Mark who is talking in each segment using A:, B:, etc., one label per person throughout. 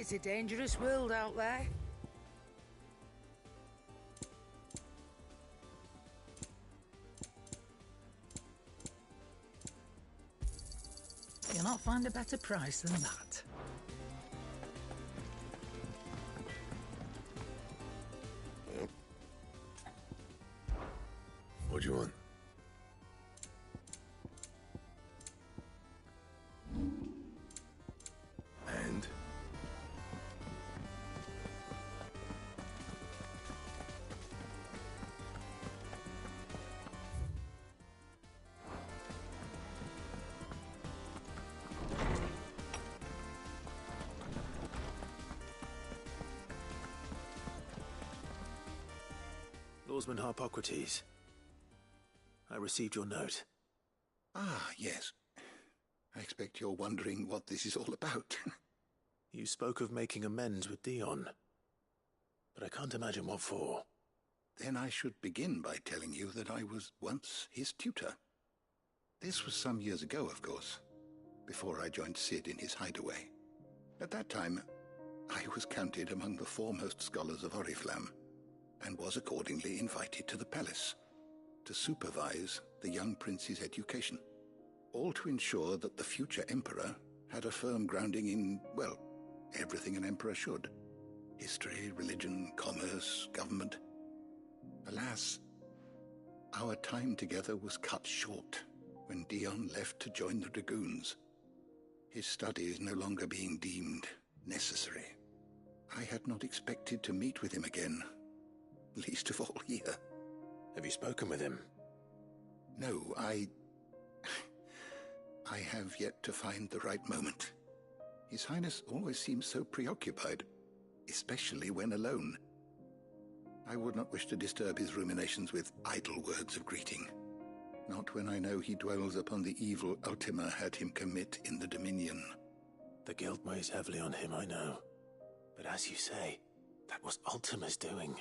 A: It's a dangerous world out there.
B: You'll not find a better price than that.
C: What do you want? And?
D: Lawsman Harpocrates. I received your note.
E: Ah, yes. I expect you're wondering what this is all about.
D: You spoke of making amends with Dion, but I can't imagine what for.
E: Then I should begin by telling you that I was once his tutor. This was some years ago, of course, before I joined Sid in his hideaway. At that time, I was counted among the foremost scholars of Oriflamme, and was accordingly invited to the palace to supervise the young prince's education, all to ensure that the future emperor had a firm grounding in, well, everything an emperor should. History, religion, commerce, government. Alas, our time together was cut short when Dion left to join the dragoons, his studies no longer being deemed necessary. I had not expected to meet with him again, least of all here.
D: Have you spoken with him?
E: No, I have yet to find the right moment. His Highness always seems so preoccupied, especially when alone. I would not wish to disturb his ruminations with idle words of greeting, not when I know he dwells upon the evil Ultima had him commit in the Dominion.
D: The guilt weighs heavily on him, I know. But as you say, that was Ultima's doing.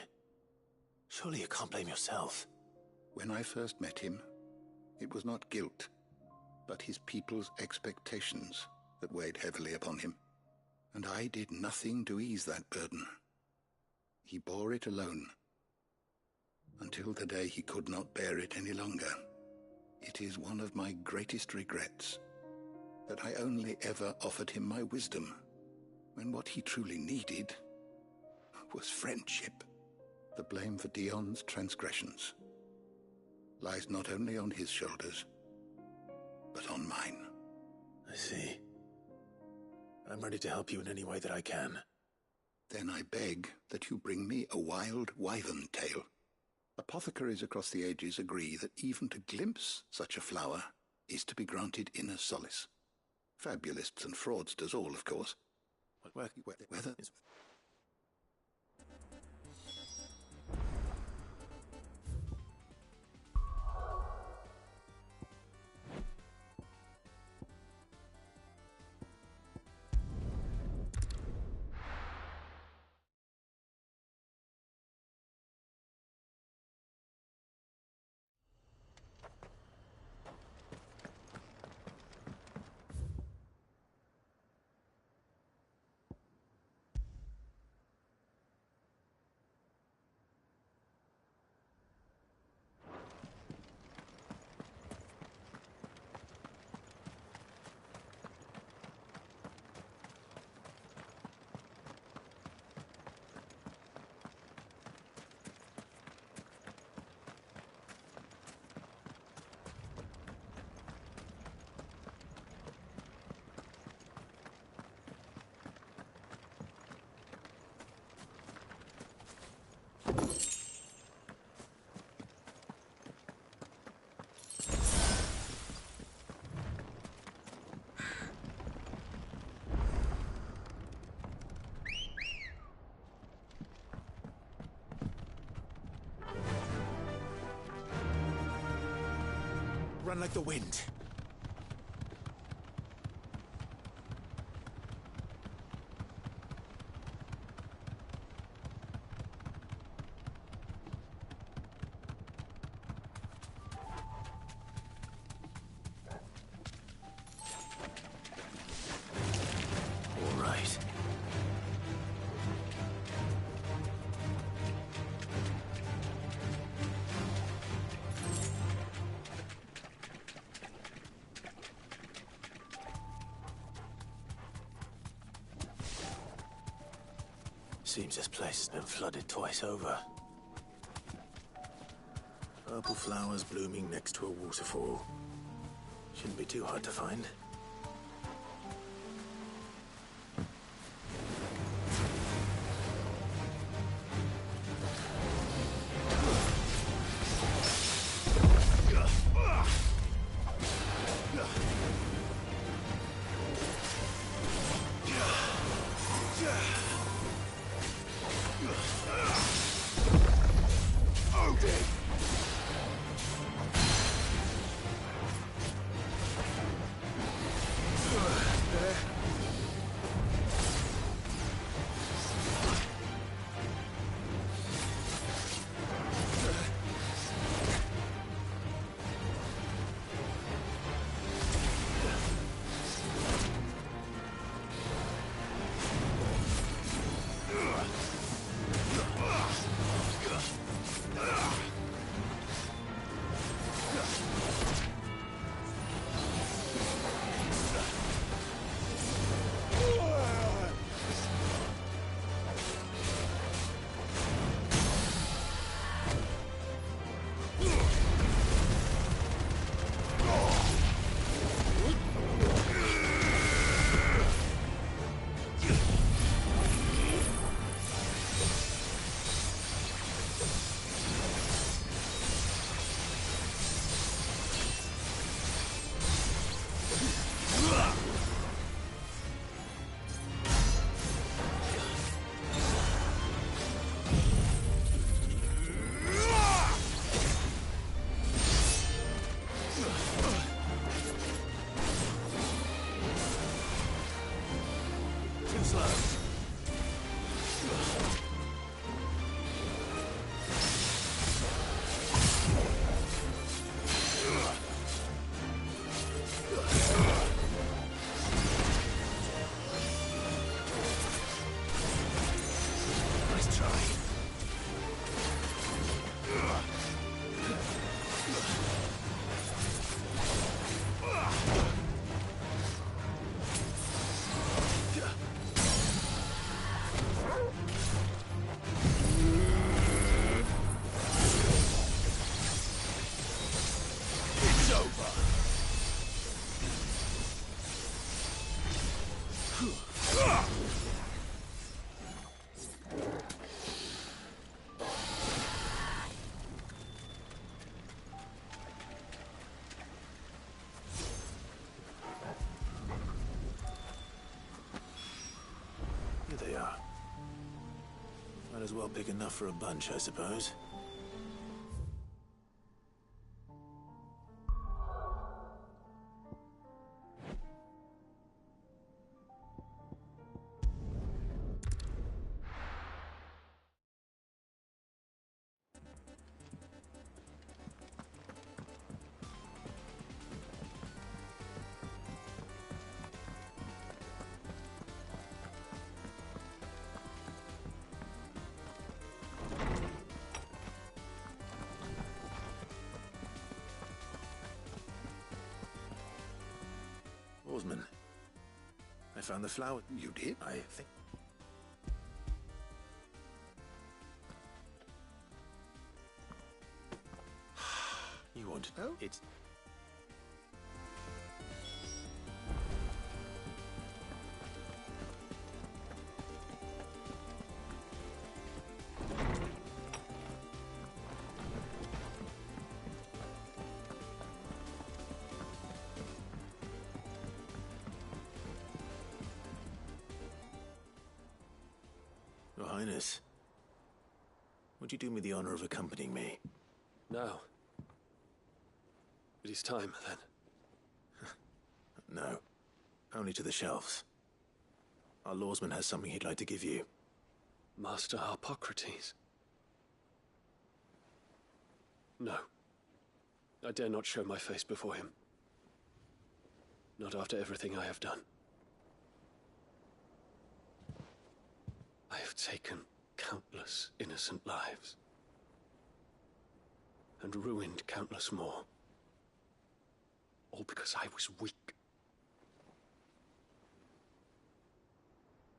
D: Surely you can't blame yourself.
E: When I first met him, it was not guilt, but his people's expectations that weighed heavily upon him, and I did nothing to ease that burden. He bore it alone, until the day he could not bear it any longer. It is one of my greatest regrets that I only ever offered him my wisdom, when what he truly needed was friendship. The blame for Dion's transgressions lies not only on his shoulders, but on mine.
D: I see. I'm ready to help you in any way that I can.
E: Then I beg that you bring me a wild wyvern tail. Apothecaries across the ages agree that even to glimpse such a flower is to be granted inner solace. Fabulists and fraudsters all, of course. Whether...
D: Run like the wind. All right. Seems this place has been flooded twice over. Purple flowers blooming next to a waterfall. Shouldn't be too hard to find. Here they are. Might as well pick enough for a bunch, I suppose. Oarsman, I found the flower.
E: You did?
D: I think... You wanted...
E: Oh?
D: It's... Your Highness, would you do me the honor of accompanying me?
C: Now. It is time, then.
D: No, only to the shelves. Our lawsman has something he'd like to give you.
C: Master Harpocrates. No. I dare not show my face before him. Not after everything I have done. I have taken countless innocent lives. And ruined countless more. All because I was weak.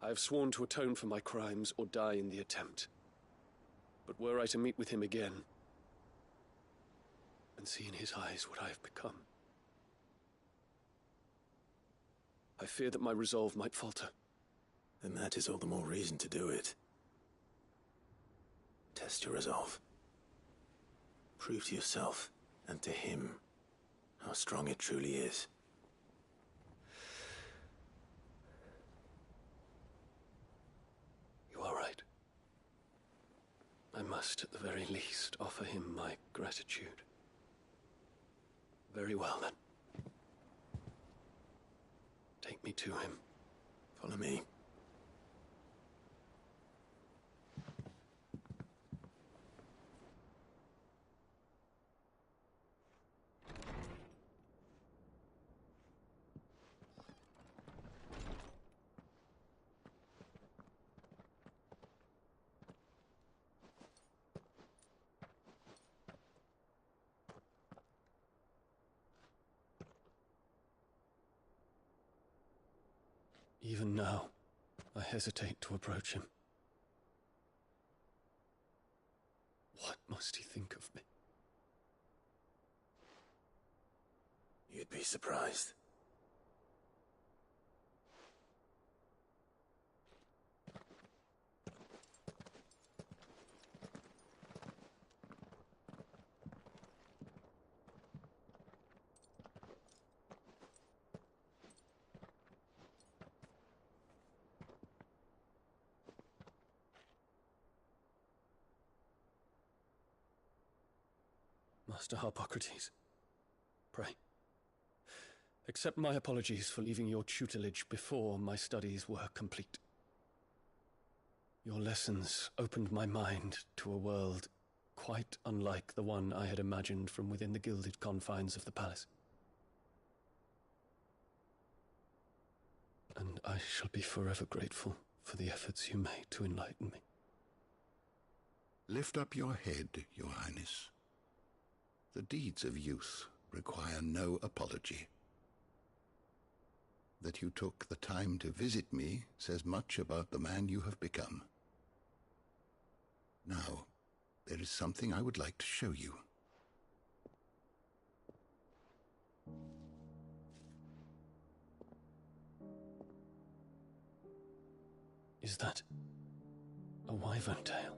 C: I have sworn to atone for my crimes or die in the attempt. But were I to meet with him again, and see in his eyes what I have become, I fear that my resolve might falter.
D: Then that is all the more reason to do it. Test your resolve. Prove to yourself, and to him, how strong it truly is.
C: You are right. I must, at the very least, offer him my gratitude. Very well, then. Take me to him.
D: Follow me.
C: Even now, I hesitate to approach him. What must he think of me?
D: You'd be surprised.
C: Master Harpocrates, pray, accept my apologies for leaving your tutelage before my studies were complete. Your lessons opened my mind to a world quite unlike the one I had imagined from within the gilded confines of the palace. And I shall be forever grateful for the efforts you made to enlighten me.
E: Lift up your head, Your Highness. The deeds of youth require no apology. That you took the time to visit me says much about the man you have become. Now, there is something I would like to show you.
C: Is that a wyvern tail?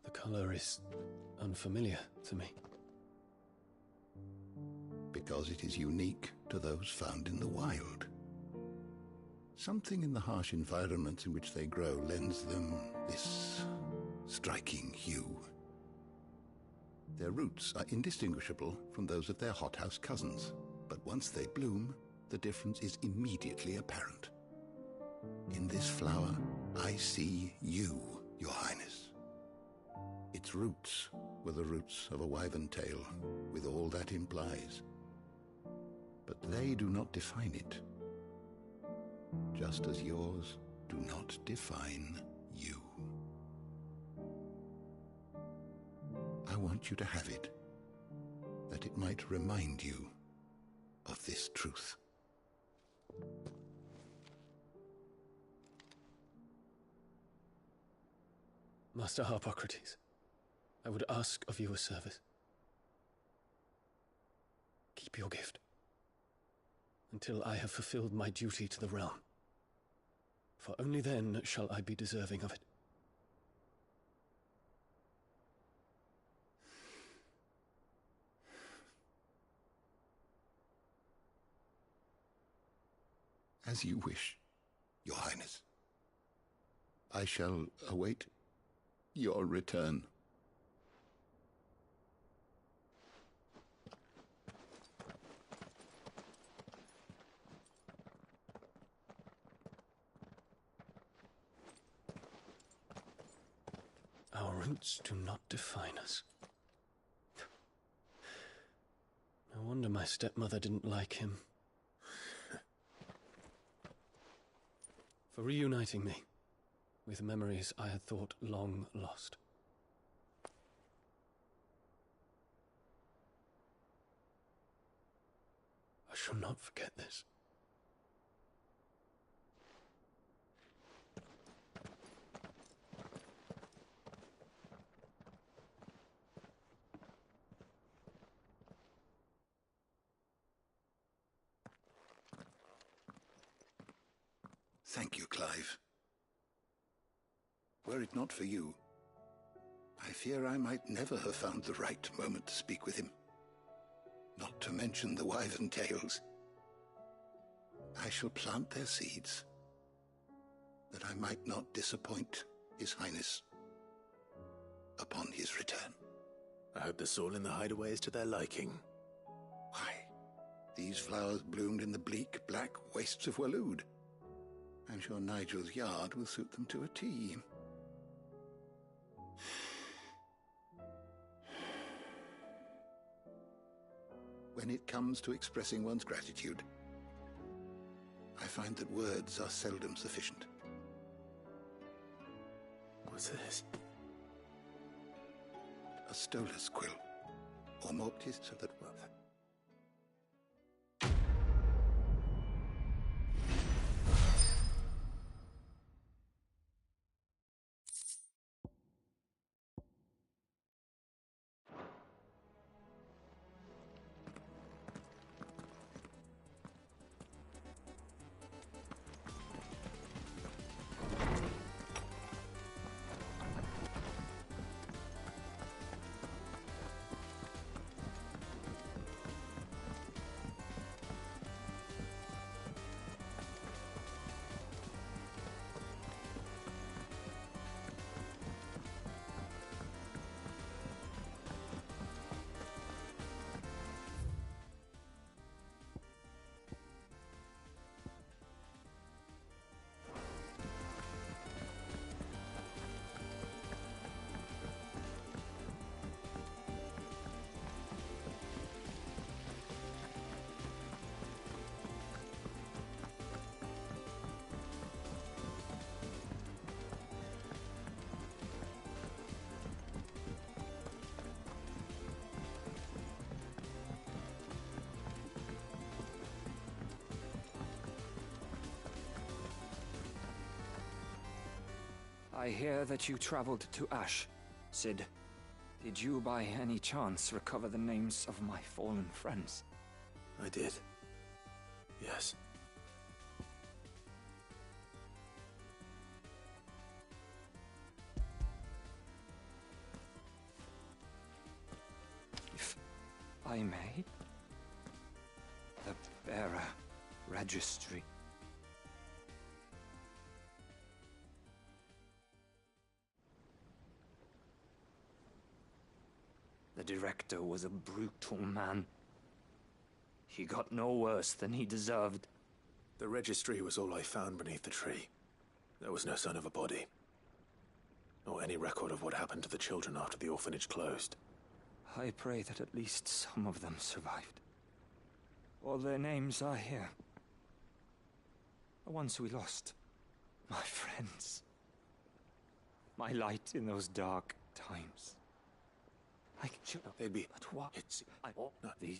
C: The color is unfamiliar to me.
E: Because it is unique to those found in the wild. Something in the harsh environments in which they grow lends them this striking hue. Their roots are indistinguishable from those of their hothouse cousins, but once they bloom, the difference is immediately apparent. In this flower, I see you, Your Highness. Its roots were the roots of a wyvern tail, with all that implies. But they do not define it, just as yours do not define you. I want you to have it, that it might remind you of this truth.
C: Master Harpocrates, I would ask of you a service. Keep your gift until I have fulfilled my duty to the realm, for only then shall I be deserving of it.
E: As you wish, Your Highness. I shall await your return.
C: Our roots do not define us. No wonder my stepmother didn't like him. For reuniting me with memories I had thought long lost. I shall not forget this.
E: Thank you, Clive. Were it not for you, I fear I might never have found the right moment to speak with him. Not to mention the wyvern tales. I shall plant their seeds, that I might not disappoint His Highness upon his return.
D: I hope the soil in the hideaway is to their liking.
E: Why, these flowers bloomed in the bleak, black wastes of Waloed. I'm sure Nigel's yard will suit them to a T. When it comes to expressing one's gratitude, I find that words are seldom sufficient.
D: What's this?
E: A stolas quill, or morptis, so that well.
F: I hear that you traveled to Ash, Cid. Did you by any chance recover the names of my fallen friends?
D: I did. Yes.
F: If I may? The bearer registry. The director was a brutal man. He got no worse than he deserved.
D: The registry was all I found beneath the tree. There was no sign of a body, nor any record of what happened to the children after the orphanage closed.
F: I pray that at least some of them survived. All their names are here. The ones we lost. My friends. My light in those dark times. I can show up.
D: They'd be...
F: But what? I want
D: not
F: these.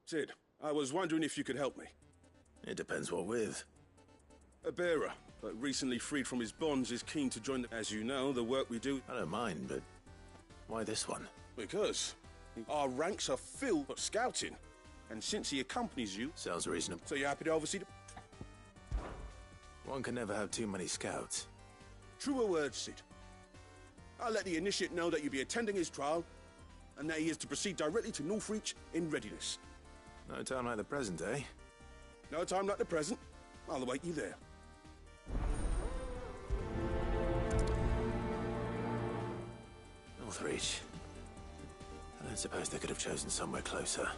G: Sid, I was wondering if you could help me.
D: It depends what with.
G: A bearer, but recently freed from his bonds, is keen to join, as you know, the work we do.
D: I don't mind, but why this one?
G: Because our ranks are filled with scouting, and since he accompanies you...
D: Sounds reasonable.
G: So you're happy to oversee the...
D: One can never have too many scouts.
G: Truer words, Sid. I'll let the initiate know that you'll be attending his trial, and that he is to proceed directly to Northreach in readiness.
D: No time like the present, eh?
G: No time like the present. I'll await you there.
D: Northreach. I don't suppose they could have chosen somewhere closer.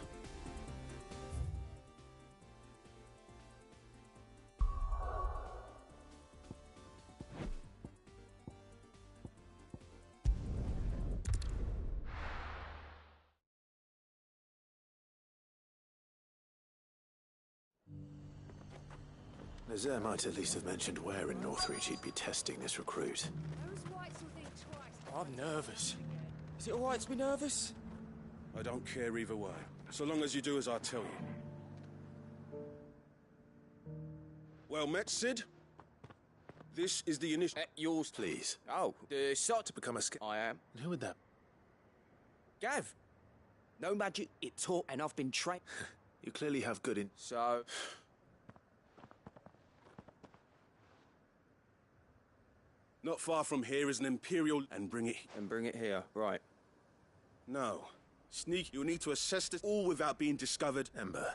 D: Nazaire might at least have mentioned where in Northreach he'd be testing this recruit.
H: I'm nervous. Is it alright to be nervous?
G: I don't care either way, so long as you do as I tell you. Well met, Sid. This is the initial...
H: Yours.
D: Please.
H: Oh, the sort
D: To become a
H: I am.
D: And who would that...
H: Gav. No magic, it taught, and I've been trained.
D: You clearly have good in...
H: So...
G: Not far from here is an Imperial... And bring it...
H: And bring it here, right.
G: No. Sneak, you'll need to assess this all without being discovered.
D: Ember.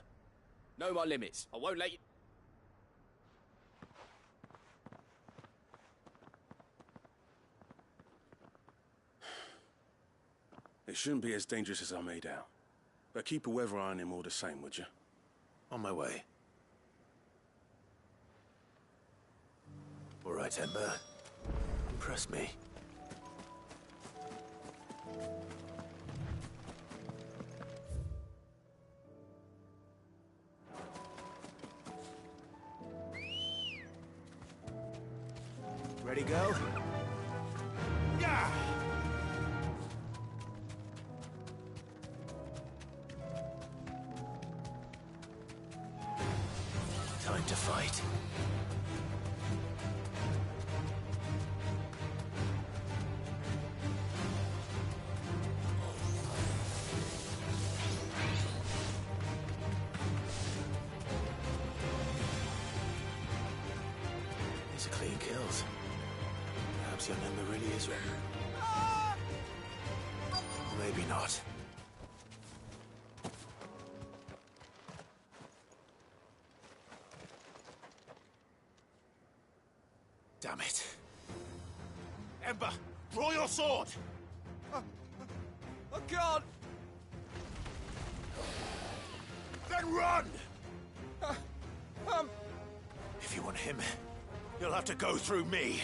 H: Know my limits. I won't let you...
G: It shouldn't be as dangerous as I made out. But keep a weather eye on him all the same, would you?
D: On my way. All right, Ember. Impress me. Ready, go? Yeah! Time to fight. These are clean kills. Perhaps young Ember really is ready. Maybe not. Damn it. Ember, draw your sword!
H: I can't!
D: Then run! If you want him, you'll have to go through me.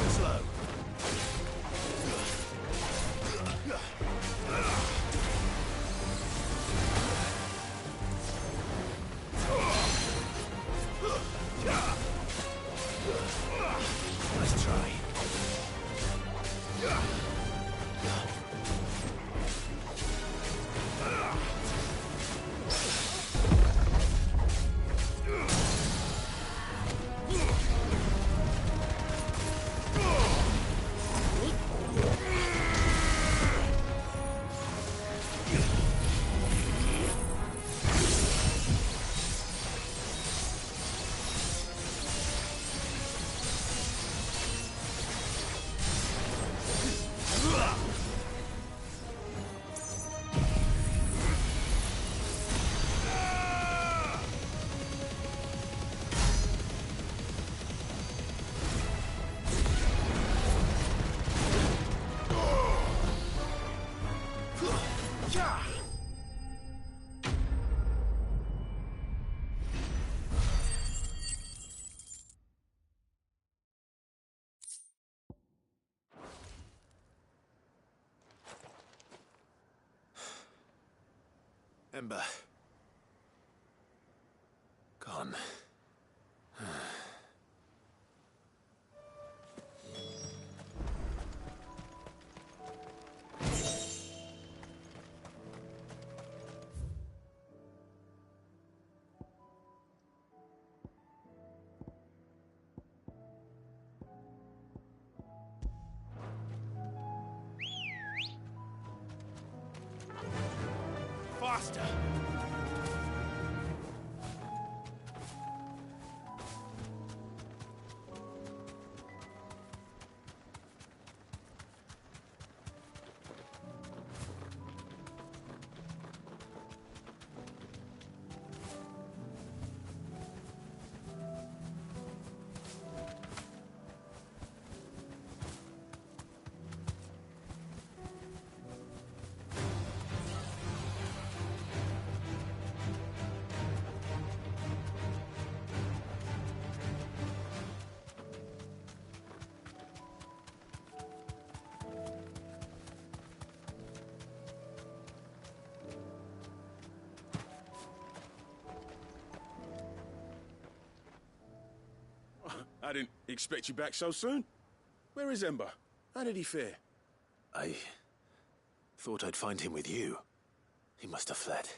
D: Slow. Ember. Gone. Faster!
G: I didn't expect you back so soon. Where is Ember? How did he fare?
D: I thought I'd find him with you. He must have fled.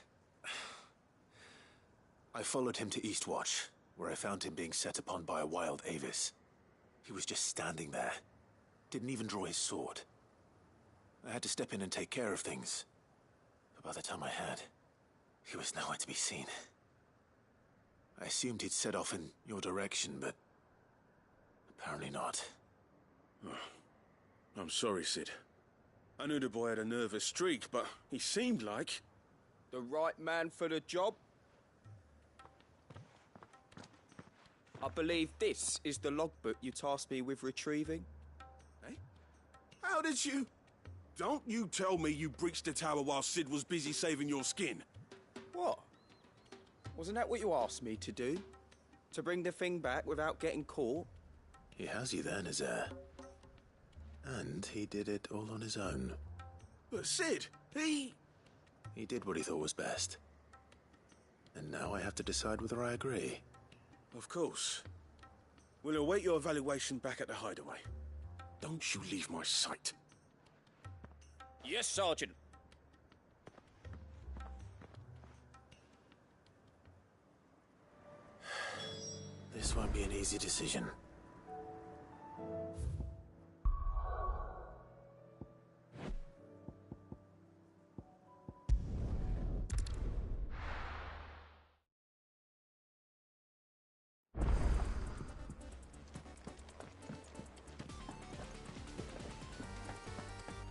D: I followed him to Eastwatch, where I found him being set upon by a wild Avis. He was just standing there. Didn't even draw his sword. I had to step in and take care of things. But by the time I had, he was nowhere to be seen. I assumed he'd set off in your direction, but apparently not.
G: I'm sorry, Sid. I knew the boy had a nervous streak, but he seemed like...
H: The right man for the job? I believe this is the logbook you tasked me with retrieving.
G: Eh? How did you... Don't you tell me you breached the tower while Sid was busy saving your skin.
H: What? Wasn't that what you asked me to do? To bring the thing back without getting caught?
D: He has you there, Nazaire. And he did it all on his own.
G: But Sid, he
D: did what he thought was best. And now I have to decide whether I agree.
G: Of course. We'll await your evaluation back at the hideaway. Don't you leave my sight.
H: Yes, Sergeant.
D: This won't be an easy decision.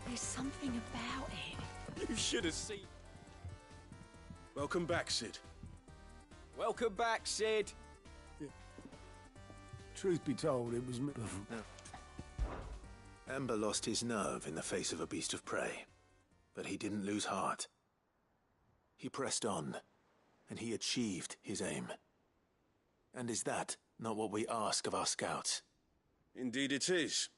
B: There's something about it.
H: You should have seen.
G: Welcome back, Sid.
H: Welcome back, Sid.
I: Truth be told, it was me.
D: Ember lost his nerve in the face of a beast of prey, but he didn't lose heart. He pressed on, and he achieved his aim. And is that not what we ask of our scouts?
G: Indeed it is.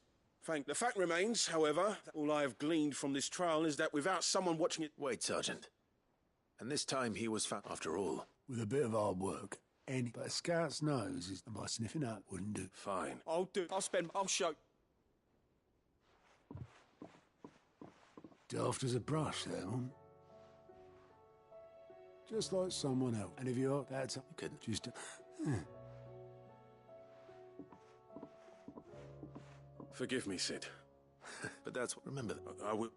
G: The fact remains, however, that all I have gleaned from this trial is that without someone watching it...
D: Wait, Sergeant. And this time he was found, after all.
I: With a bit of hard work. But a scout's nose is by sniffing out wouldn't do.
G: Fine.
H: I'll do. I'll show.
I: Daft as a brush, that one. Just like someone else. And if you're... That's...
D: You couldn't.
I: Just...
G: Forgive me, Sid.
D: But that's what... Remember that.
G: I will...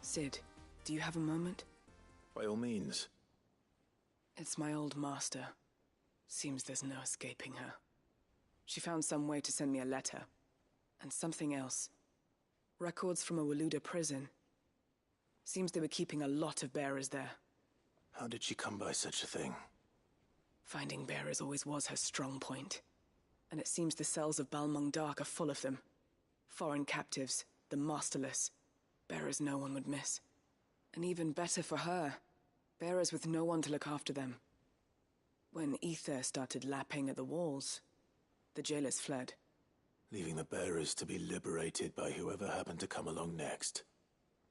J: Sid, do you have a moment?
D: By all means.
J: It's my old master. Seems there's no escaping her. She found some way to send me a letter. And something else. Records from a Waluda prison. Seems they were keeping a lot of bearers there.
D: How did she come by such a thing?
J: Finding bearers always was her strong point. And it seems the cells of Balmung Dark are full of them. Foreign captives, the masterless, Bearers no one would miss. And even better for her, bearers with no one to look after them. When ether started lapping at the walls, the jailers fled.
D: Leaving the bearers to be liberated by whoever happened to come along next.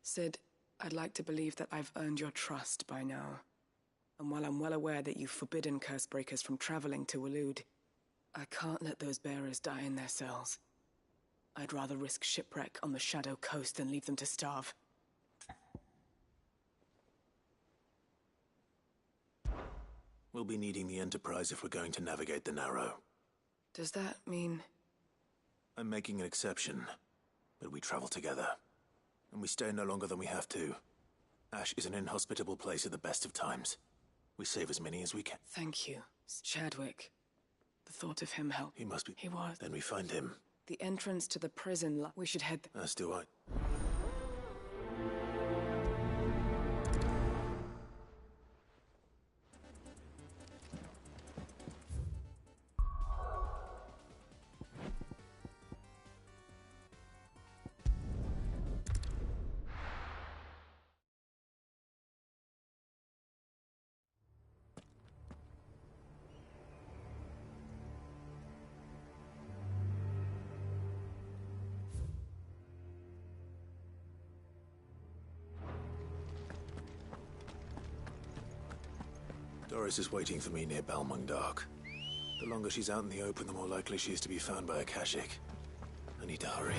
J: Sid, I'd like to believe that I've earned your trust by now. And while I'm well aware that you've forbidden Cursebreakers from traveling to Waloed, I can't let those bearers die in their cells. I'd rather risk shipwreck on the Shadow Coast than leave them to starve.
D: We'll be needing the Enterprise if we're going to navigate the Narrow.
J: Does that mean...
D: I'm making an exception, but we travel together. And we stay no longer than we have to. Ash is an inhospitable place at the best of times. We save as many as we can.
J: Thank you. Chadwick. The thought of him helped.
D: He must be.
J: He was.
D: Then we find him.
J: The entrance to the prison. We should head...
D: As do I. Doris is waiting for me near Balmung Dock. The longer she's out in the open, the more likely she is to be found by a Kashyyyk. I need to hurry.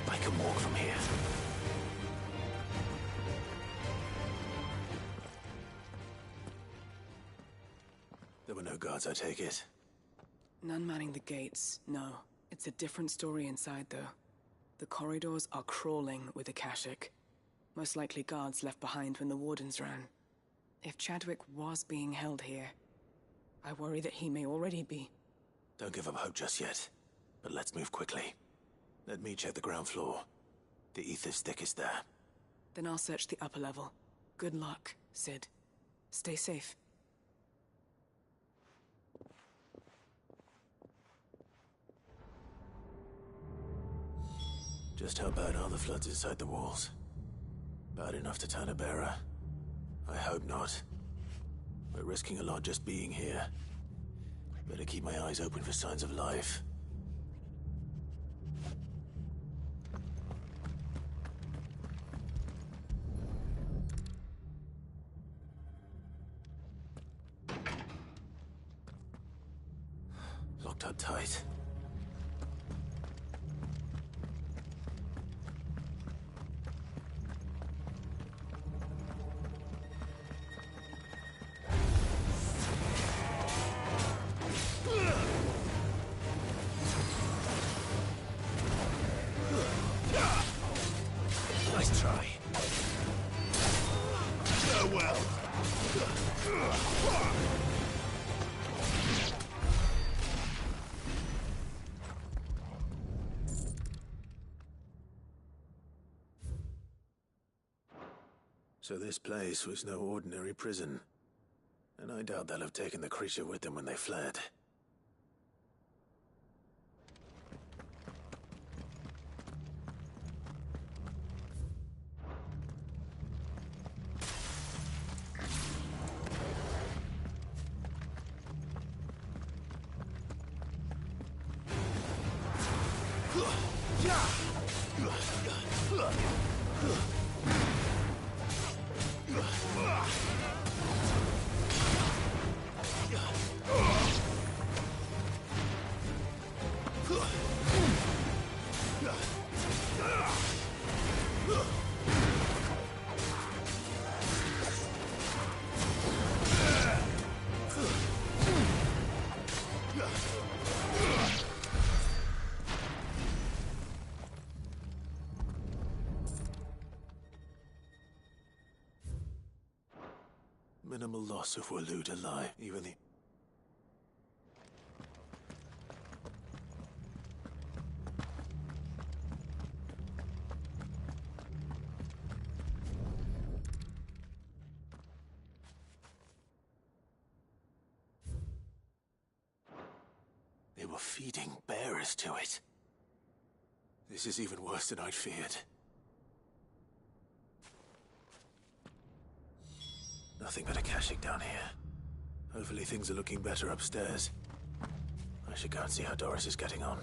D: I can walk from here. There were no guards, I take it?
J: None manning the gates, no. It's a different story inside, though. The corridors are crawling with the Kashyyyk. Most likely guards left behind when the wardens ran. If Chadwick was being held here, I worry that he may already be.
D: Don't give up hope just yet, but let's move quickly. Let me check the ground floor. The ether's thickest there.
J: Then I'll search the upper level. Good luck, Sid. Stay safe.
D: Just how bad are the floods inside the walls? Bad enough to turn a bearer? I hope not. We're risking a lot just being here. Better keep my eyes open for signs of life. Locked up tight. Nice try. Farewell. So this place was no ordinary prison. And I doubt they'll have taken the creature with them when they fled.
G: minimal loss of Waluda lie. Even the... They were feeding bearers to it. This is even worse than I'd feared. Nothing but a caching down here. Hopefully things are looking better upstairs. I should go and see how Doris is getting on.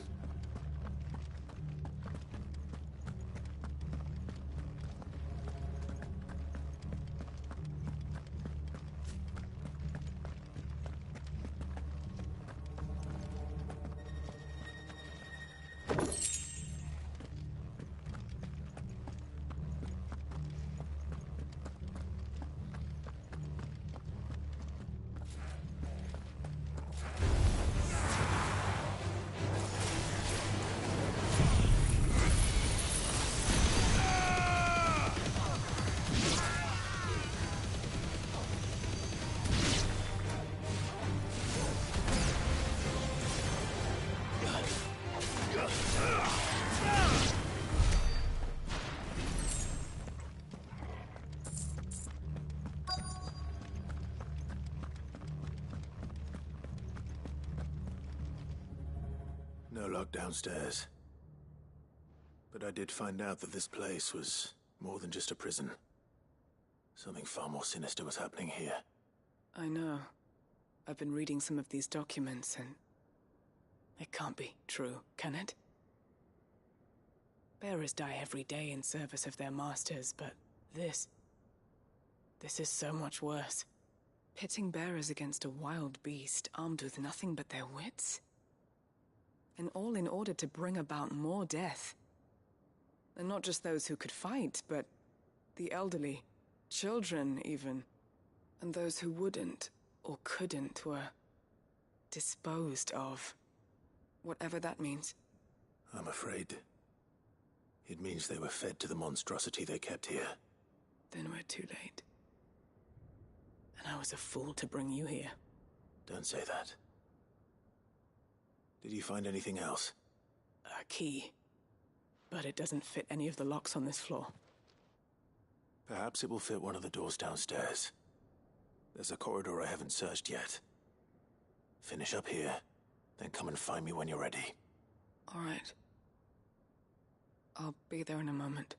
G: No lock downstairs. But I did find out that this place was more than just a prison. Something far more sinister was happening here.
J: I know. I've been reading some of these documents, and it can't be true, can it? Bearers die every day in service of their masters, but this is so much worse. Pitting bearers against a wild beast armed with nothing but their wits? And all in order to bring about more death. And not just those who could fight, but the elderly, children even. And those who wouldn't or couldn't were disposed of. Whatever that means.
G: I'm afraid it means they were fed to the monstrosity they kept here.
J: Then we're too late. And I was a fool to bring you here.
G: Don't say that. Did you find anything else?
J: A key. But it doesn't fit any of the locks on this floor.
G: Perhaps it will fit one of the doors downstairs. There's a corridor I haven't searched yet. Finish up here, then come and find me when you're ready.
J: All right. I'll be there in a moment.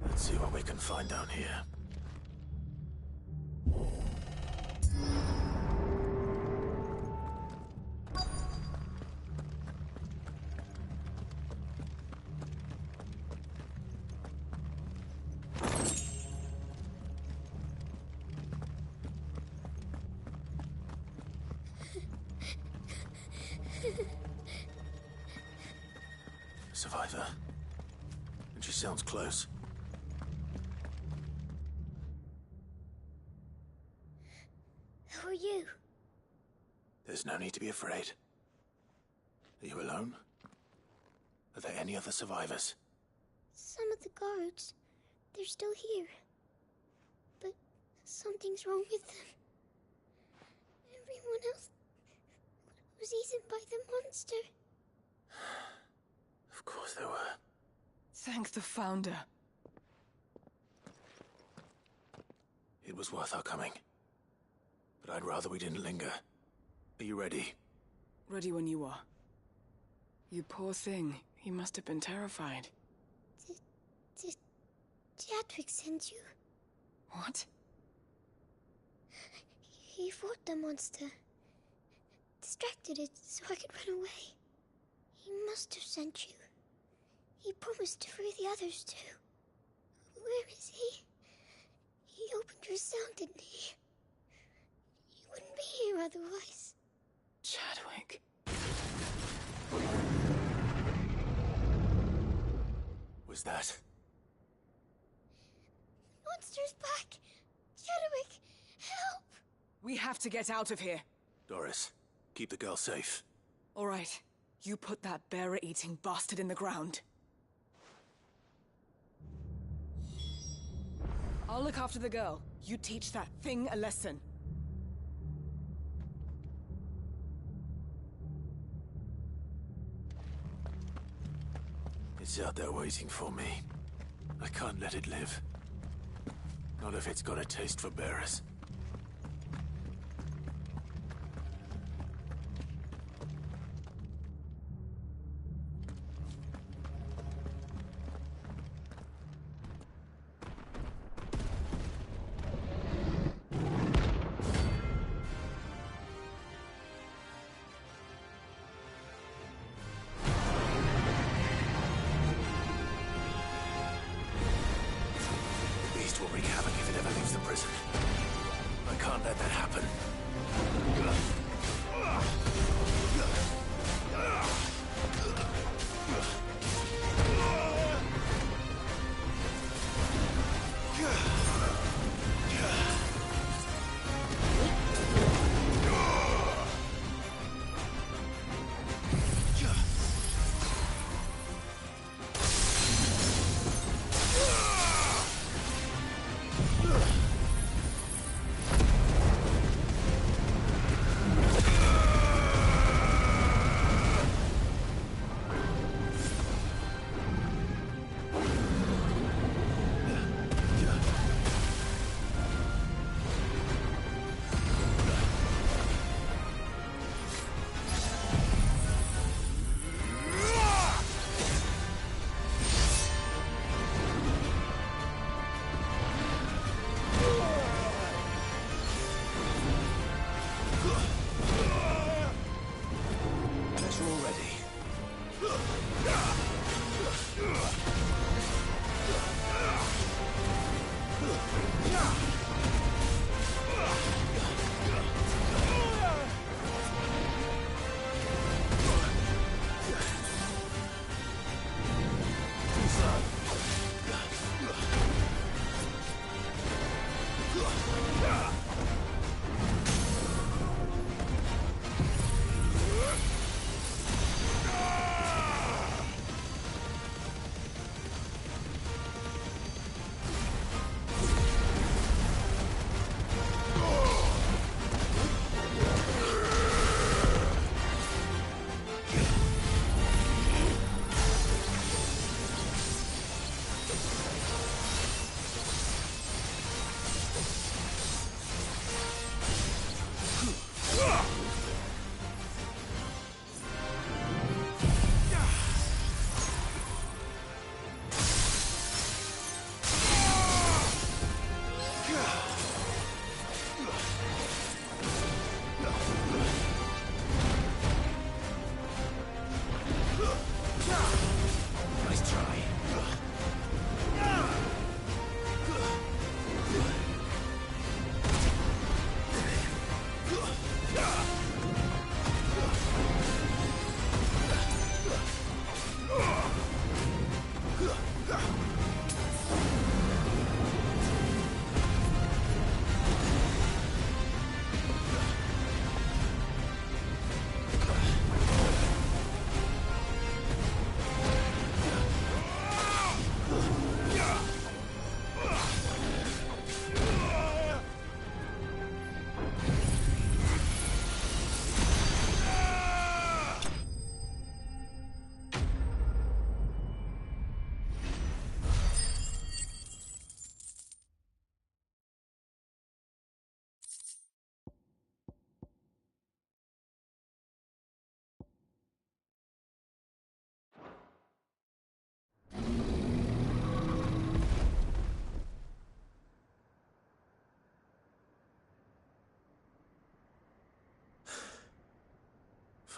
G: Let's see what we can find down here. Survivor. And she sounds close.
K: Who are you?
G: There's no need to be afraid. Are you alone? Are there any other survivors?
K: Some of the guards. They're still here. But something's wrong with them. Everyone else was eaten by the monster.
G: Of course there were.
J: Thank the Founder.
G: It was worth our coming. But I'd rather we didn't linger. Are you ready?
J: Ready when you are. You poor thing. He must have been terrified.
K: Chadwick sent you.
J: What?
K: He fought the monster. Distracted it so I could run away. He must have sent you. He promised to free the others too. Where is he? He opened your cell, didn't he? You wouldn't be here otherwise.
J: Chadwick.
D: Was that?
K: Monster's back! Chadwick, help!
J: We have to get out of here.
D: Doris, keep the girl safe.
J: All right. You put that bearer-eating bastard in the ground. I'll look after the girl. You teach that thing a lesson.
D: It's out there waiting for me. I can't let it live. Not if it's got a taste for bearers. Will wreak havoc if it ever leaves the prison. I can't let that happen.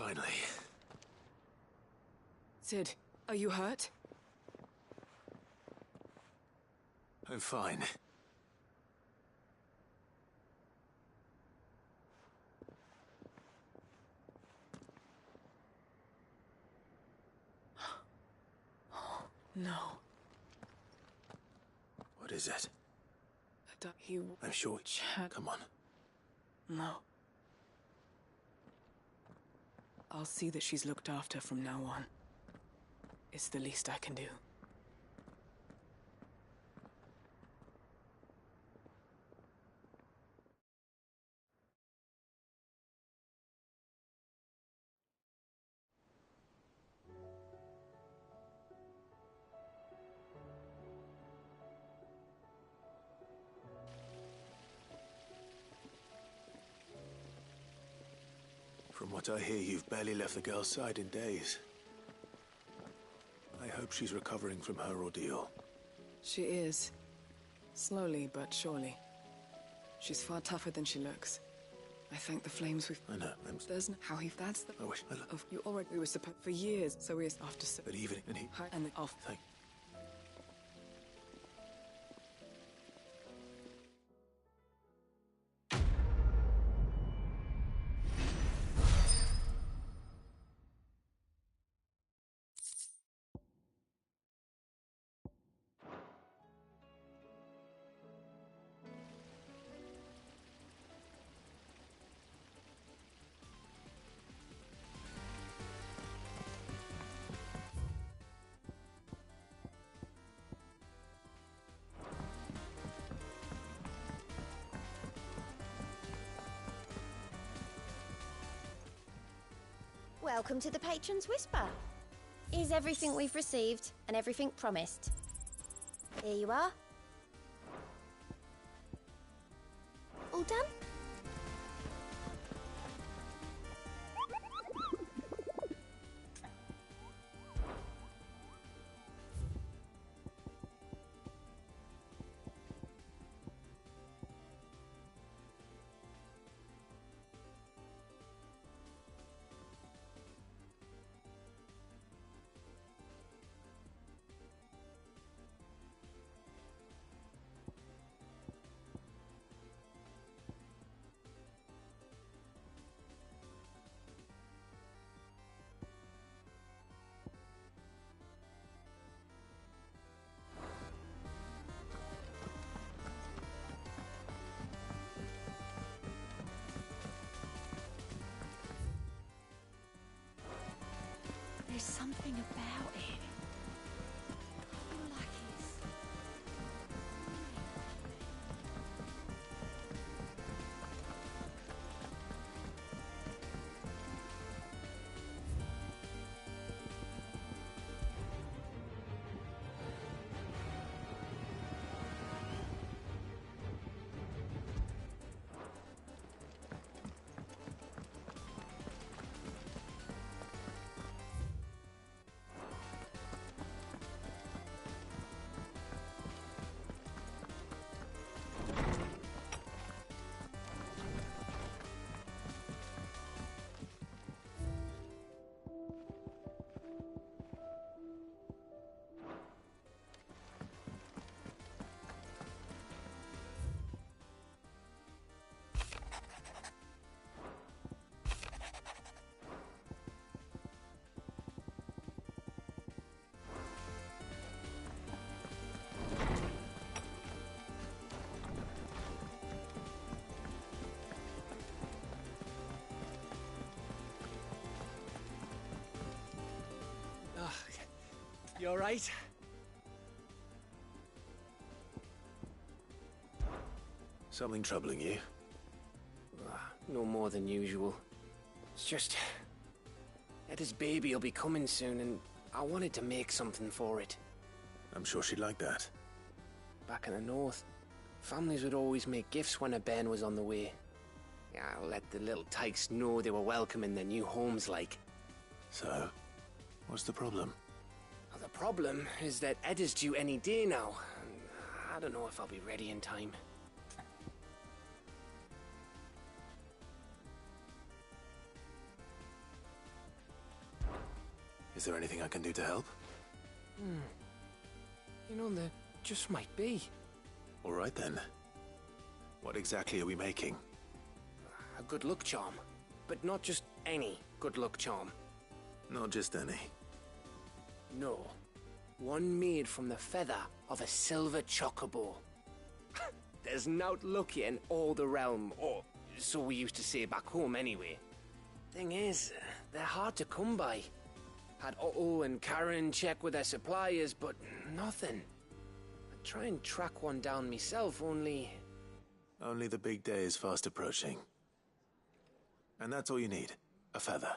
D: Finally.
J: Sid, are you hurt?
D: I'm fine.
J: No.
D: What is it?
J: He...
D: I'm sure...
J: Chad...
D: Come on.
J: No. I'll see that she's looked after from now on. It's the least I can do.
D: From what I hear, you've barely left the girl's side in days. I hope she's recovering from her ordeal.
J: She is. Slowly but surely. She's far tougher than she looks. I thank the flames we've...
D: I know,
J: There's no... How he... That's the...
D: I wish...
J: Of you already... We were supposed... For years, so we... After... So...
D: But even... And he...
J: And the... Off...
D: Thank...
K: Welcome to the Patron's Whisper. Is everything we've received and everything promised? Here you are. All done? There's something about it. I feel like it's...
L: You all right?
D: Something troubling you?
L: No more than usual. It's just... Eda's baby will be coming soon, and I wanted to make something for it.
D: I'm sure she'd like that.
L: Back in the north, families would always make gifts when a bairn was on the way. Yeah, let the little tykes know they were welcome in their new homes, like.
D: So, what's the problem?
L: Well, the problem is that Eda's due any day now. And I don't know if I'll be ready in time.
D: Is there anything I can do to help?
L: You know, there just might be.
D: All right then. What exactly are we making?
L: A good luck charm. But not just any good luck charm.
D: Not just any.
L: No. One made from the feather of a silver chocobo. There's naught luckier in all the realm, or so we used to say back home anyway. Thing is, they're hard to come by. Had Otto and Karen check with their suppliers, but nothing. I'd try and track one down myself, only...
D: Only the big day is fast approaching. And that's all you need, a feather.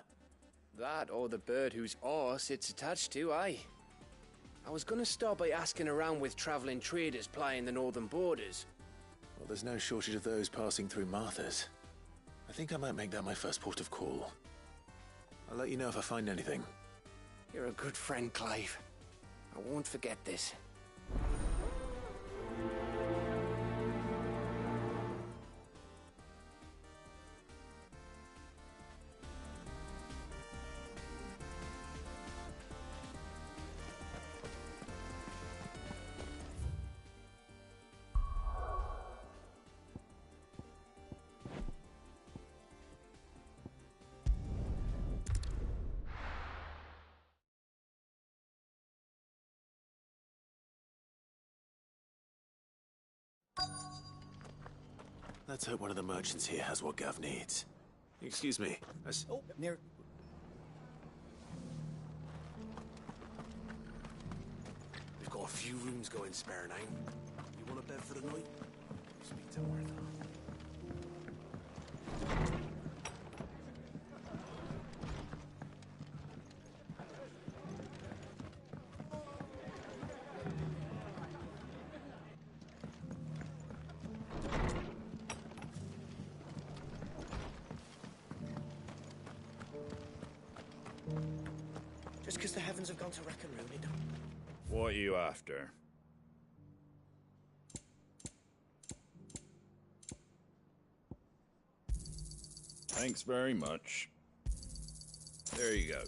L: That or the bird whose horse it's attached to, aye. I was gonna start by asking around with traveling traders plying the northern borders.
D: Well, there's no shortage of those passing through Martha's. I think I might make that my first port of call. I'll let you know if I find anything.
L: You're a good friend, Clive. I won't forget this.
D: Let's hope one of the merchants here has what Gav needs. Excuse me.
H: Oh, near...
G: We've got a few rooms going spare now. You want a bed for the night? Speak to Martha.
M: Just because the heavens have gone to wreck and ruin it.
N: What are you after? Thanks very much. There you go.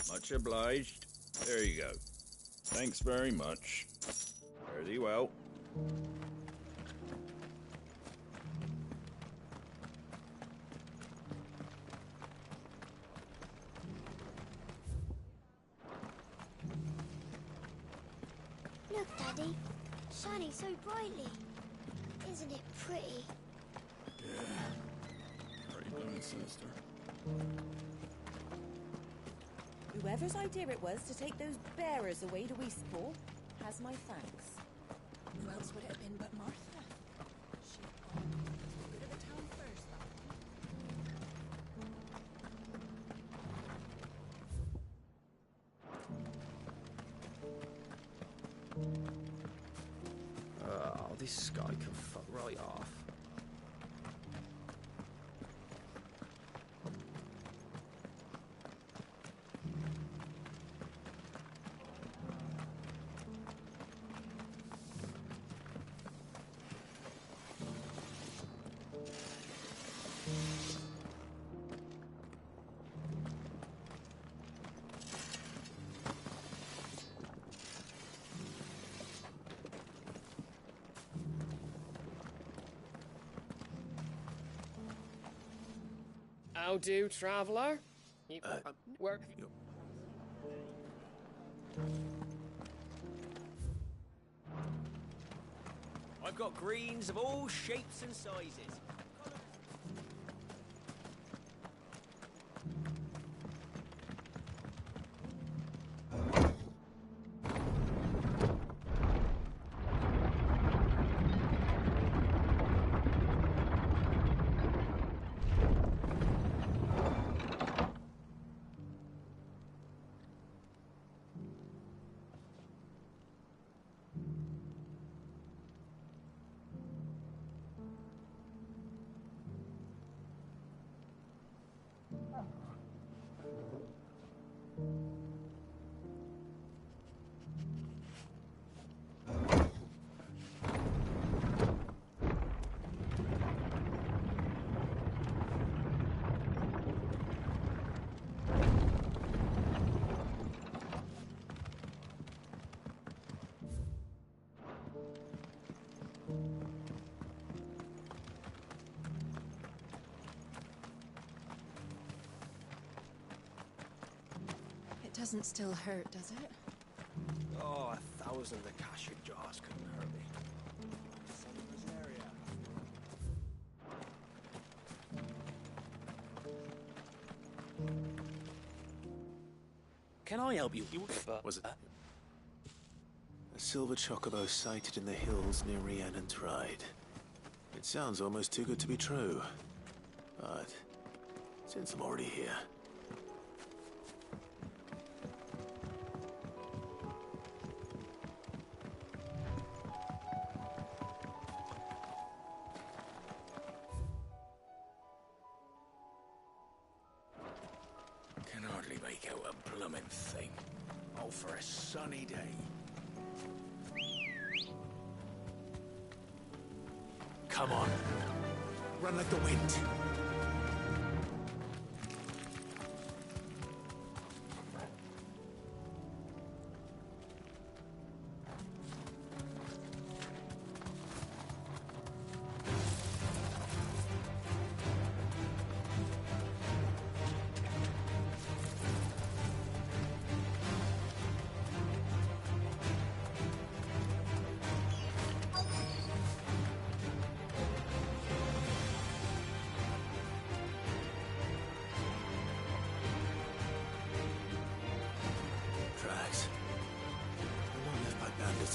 N: Much obliged. There you go. Thanks very much. Fare thee well.
K: Look, Daddy. It's shining so brightly. Isn't it pretty?
N: Pretty blooming sinister.
O: Whoever's idea it was to take those bearers away to Eastport has my thanks.
B: Who else would it have been but Martha? She'd gone to the town first.
H: Oh, this guy can fuck right off.
L: How do, traveller? Where?
M: I've got greens of all shapes and sizes.
B: doesn't still hurt, does it?
M: Oh, 1,000 Akasha jars couldn't hurt me.
G: Can I help you? Was it? A silver chocobo sighted in the hills near Rhiannon's Ride. It sounds almost too good to be true. But since I'm already here.
M: Can hardly make out a blooming thing. All for a sunny day.
G: Come on. Run like the wind.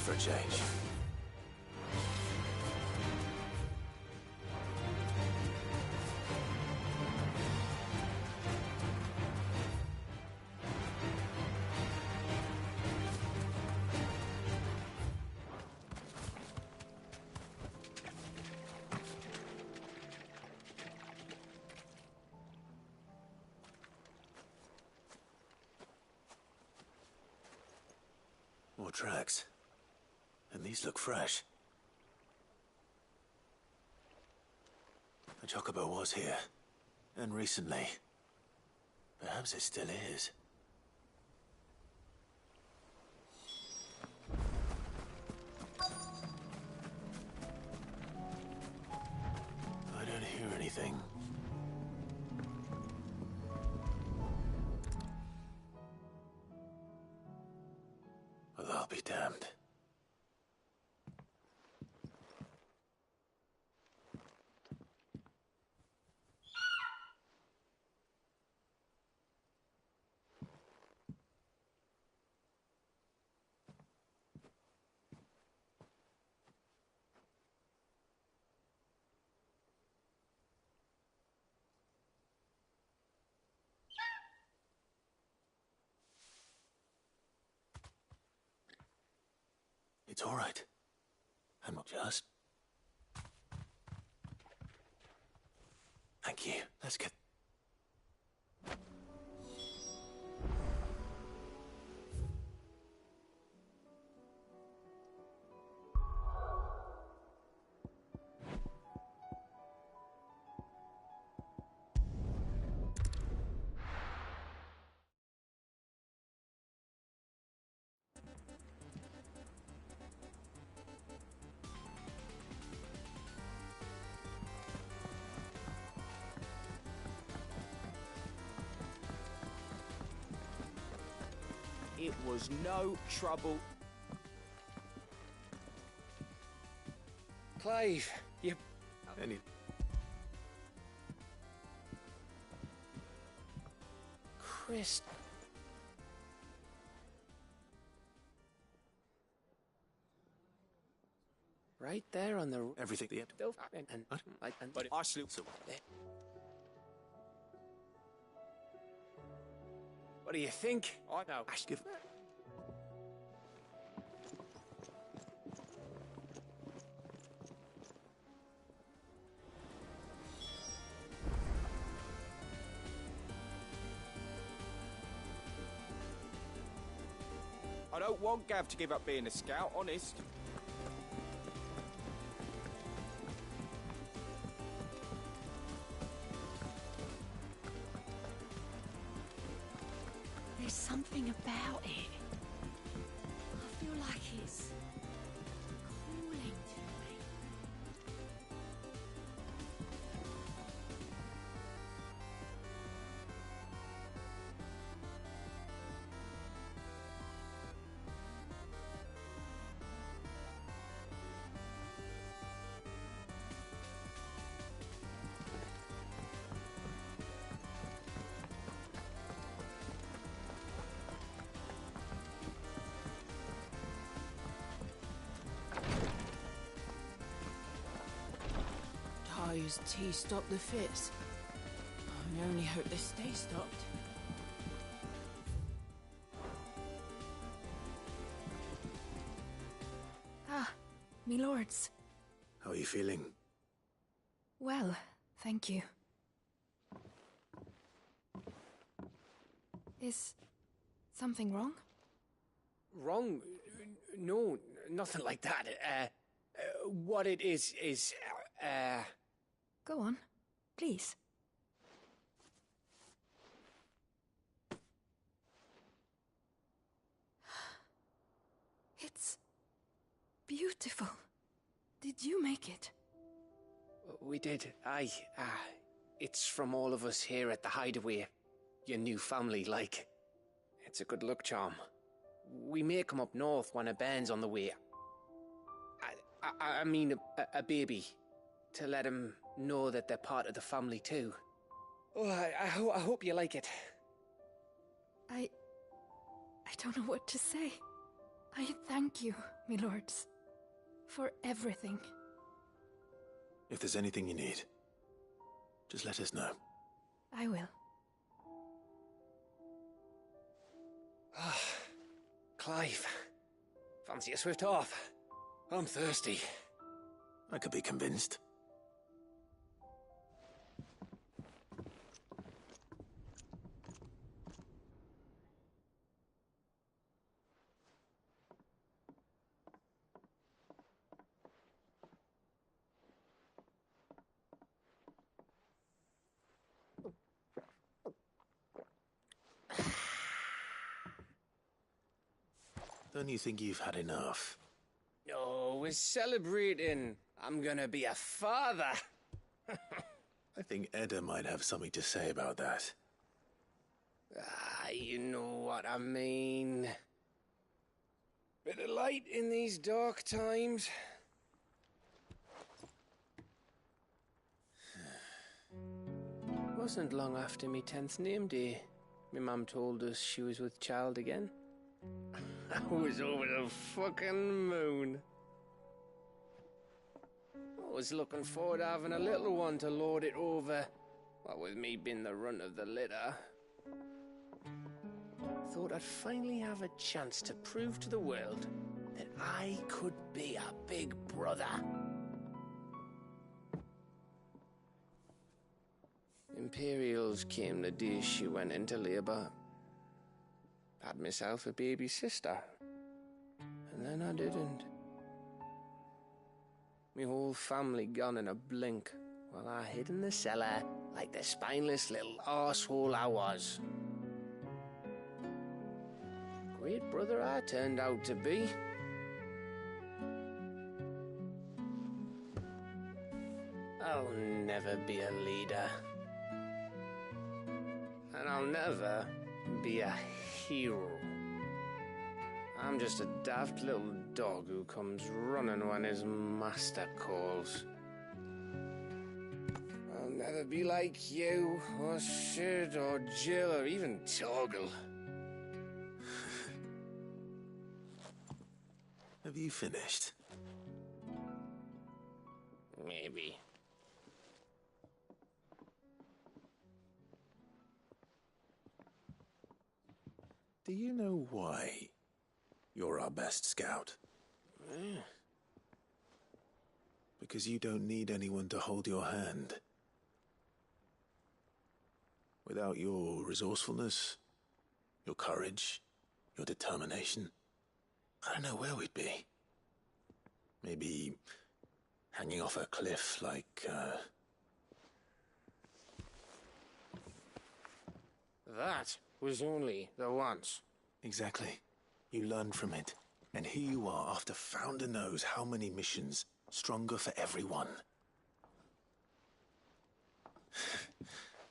G: For a change. More tracks. And these look fresh. The chocobo was here. And recently. Perhaps it still is. I don't hear anything. Well, I'll be damned. It's all right. I'm not just. Thank you. Let's get.
H: It was no trouble. Clive, you... Chris... Right there on the...
G: Everything the...
H: But I slew... What do you think? I know.
G: Give...
H: I don't want Gav to give up being a scout, honest.
B: There's something about it. I feel like it's calling to me.
J: Ayah's tea stopped the fits. I only hope they stay stopped.
B: Ah, me lords.
D: How are you feeling?
B: Well, thank you. Is something wrong?
L: Wrong? No, nothing like that. What it is...
B: Go on, please. It's beautiful. Did you make it?
L: We did, aye. It's from all of us here at the Hideaway. Your new family, like. It's a good luck charm. We may come up north when a band's on the way. I mean a baby. To let him know that they're part of the family too. Oh, I hope you like it.
B: I don't know what to say. I thank you, me lords, for everything.
D: If there's anything you need, just let us know.
B: I will.
L: Ah, Clive. Fancy a swift off. I'm thirsty.
D: I could be convinced. Don't you think you've had enough?
L: No, we're celebrating. I'm gonna be a father.
D: I think Edda might have something to say about that.
L: You know what I mean. Bit of light in these dark times. Wasn't long after me 10th name day, my mum told us she was with child again. I was over the fucking moon. I was looking forward to having a little one to lord it over, what with me being the runt of the litter. Thought I'd finally have a chance to prove to the world that I could be a big brother. Imperials came the day she went into labour. Had myself a baby sister. And then I didn't. Me whole family gone in a blink, while I hid in the cellar like the spineless little arsehole I was. Great brother I turned out to be. I'll never be a leader. And I'll never be a hero. I'm just a daft little dog who comes running when his master calls. I'll never be like you, or Sid, or Jill, or even Torgal.
D: Have you finished?
L: Maybe.
D: Do you know why you're our best scout? Because you don't need anyone to hold your hand. Without your resourcefulness, your courage, your determination, I don't know where we'd be. Maybe hanging off a cliff like,
L: That was only the once.
D: Exactly. You learned from it. And here you are after Founder knows how many missions, stronger for everyone.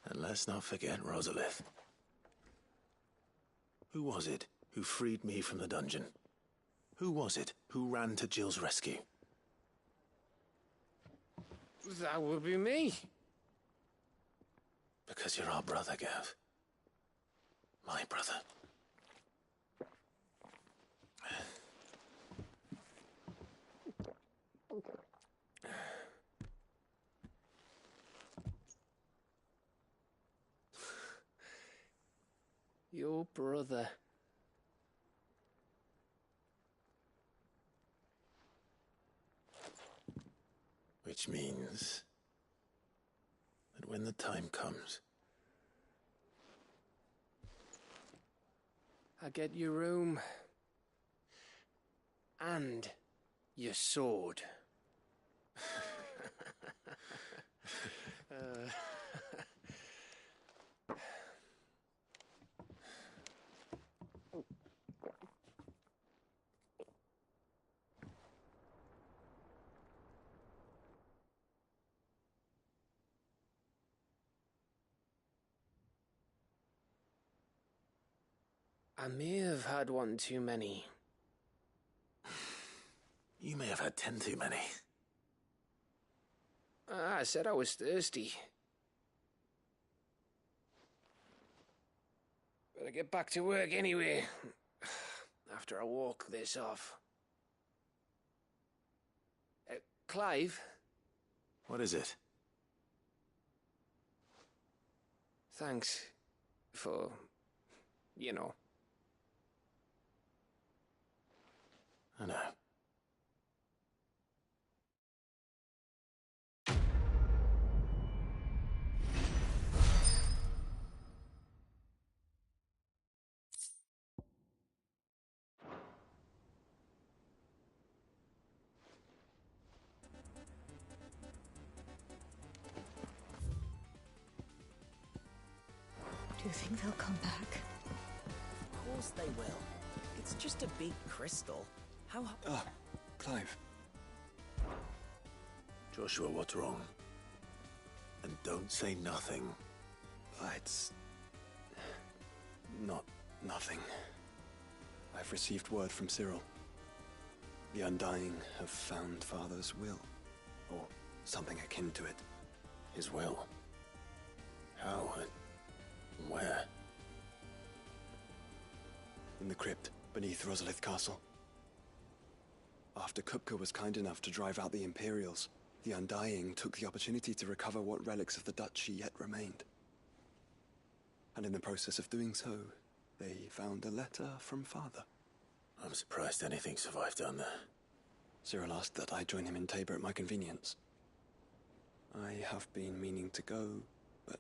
D: And let's not forget Rosalith. Who was it who freed me from the dungeon? Who was it who ran to Jill's rescue?
L: That would be me.
D: Because you're our brother, Gav. My brother.
L: your brother.
G: Which means that when the time comes,
L: I get your room and your sword. I may have had one too many.
G: you may have had 10 too many.
L: I said I was thirsty. Better get back to work anyway, after I walk this off. Clive?
G: What is it?
L: Thanks for, you know.
G: I know.
B: Do you think they'll come back?
P: Of course they will. It's just a big crystal. How...
C: Ah, Clive.
G: Joshua, what's wrong? And don't say nothing.
C: It's... not nothing. I've received word from Cyril. The Undying have found Father's will. Or something akin to it.
G: His will? How and where?
C: In the crypt, beneath Rosalith Castle. After Kupka was kind enough to drive out the Imperials, the Undying took the opportunity to recover what relics of the Duchy yet remained. And in the process of doing so, they found a letter from Father.
G: I'm surprised anything survived down there.
C: Cyril asked that I join him in Tabor at my convenience. I have been meaning to go, but...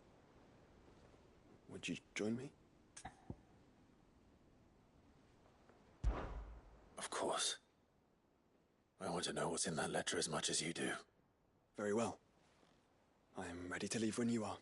C: would you join me?
G: Of course. I want to know what's in that letter as much as you do.
C: Very well. I'm ready to leave when you are.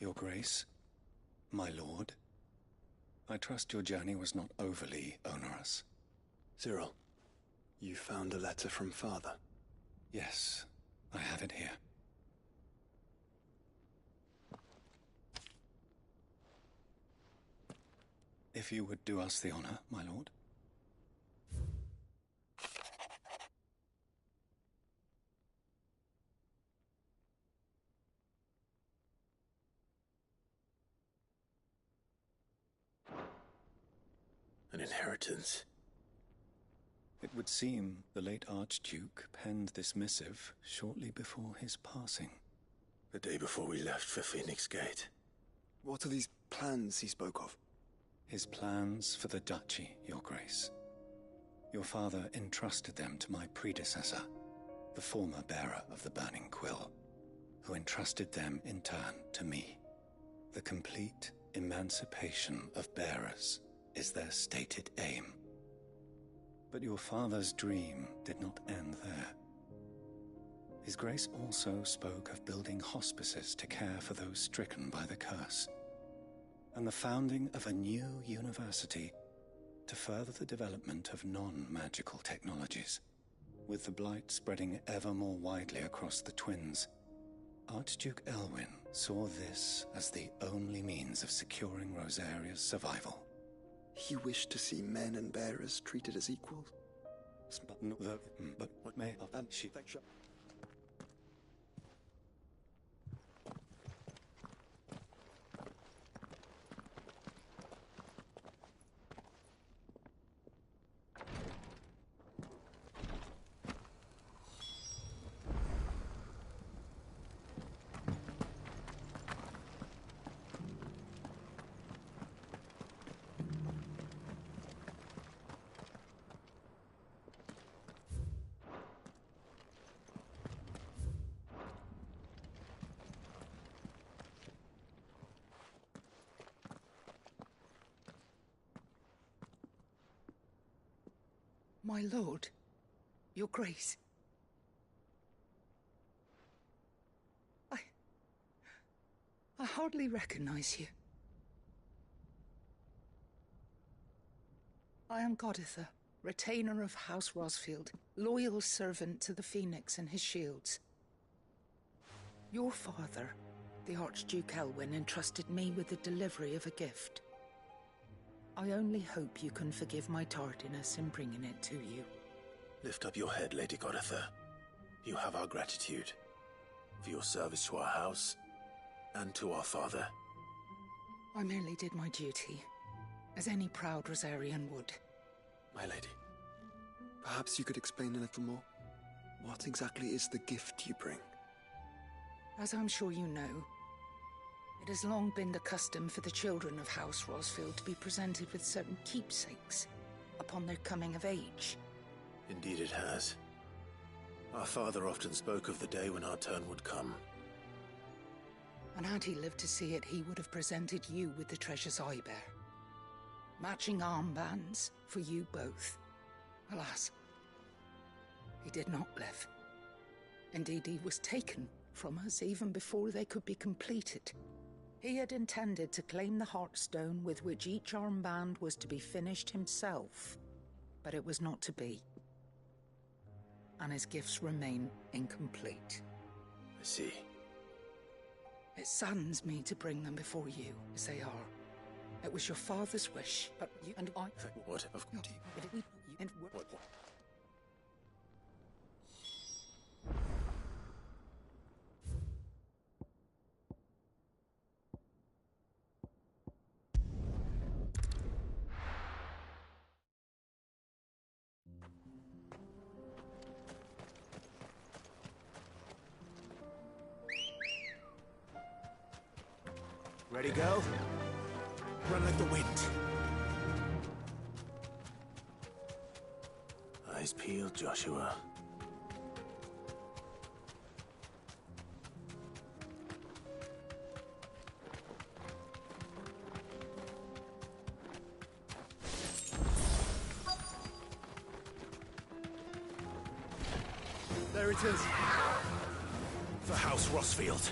Q: Your Grace, my lord, I trust your journey was not overly onerous.
C: Cyril, you found a letter from Father?
Q: Yes, I have it here. If you would do us the honor, my lord.
G: An inheritance.
Q: It would seem the late Archduke penned this missive shortly before his passing.
G: The day before we left for Phoenix Gate.
C: What are these plans he spoke of?
Q: His plans for the Duchy, Your Grace. Your father entrusted them to my predecessor, the former bearer of the Burning Quill, who entrusted them in turn to me. The complete emancipation of bearers is their stated aim. But your father's dream did not end there. His Grace also spoke of building hospices to care for those stricken by the curse, and the founding of a new university to further the development of non-magical technologies. With the blight spreading ever more widely across the twins, Archduke Elwyn saw this as the only means of securing Rosaria's survival.
R: He wished to see men and bearers treated as equals.
Q: But what may she...
S: My lord, your grace. I hardly recognize you. I am Goditha, retainer of House Rosfield, loyal servant to the Phoenix and his shields. Your father, the Archduke Elwyn, entrusted me with the delivery of a gift. I only hope you can forgive my tardiness in bringing it to you.
D: Lift up your head, Lady Goditha. You have our gratitude for your service to our house and to our father.
S: I merely did my duty, as any proud Rosarian would.
R: My lady, perhaps you could explain a little more? What exactly is the gift you bring?
S: As I'm sure you know, it has long been the custom for the children of House Rosfield to be presented with certain keepsakes upon their coming of age.
D: Indeed it has. Our father often spoke of the day when our turn would come.
S: And had he lived to see it, he would have presented you with the treasures I bear. Matching armbands for you both. Alas, he did not live. Indeed, he was taken from us even before they could be completed. He had intended to claim the Heartstone with which each armband was to be finished himself, but it was not to be. And his gifts remain incomplete.
D: I see.
S: It saddens me to bring them before you, as they are. It was your father's wish, but you and I...
D: What? Of course.
S: And
D: what? Ready, go? Run like the wind. Eyes peeled, Joshua.
I: There it is.
D: For House Rosfield.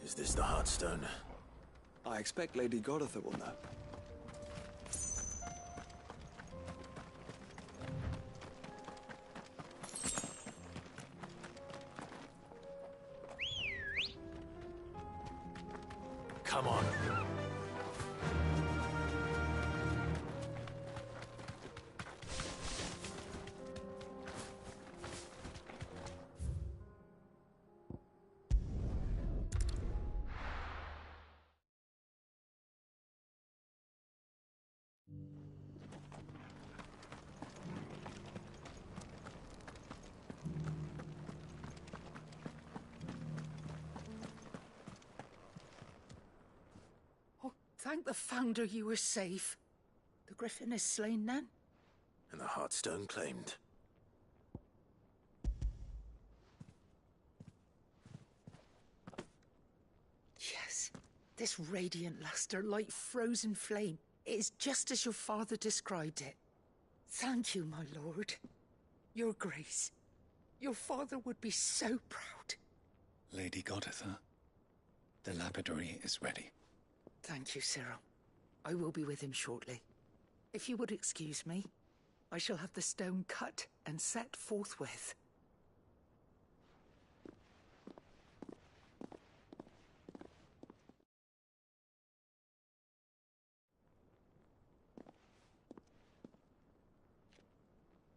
D: Is this the Heartstone?
R: I expect Lady Godotha will know.
D: Come on.
S: Thank the Founder you were safe. The Griffin is slain then?
D: And the Heartstone claimed.
S: Yes. This radiant luster, like frozen flame, it is just as your father described it. Thank you, my lord. Your Grace. Your father would be so proud.
Q: Lady Godotha, the lapidary is ready.
S: Thank you, Cyril. I will be with him shortly. If you would excuse me, I shall have the stone cut and set forthwith.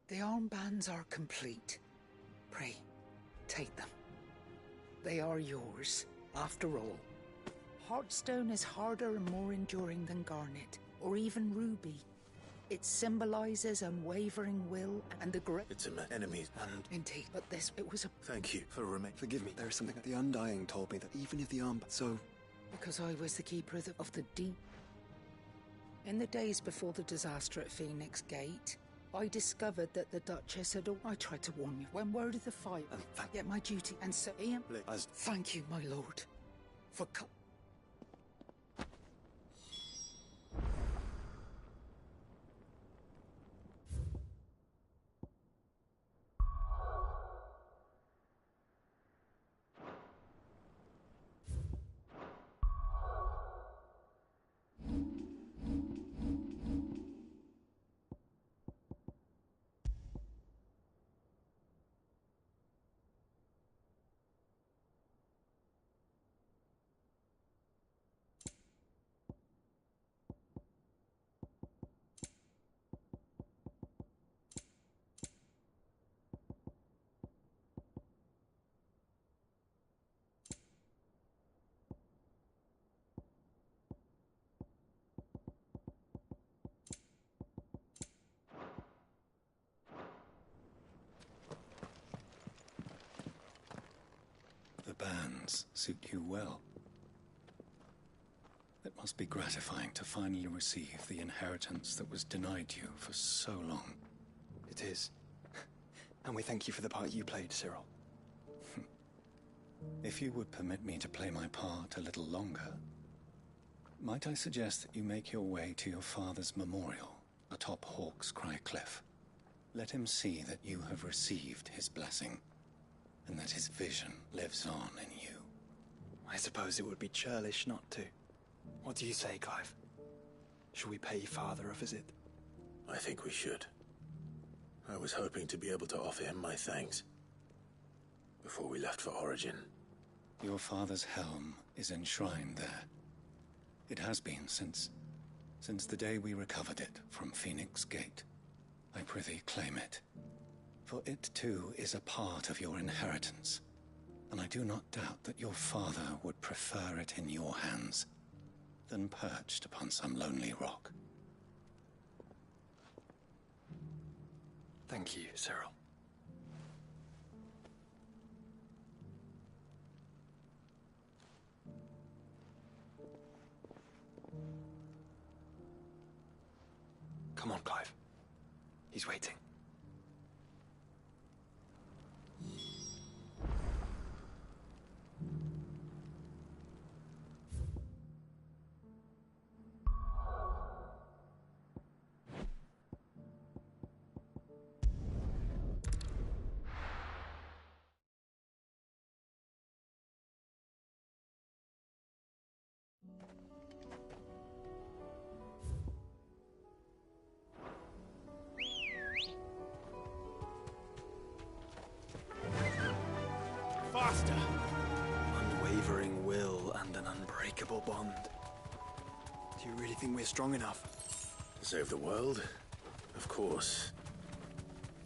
S: The armbands are complete. Pray, take them. They are yours, after all. Heartstone is harder and more enduring than garnet, or even ruby. It symbolizes unwavering will and the great...
D: It's an enemy, and...
S: Indeed, but this, it was a...
D: Thank you for
R: Forgive me, there is something that the Undying told me that even if the arm... So...
S: Because I was the keeper of the deep. In the days before the disaster at Phoenix Gate, I discovered that the Duchess had... I tried to warn you when word of the fire... Yet my duty, and so... Ian... Thank you, my lord, for...
Q: The bands suit you well. It must be gratifying to finally receive the inheritance that was denied you for so long.
R: It is. And we thank you for the part you played, Cyril.
Q: If you would permit me to play my part a little longer, might I suggest that you make your way to your father's memorial atop Hawk's Cry Cliff? Let him see that you have received his blessing, and that his vision lives on in you.
R: I suppose it would be churlish not to. What do you say, Clive? Should we pay Father a visit?
D: I think we should. I was hoping to be able to offer him my thanks before we left for Origin.
Q: Your father's helm is enshrined there. It has been since the day we recovered it from Phoenix Gate. I prithee claim it, for it too is a part of your inheritance, and I do not doubt that your father would prefer it in your hands than perched upon some lonely rock.
R: Thank you, Cyril. Come on, Clive. He's waiting. unbreakable bond. Do you really think we're strong enough?
D: To save the world? Of course.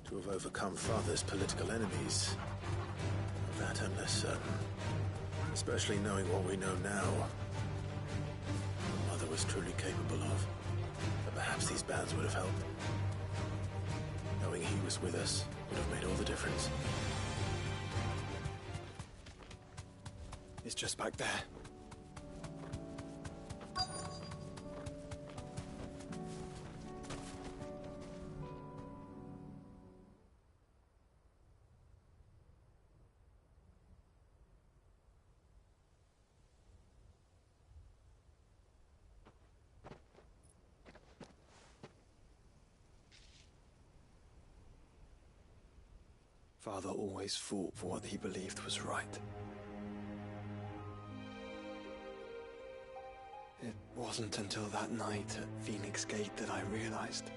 D: To have overcome Father's political enemies? Of that I'm less certain. Especially knowing what we know now. What Mother was truly capable of. But perhaps these bands would have helped. Knowing he was with us would have made all the difference.
R: It's just back there. Father always fought for what he believed was right. It wasn't until that night at Phoenix Gate that I realized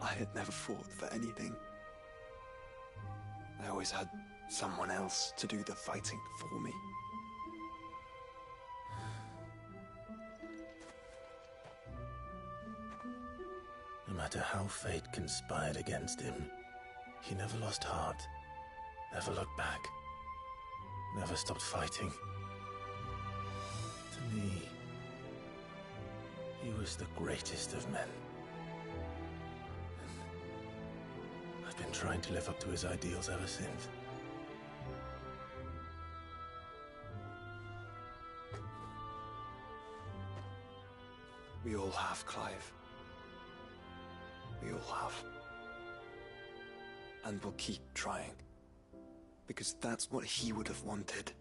R: I had never fought for anything. I always had someone else to do the fighting for me.
D: No matter how fate conspired against him, he never lost heart, never looked back, never stopped fighting. To me, he was the greatest of men. And I've been trying to live up to his ideals ever since.
R: We all have, Clive. We all have. And we'll keep trying. Because that's what he would have wanted.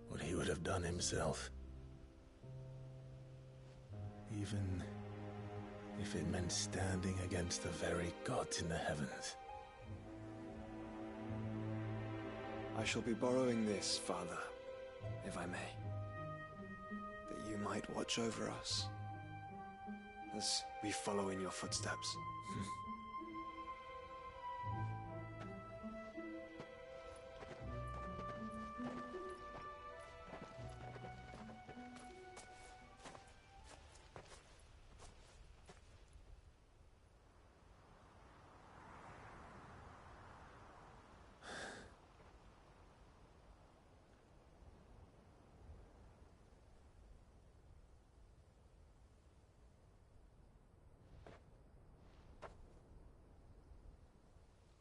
D: What he would have done himself. Even if it meant standing against the very gods in the heavens.
R: I shall be borrowing this, Father, if I may. That you might watch over us as we follow in your footsteps.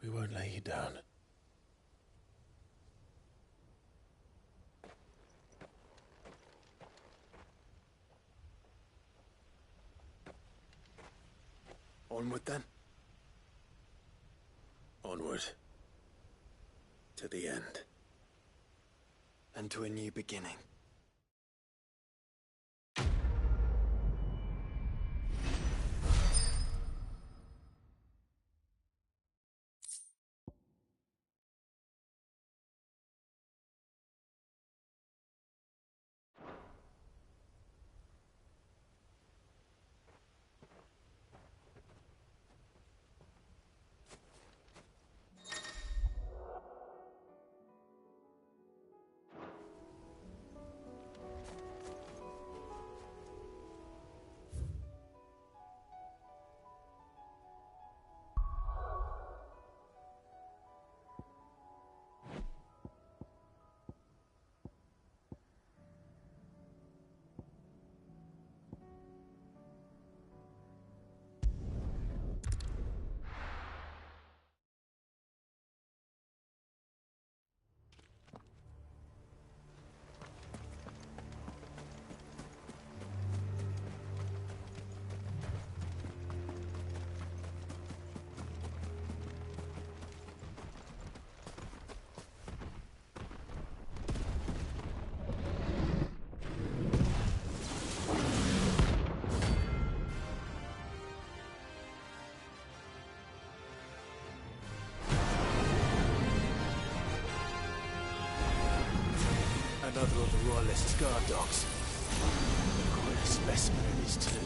D: We won't lay you down.
R: Onward, then?
D: Onward. To the end.
R: And to a new beginning.
D: Another of the Royalist guard dogs. Quite a specimen it is too.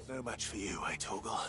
D: No match for you, eh, Torgal?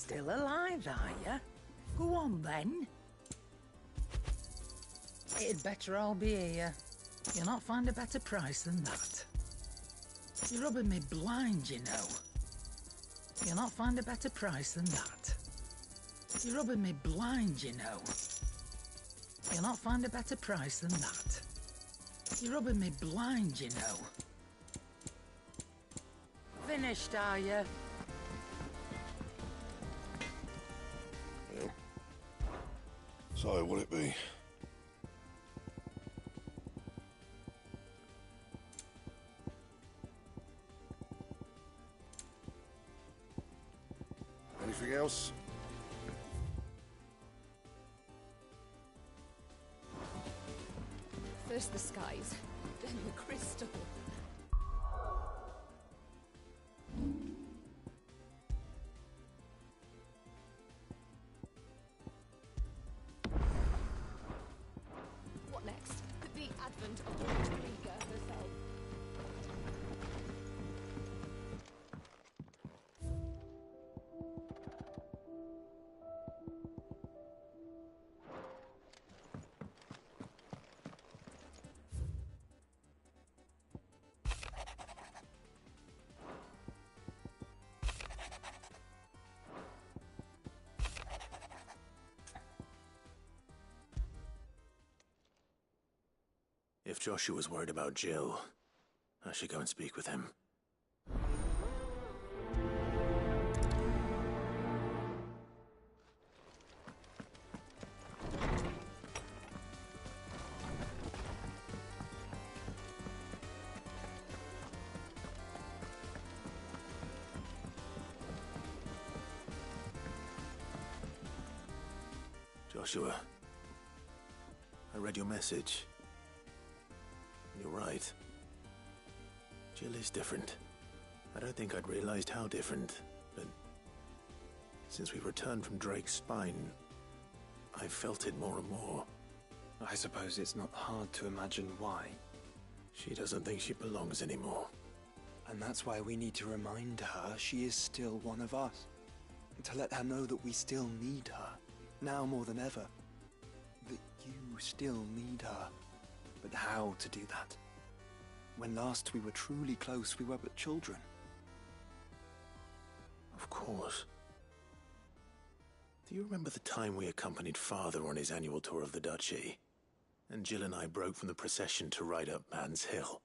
S: Still alive, are you? Go on, then. It'd better all be here. You'll not find a better price than that. You're rubbing me blind, you know. You'll not find a better price than that. You're rubbing me blind, you know. You'll not find a better price than that. You're rubbing me blind, you know. Finished, are you?
T: Yep. So, what'll it be? Anything else?
B: First the skies, then the crystal. What next? The advent of Rodriga herself.
D: If Joshua's worried about Jill, I should go and speak with him. Joshua, I read your message. You're right. Jill is different. I don't think I'd realized how different, but since we returned from Drake's spine, I've felt it more and more.
F: I suppose it's not hard to imagine why.
D: She doesn't think she belongs anymore.
F: And that's why we need to remind her she is still one of us. To let her know that we still need her, now more than ever. That you still need her. But how to do that? When last we were truly close, we were but children.
D: Of course. Do you remember the time we accompanied Father on his annual tour of the Duchy? And Jill and I broke from the procession to ride up Man's Hill.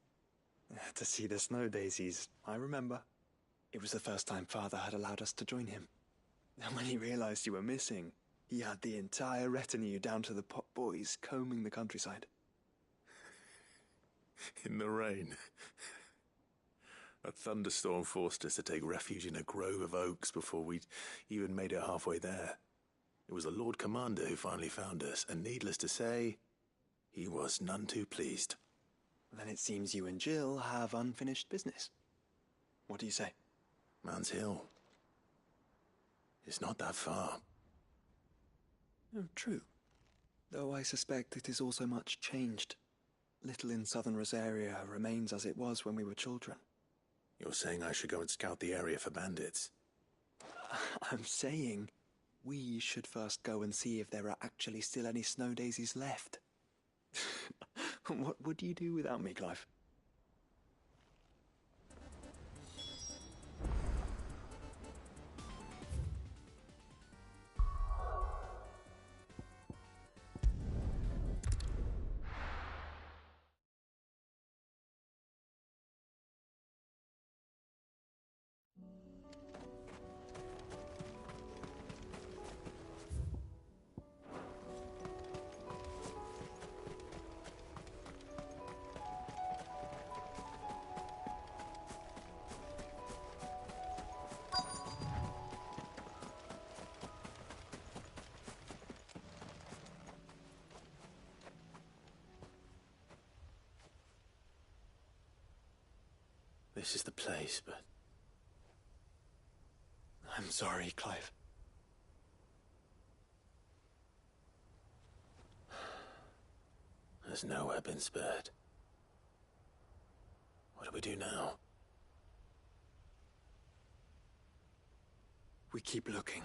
F: To see the snow daisies, I remember. It was the first time Father had allowed us to join him. And when he realized you were missing, he had the entire retinue down to the pot boys combing the countryside.
D: In the rain. A thunderstorm forced us to take refuge in a grove of oaks before we'd even made it halfway there. It was the Lord Commander who finally found us, and needless to say, he was none too pleased.
F: Then it seems you and Jill have unfinished business. What do you say?
D: Man's Hill. It's not that far.
F: Oh, true. Though I suspect it is also much changed. Little in southern Rosaria remains as it was when we were children.
D: You're saying I should go and scout the area for bandits?
F: I'm saying we should first go and see if there are actually still any snow daisies left. What would you do without me, Clive?
D: This is the place, but...
F: I'm sorry, Clive.
D: Has nowhere been spared. What do we do now?
F: We keep looking.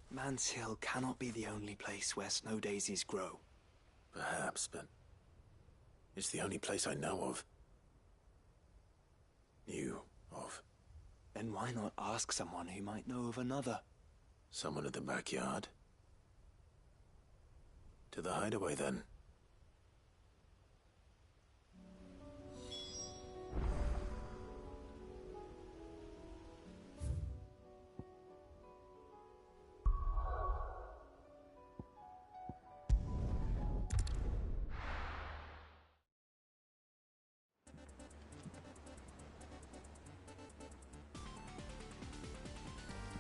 R: Man's Hill cannot be the only place where snow daisies grow.
D: Perhaps, but it's the only place I know of. Knew of.
R: Then why not ask someone who might know of another?
D: Someone at the backyard? To the hideaway, then.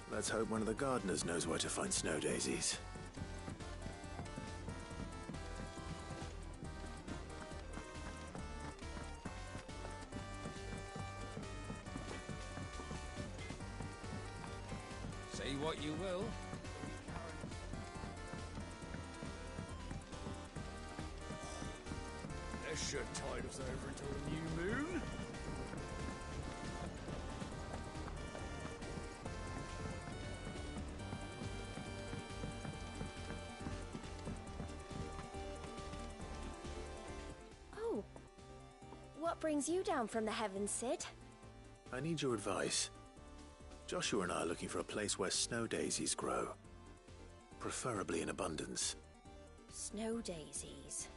D: Let's hope one of the gardeners knows where to find snow daisies.
U: Say what you will. This should tide us over until the new moon.
V: What brings you down from the heavens, Sid?
D: I need your advice. Joshua and I are looking for a place where snow daisies grow. Preferably in abundance.
V: Snow daisies.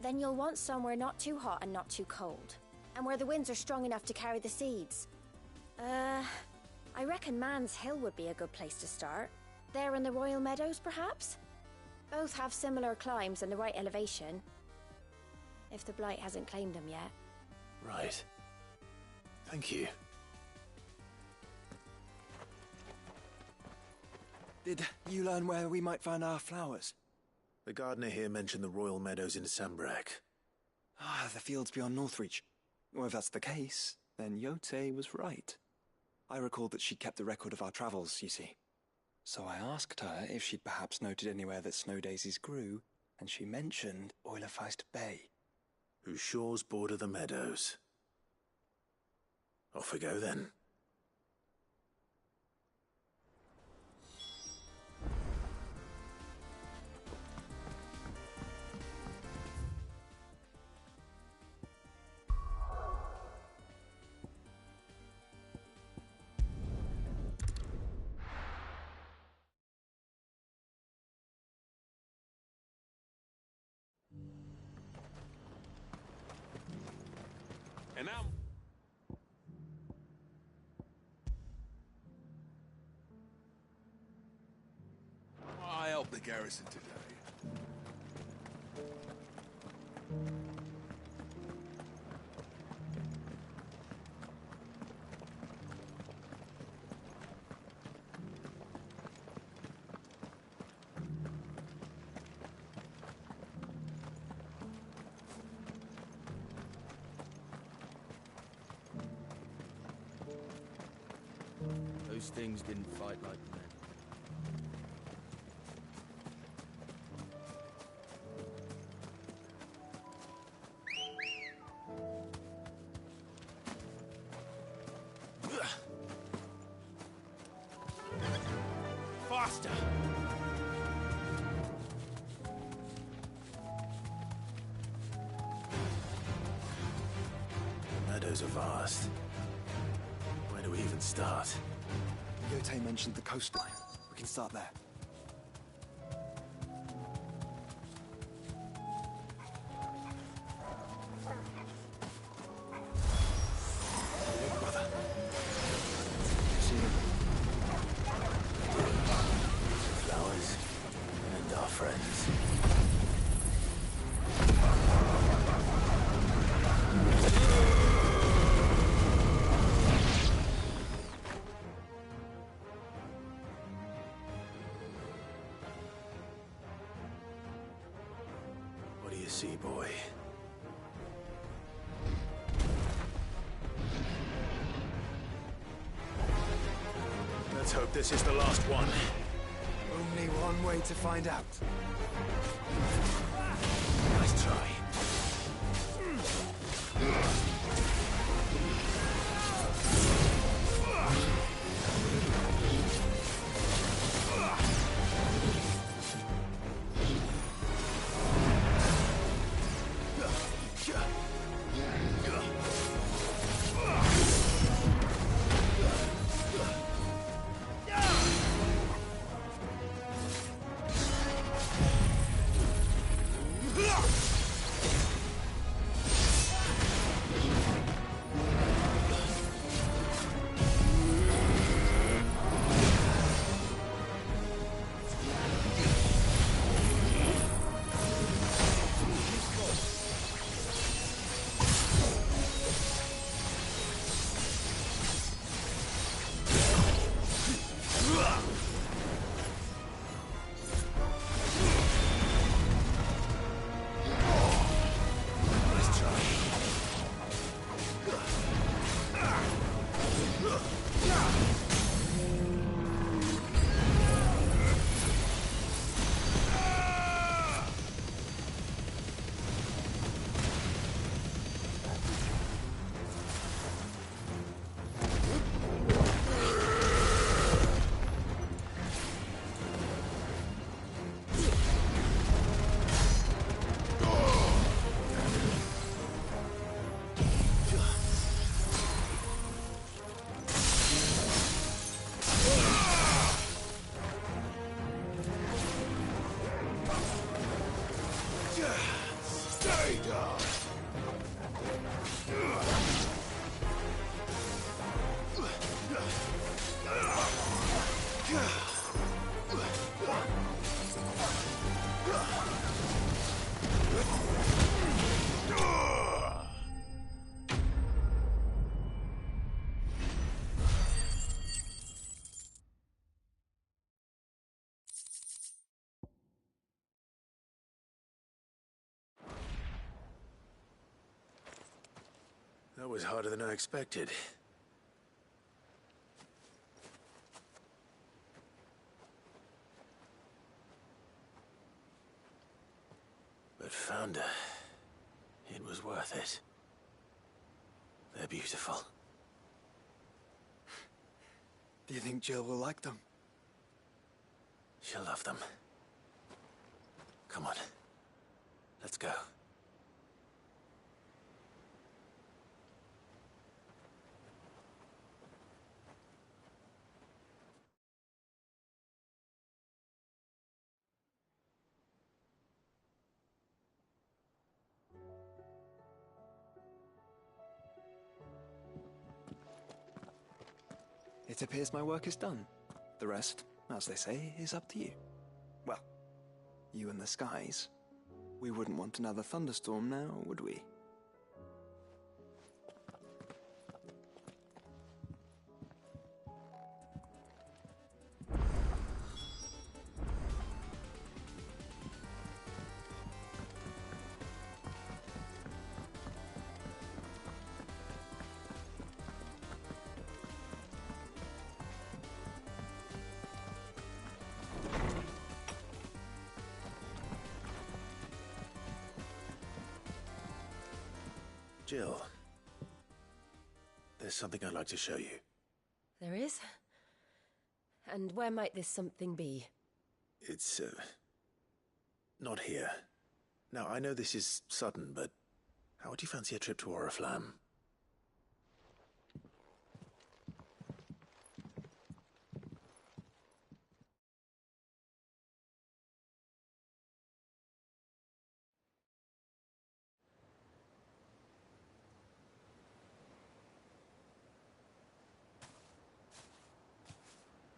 V: Then you'll want somewhere not too hot and not too cold. And where the winds are strong enough to carry the seeds. I reckon Man's Hill would be a good place to start. There in the Royal Meadows, perhaps? Both have similar climbs and the right elevation. If the Blight hasn't claimed them yet.
D: Right. Thank you.
R: Did you learn where we might find our flowers?
D: The gardener here mentioned the Royal Meadows in Sambrak.
R: Ah, the fields beyond Northreach. Well, if that's the case, then Yote was right. I recalled that she'd kept the record of our travels, you see. So I asked her if she'd perhaps noted anywhere that snow daisies grew, and she mentioned Oilefeist Bay.
D: Whose shores border the meadows. Off we go then.
U: And now... I helped the garrison today. Those things didn't fight like men.
D: Faster! The meadows are vast. Where do we even start?
R: Yote mentioned the coastline. We can start there.
D: Look, brother.
R: See them?
D: Flowers and our friends. What do you see, boy? Let's hope this is the last one.
R: Only one way to find out.
D: Nice try. was harder than I expected. But found her. It was worth it. They're beautiful.
R: Do you think Jill will like them?
D: She'll love them. Come on. Let's go.
R: It appears my work is done. The rest, as they say, is up to you. Well, you and the skies. We wouldn't want another thunderstorm now, would we?
D: Jill, there's something I'd like to show you.
A: There is? And where might this something be?
D: It's, not here. Now, I know this is sudden, but how would you fancy a trip to Oriflamme?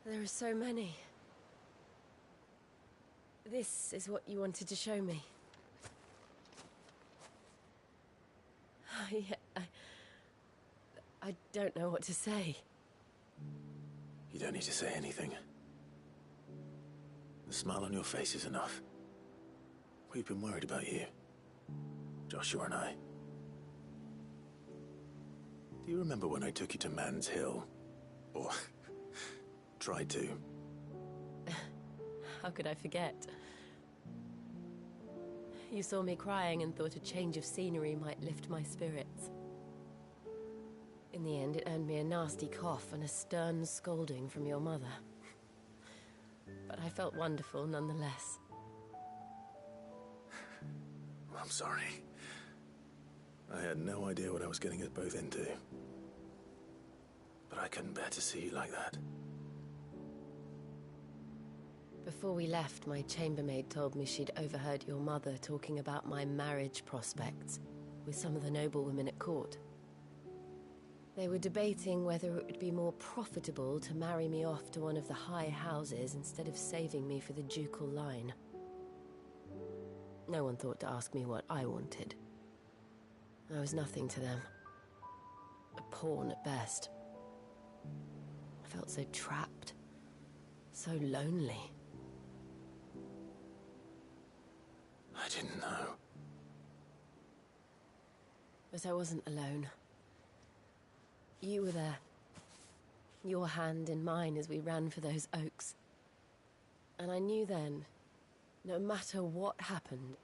A: There are so many. This is what you wanted to show me. I don't know what to say.
D: You don't need to say anything. The smile on your face is enough. We've been worried about you, Joshua and I. Do you remember when I took you to Man's Hill? Or tried to?
A: How could I forget? You saw me crying and thought a change of scenery might lift my spirits. In the end, it earned me a nasty cough and a stern scolding from your mother. But I felt wonderful nonetheless.
D: I'm sorry. I had no idea what I was getting us both into. But I couldn't bear to see you like that.
A: Before we left, my chambermaid told me she'd overheard your mother talking about my marriage prospects with some of the noblewomen at court. They were debating whether it would be more profitable to marry me off to one of the high houses instead of saving me for the ducal line. No one thought to ask me what I wanted. I was nothing to them. A pawn at best. I felt so trapped. So lonely.
D: I didn't know.
A: But I wasn't alone. You were there. Your hand in mine as we ran for those oaks. And I knew then, no matter what happened,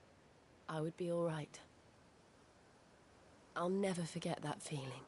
A: I would be all right. I'll never forget that feeling.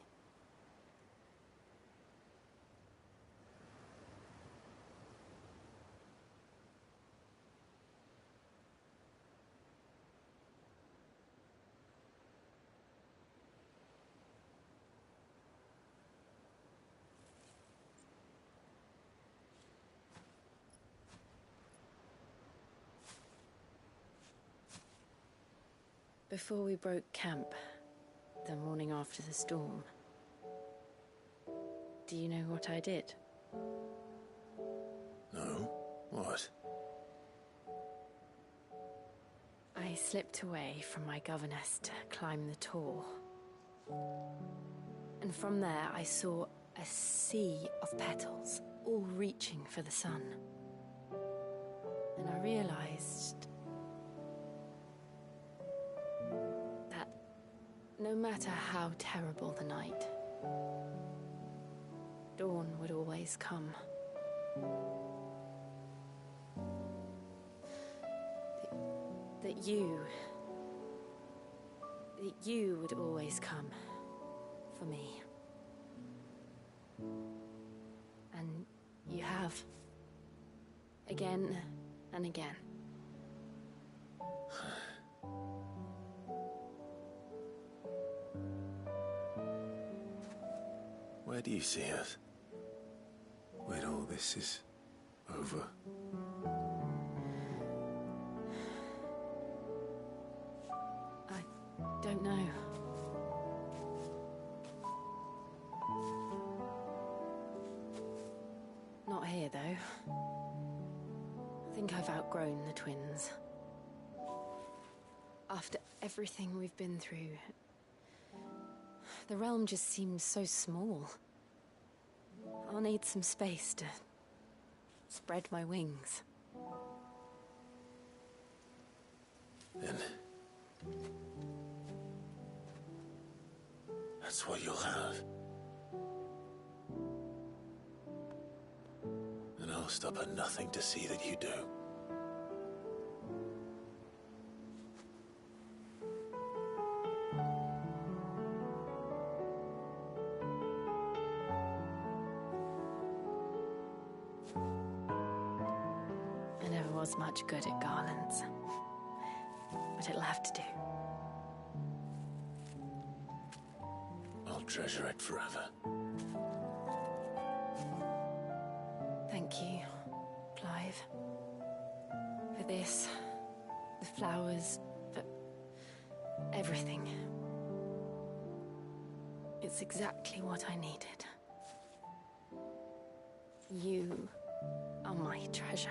A: Before we broke camp, the morning after the storm, do you know what I did?
D: No? What?
A: I slipped away from my governess to climb the tor. And from there I saw a sea of petals, all reaching for the sun. And I realized
B: No matter how terrible the night, dawn would always come. That you would always come for me. And you have. Again and again.
D: Where do you see us? When all this is over?
B: I don't know. Not here, though. I think I've outgrown the twins. After everything we've been through, the realm just seems so small. I'll need some space to spread my wings.
D: Then that's what you'll have. And I'll stop at nothing to see that you do.
B: I never was much good at garlands, but it'll have to do.
D: I'll treasure it forever.
B: Thank you, Clive. For this, the flowers, for everything. It's exactly what I needed. You are my treasure.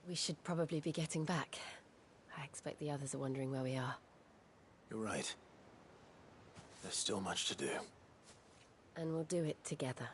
A: We should probably be getting back. I expect the others are wondering where we are.
D: You're right. There's still much to do.
A: And we'll do it together.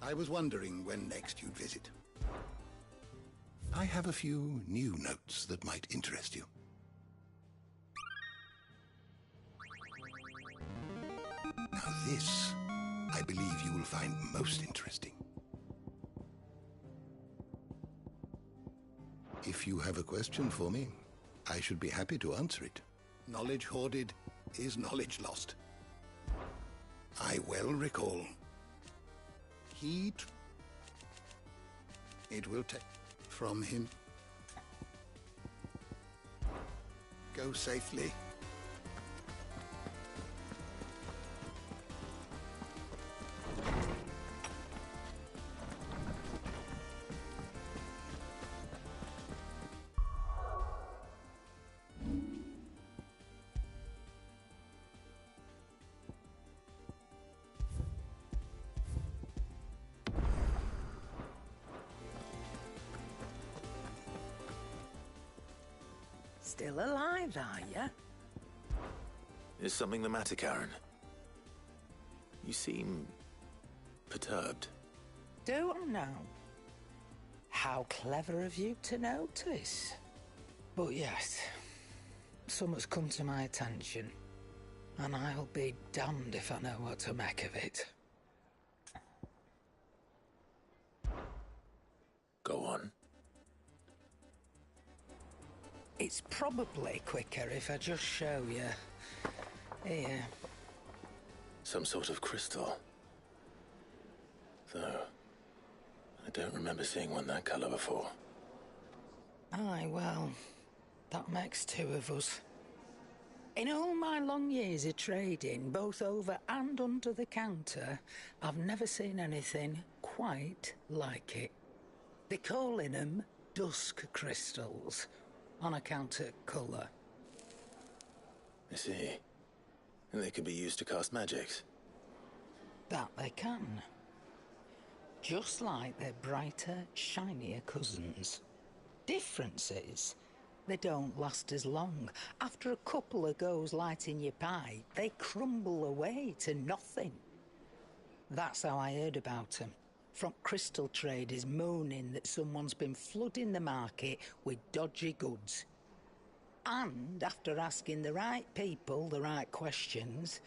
E: I was wondering when next you'd visit. I have a few new notes that might interest you. Now this, I believe you will find most interesting. If you have a question for me, I should be happy to answer it. Knowledge hoarded is knowledge lost. I well recall. It will take from him. Go safely.
S: Still alive, are you?
D: Is something the matter, Karen? You seem perturbed.
S: Do I know? How clever of you to notice. But yes, something's come to my attention, and I'll be damned if I know what to make of it.
D: Go on.
S: It's probably quicker if I just show you. Here.
D: Some sort of crystal. Though, I don't remember seeing one that colour before.
S: Aye, well, that makes two of us. In all my long years of trading, both over and under the counter, I've never seen anything quite like it. They're calling them dusk crystals, on account of colour.
D: I see. And they can be used to cast magics.
S: That they can. Just like their brighter, shinier cousins. Difference is, they don't last as long. After a couple of goes lighting your pipe, they crumble away to nothing. That's how I heard about them. From crystal traders moaning that someone's been flooding the market with dodgy goods. And after asking the right people the right questions,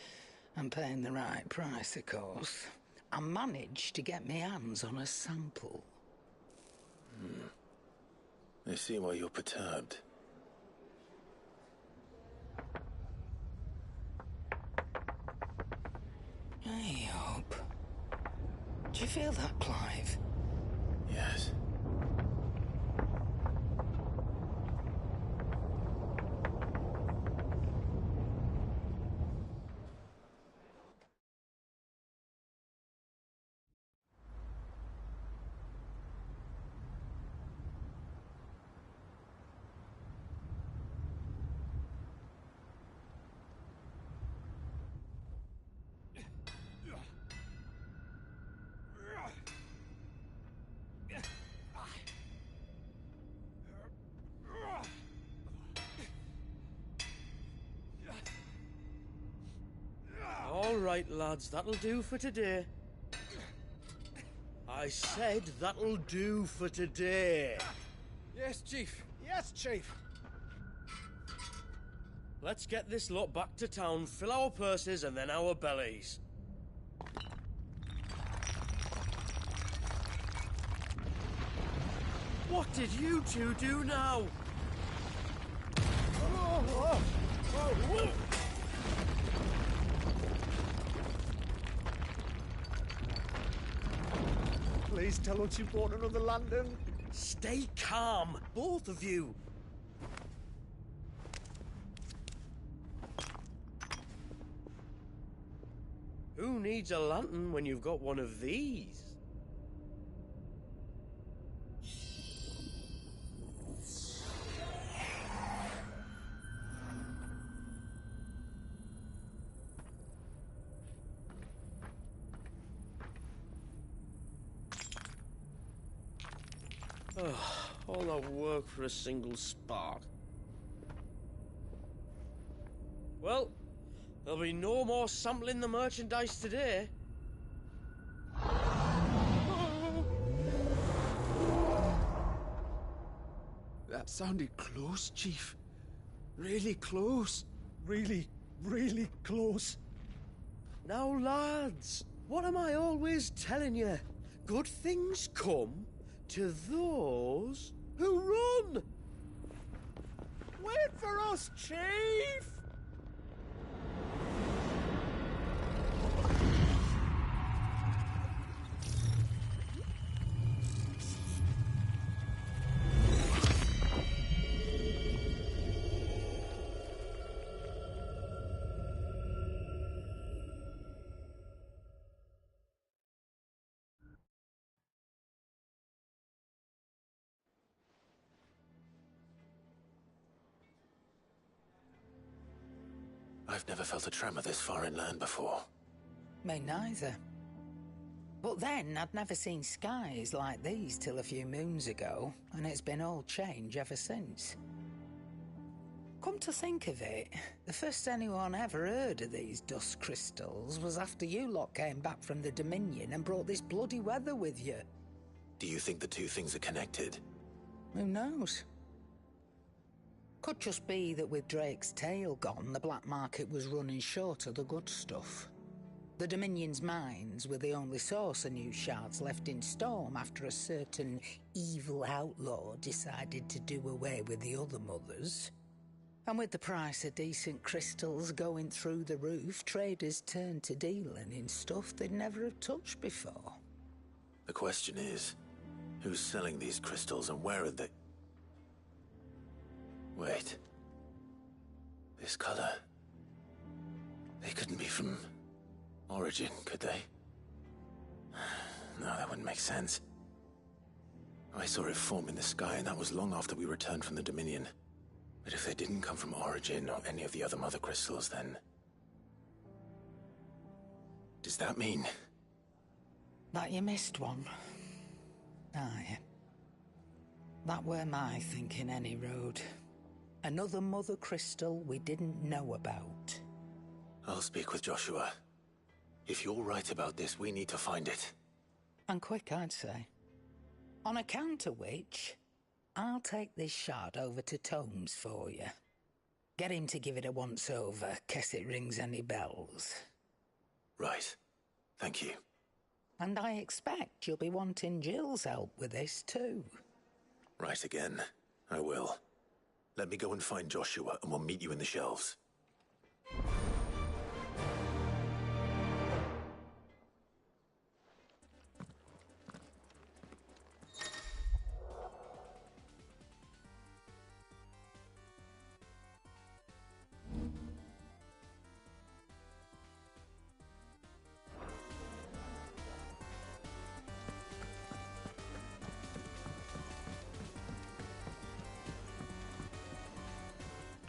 S: and paying the right price, of course, I managed to get my hands on a sample.
D: I see why you're perturbed.
S: I hope. Do you feel that, Clive?
D: Yes.
K: All right, lads, that'll do for today. I said that'll do for today.
U: Yes, Chief. Yes, Chief.
K: Let's get this lot back to town, fill our purses and then our bellies. What did you two do now?
U: Please tell us you bought another lantern.
K: Stay calm, both of you. Who needs a lantern when you've got one of these? All that work for a single spark. Well, there'll be no more sampling the merchandise today.
U: sounded close, Chief. Really close. Really, really close.
K: Now, lads, what am I always telling you? Good things come to those who run. Wait for us, Chief!
D: I've never felt a tremor this far inland before.
S: Me neither. But then, I'd never seen skies like these till a few moons ago, and it's been all change ever since. Come to think of it, the first anyone ever heard of these dust crystals was after you lot came back from the Dominion and brought this bloody weather with you.
D: Do you think the two things are connected?
S: Who knows? Could just be that with Drake's tail gone, the black market was running short of the good stuff. The Dominion's mines were the only source of new shards left in Storm after a certain evil outlaw decided to do away with the other mothers. And with the price of decent crystals going through the roof, traders turned to dealing in stuff they'd never have touched before.
D: The question is, who's selling these crystals and where are they? Wait. This color. They couldn't be from Origin, could they? No, that wouldn't make sense. I saw it form in the sky, and that was long after we returned from the Dominion. But if they didn't come from Origin or any of the other mother crystals, then... does that mean...
S: that you missed one? Aye. That were my thinking, any road. Another mother crystal we didn't know about.
D: I'll speak with Joshua. If you're right about this, we need to find it.
S: And quick, I'd say. On account of which, I'll take this shard over to Tomes for you. Get him to give it a once-over, case it rings any bells.
D: Right. Thank you.
S: And I expect you'll be wanting Jill's help with this, too.
D: Right again. I will. Let me go and find Joshua, and we'll meet you in the shelves.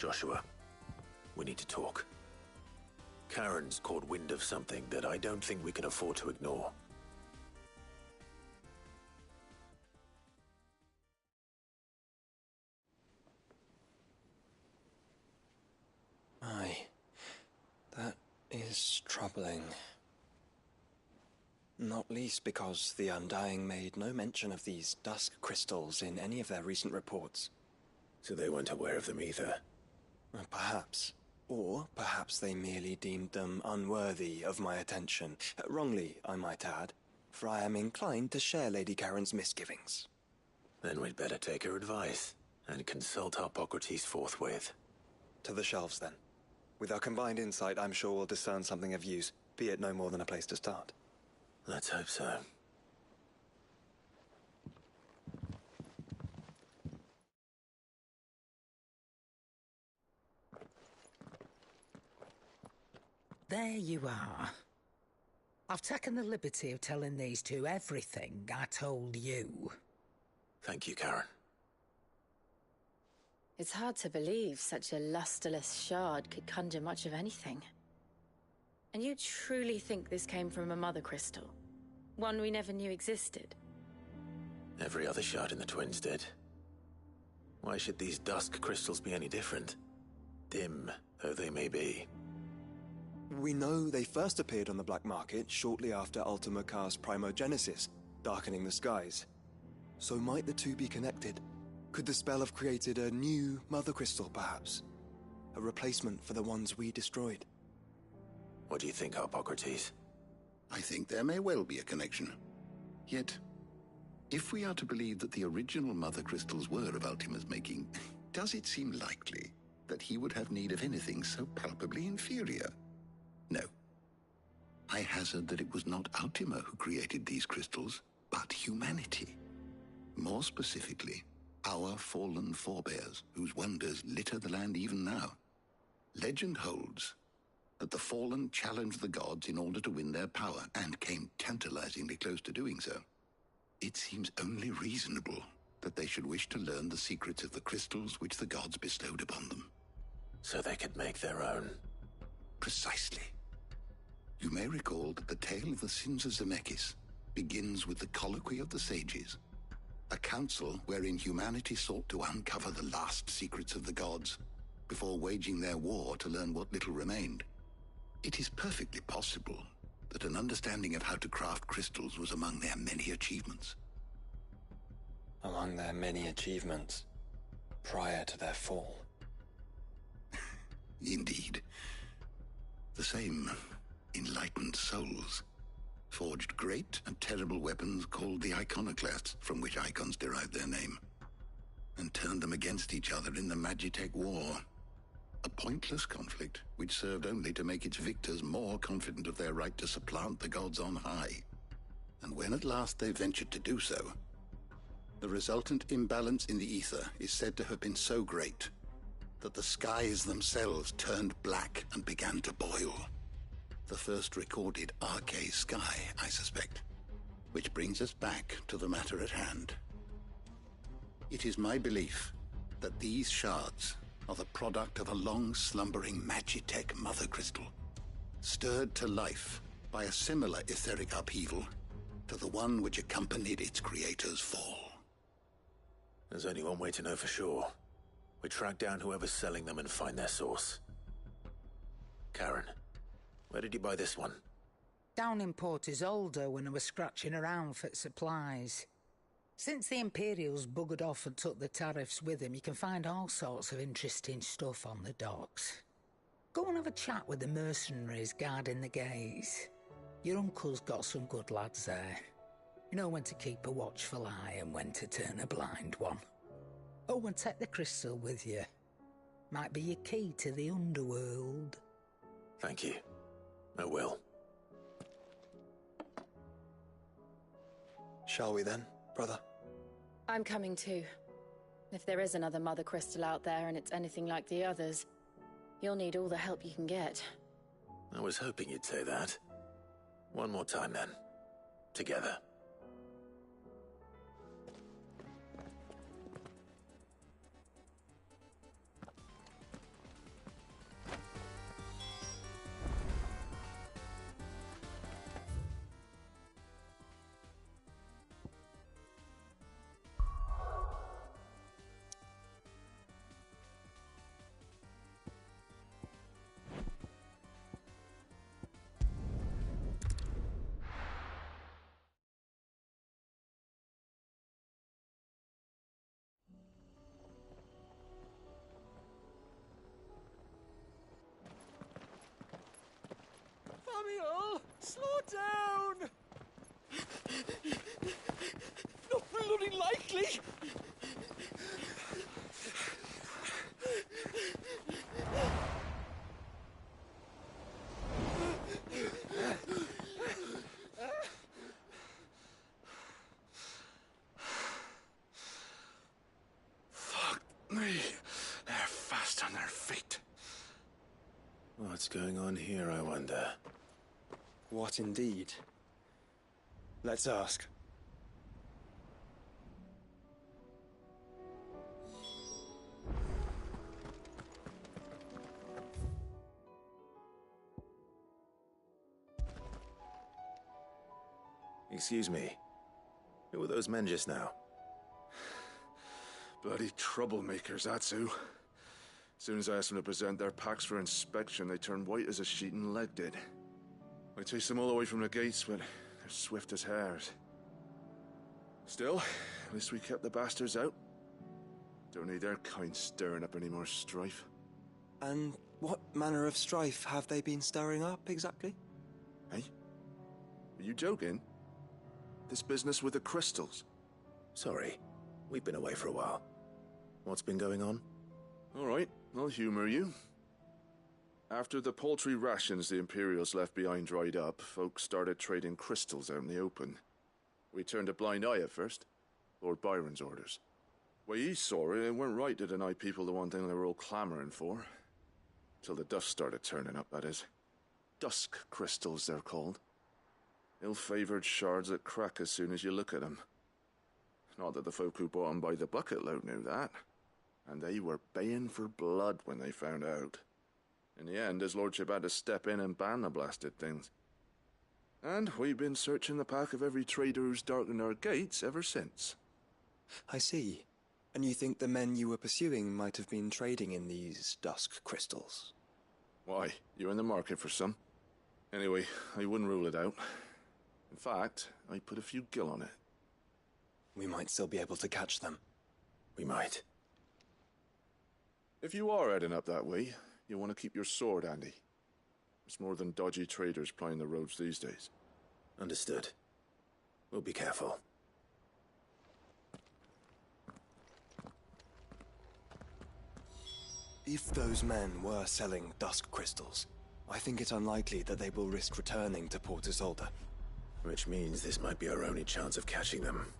D: Joshua, we need to talk. Karen's caught wind of something that I don't think we can afford to ignore.
R: Aye. That is troubling. Not least because the Undying made no mention of these dusk crystals in any of their recent reports.
D: So they weren't aware of them either?
R: Perhaps. Or perhaps they merely deemed them unworthy of my attention. Wrongly, I might add, for I am inclined to share Lady Karen's misgivings.
D: Then we'd better take her advice, and consult Harpocrates forthwith.
R: To the shelves, then. With our combined insight, I'm sure we'll discern something of use, be it no more than a place to start.
D: Let's hope so.
S: There you are. I've taken the liberty of telling these two everything I told you.
D: Thank you, Karen.
B: It's hard to believe such a lusterless shard could conjure much of anything. And you truly think this came from a mother crystal? One we never knew existed?
D: Every other shard in the Twins did. Why should these dusk crystals be any different? Dim though they may be.
R: We know they first appeared on the black market shortly after Ultima Car's primogenesis, darkening the skies. So might the two be connected? Could the spell have created a new Mother Crystal, perhaps? A replacement for the ones we destroyed?
D: What do you think, Hippocrates?
E: I think there may well be a connection. Yet, if we are to believe that the original Mother Crystals were of Ultima's making, does it seem likely that he would have need of anything so palpably inferior? No. I hazard that it was not Ultima who created these crystals, but humanity. More specifically, our fallen forebears, whose wonders litter the land even now. Legend holds that the fallen challenged the gods in order to win their power, and came tantalizingly close to doing so. It seems only reasonable that they should wish to learn the secrets of the crystals which the gods bestowed upon them.
D: So they could make their own.
E: Precisely. You may recall that the tale of the sins of Zemeckis begins with the colloquy of the sages, a council wherein humanity sought to uncover the last secrets of the gods before waging their war to learn what little remained. It is perfectly possible that an understanding of how to craft crystals was among their many achievements.
R: Among their many achievements, prior to their fall.
E: Indeed. The same enlightened souls forged great and terrible weapons called the iconoclasts, from which icons derived their name, and turned them against each other in the Magitech War. A pointless conflict which served only to make its victors more confident of their right to supplant the gods on high. And when at last they ventured to do so, the resultant imbalance in the ether is said to have been so great that the skies themselves turned black and began to boil. The first recorded arcade sky, I suspect. Which brings us back to the matter at hand. It is my belief that these shards are the product of a long-slumbering Magitech Mother Crystal, stirred to life by a similar etheric upheaval to the one which accompanied its creator's fall.
D: There's only one way to know for sure. We track down whoever's selling them and find their source. Karen, where did you buy this one?
S: Down in Port Isolde when I was scratching around for supplies. Since the Imperials buggered off and took the tariffs with them, you can find all sorts of interesting stuff on the docks. Go and have a chat with the mercenaries guarding the gates. Your uncle's got some good lads there. You know when to keep a watchful eye and when to turn a blind one. Oh, and take the crystal with you. Might be your key to the underworld.
D: Thank you. I will.
R: Shall we then, brother?
B: I'm coming too. If there is another Mother Crystal out there and it's anything like the others, you'll need all the help you can get.
D: I was hoping you'd say that. One more time then. Together.
U: Samuel, slow down! Not bloody likely!
T: Fuck me. They're fast on their feet.
D: What's going on here, I wonder?
R: What indeed? Let's ask.
D: Excuse me. Who were those men just now?
T: Bloody troublemakers, that's who. As soon as I asked them to present their packs for inspection, they turned white as a sheet and lead did. I chased them all away from the gates, but they're swift as hares. Still, at least we kept the bastards out. Don't need their kind stirring up any more strife.
R: And what manner of strife have they been stirring up, exactly?
T: Hey? Are you joking? This business with the crystals?
D: Sorry, we've been away for a while. What's been going on?
T: All right, I'll humor you. After the paltry rations the Imperials left behind dried up, folks started trading crystals out in the open. We turned a blind eye at first. Lord Byron's orders. Way he saw it, it weren't right to deny people the one thing they were all clamoring for. Till the dust started turning up, that is. Dusk crystals, they're called. Ill-favored shards that crack as soon as you look at them. Not that the folk who bought them by the bucket-load knew that. And they were baying for blood when they found out. In the end, his lordship had to step in and ban the blasted things. And we've been searching the pack of every trader who's darkened our gates ever since.
R: I see. And you think the men you were pursuing might have been trading in these dusk crystals?
T: Why, you're in the market for some. Anyway, I wouldn't rule it out. In fact, I put a few gil on it.
R: We might still be able to catch them.
D: We might.
T: If you are heading up that way, you want to keep your sword handy. It's more than dodgy traders plying the roads these days.
D: Understood. We'll be careful.
R: If those men were selling dusk crystals, I think it unlikely that they will risk returning to Port Isolde.
D: Which means this might be our only chance of catching them.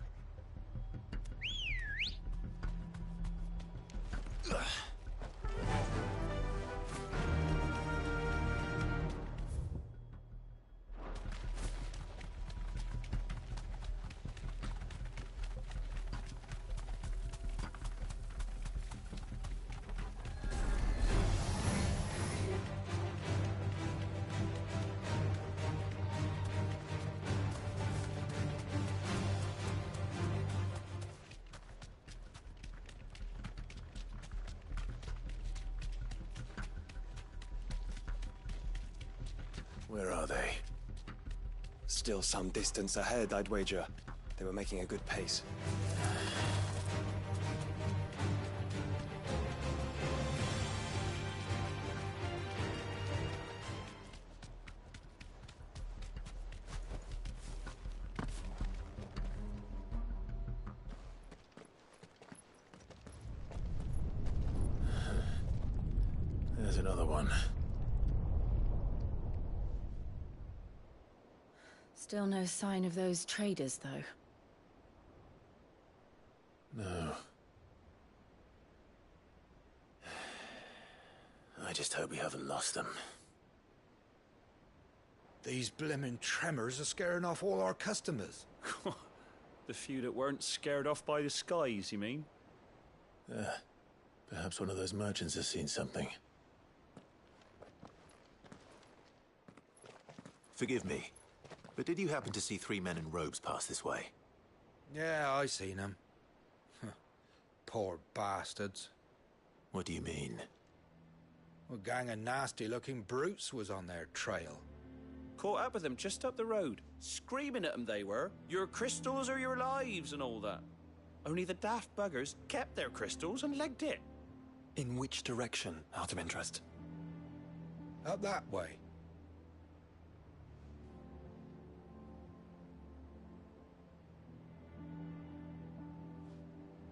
D: Where are they?
R: Still some distance ahead, I'd wager. They were making a good pace.
D: There's another one.
B: Still no sign of those traders, though.
D: No. I just hope we haven't lost them.
M: These blimmin' tremors are scaring off all our customers.
C: The few that weren't scared off by the skies, you mean?
D: Perhaps one of those merchants has seen something. Forgive me, but did you happen to see 3 men in robes pass this way?
M: Yeah, I seen them. Poor bastards.
D: What do you mean?
M: A gang of nasty-looking brutes was on their trail.
C: Caught up with them just up the road, screaming at them they were. Your crystals are your lives and all that. Only the daft buggers kept their crystals and legged it.
R: In which direction, out of interest?
M: Up that way.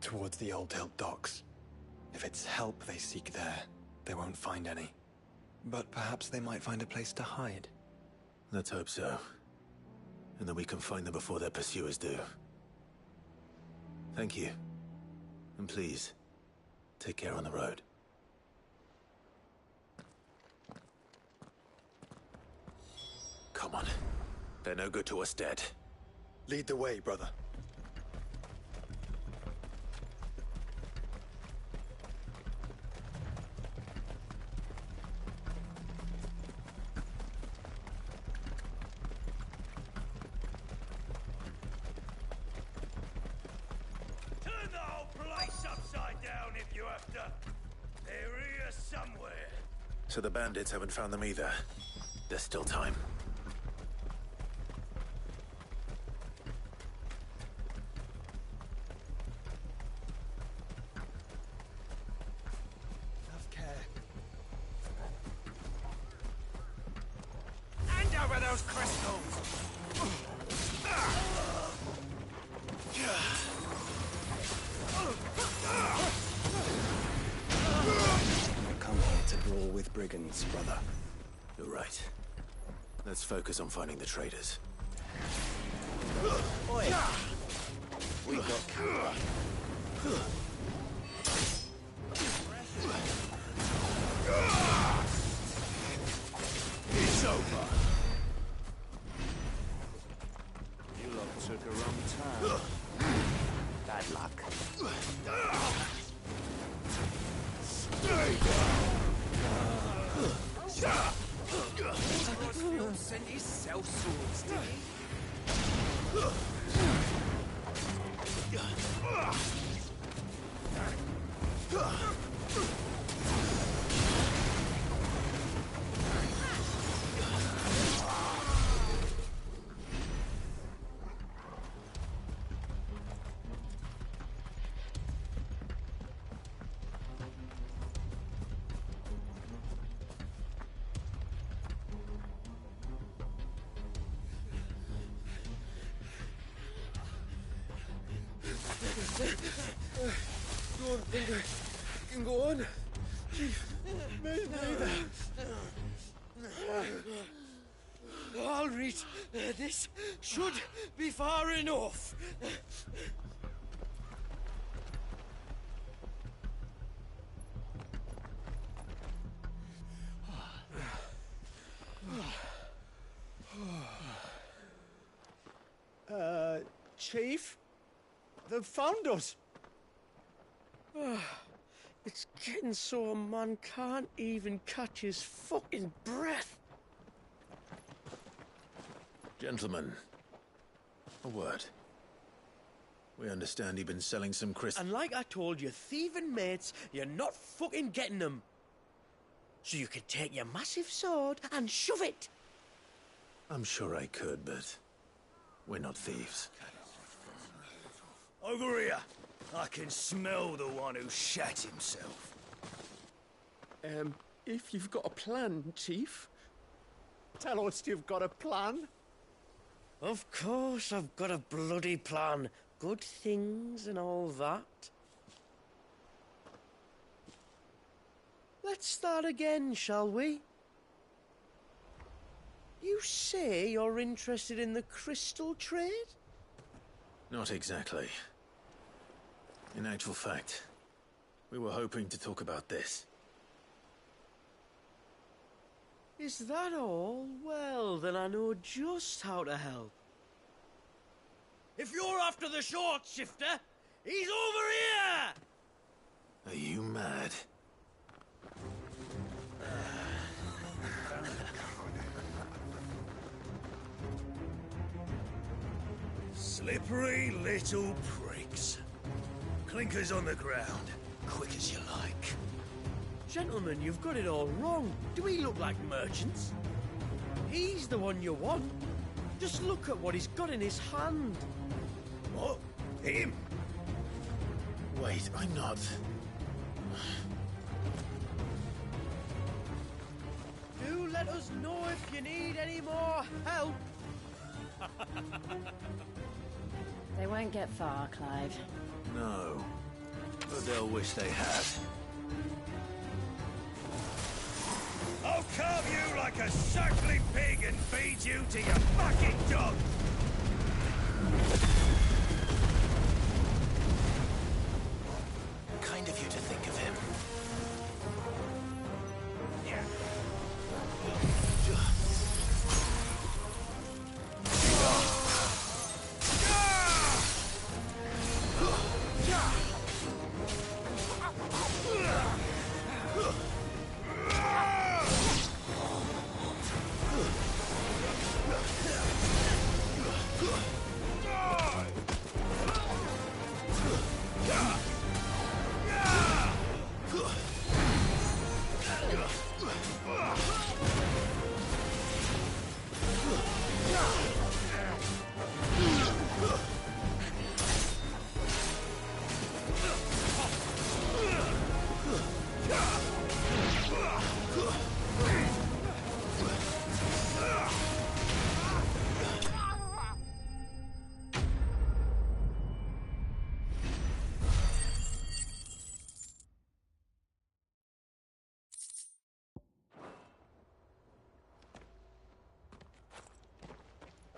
R: Towards the Old Hilt docks. If it's help they seek there, they won't find any. But perhaps they might find a place to hide.
D: Let's hope so. And that we can find them before their pursuers do. Thank you. And please, take care on the road. Come on. They're no good to us dead.
M: Lead the way, brother.
D: So the bandits haven't found them either. There's still time.
M: of those crystals!
R: I've come here to brawl with brigands, brother.
D: You're right. Let's focus on finding the traitors.
K: Oi! We got cover.
M: It's over!
K: You lot took a wrong turn. Bad luck.
M: Stay down!
L: Send his cell swords, did he?
K: Don't think I can go on. Me neither. I'll read. This should be far enough. Chief? They've found us. It's getting so a man can't even catch his fucking breath.
D: Gentlemen, a word. We understand you've been selling some crystals.
K: And like I told your thieving mates, you're not fucking getting them. So you can take your massive sword and shove it.
D: I'm sure I could, but we're not thieves.
M: Over here! I can smell the one who shat himself.
K: If you've got a plan, Chief. Tell us you've got a plan. Of course I've got a bloody plan. Good things and all that. Let's start again, shall we? You say you're interested in the crystal trade?
D: Not exactly. In actual fact, we were hoping to talk about this.
K: Is that all? Well, then I know just how to help. If you're after the short shifter, he's over here!
D: Are you mad?
M: Slippery little pricks. Clinkers on the ground, quick as you like.
K: Gentlemen, you've got it all wrong. Do we look like merchants? He's the one you want. Just look at what he's got in his hand.
M: What? Him?
D: Wait, I'm not...
K: Do let us know if you need any more help.
B: They won't get far, Clive.
D: No. But they'll wish they had.
M: I'll carve you like a suckling pig and feed you to your fucking dog!
D: Kind of you to think of him.
M: Yeah.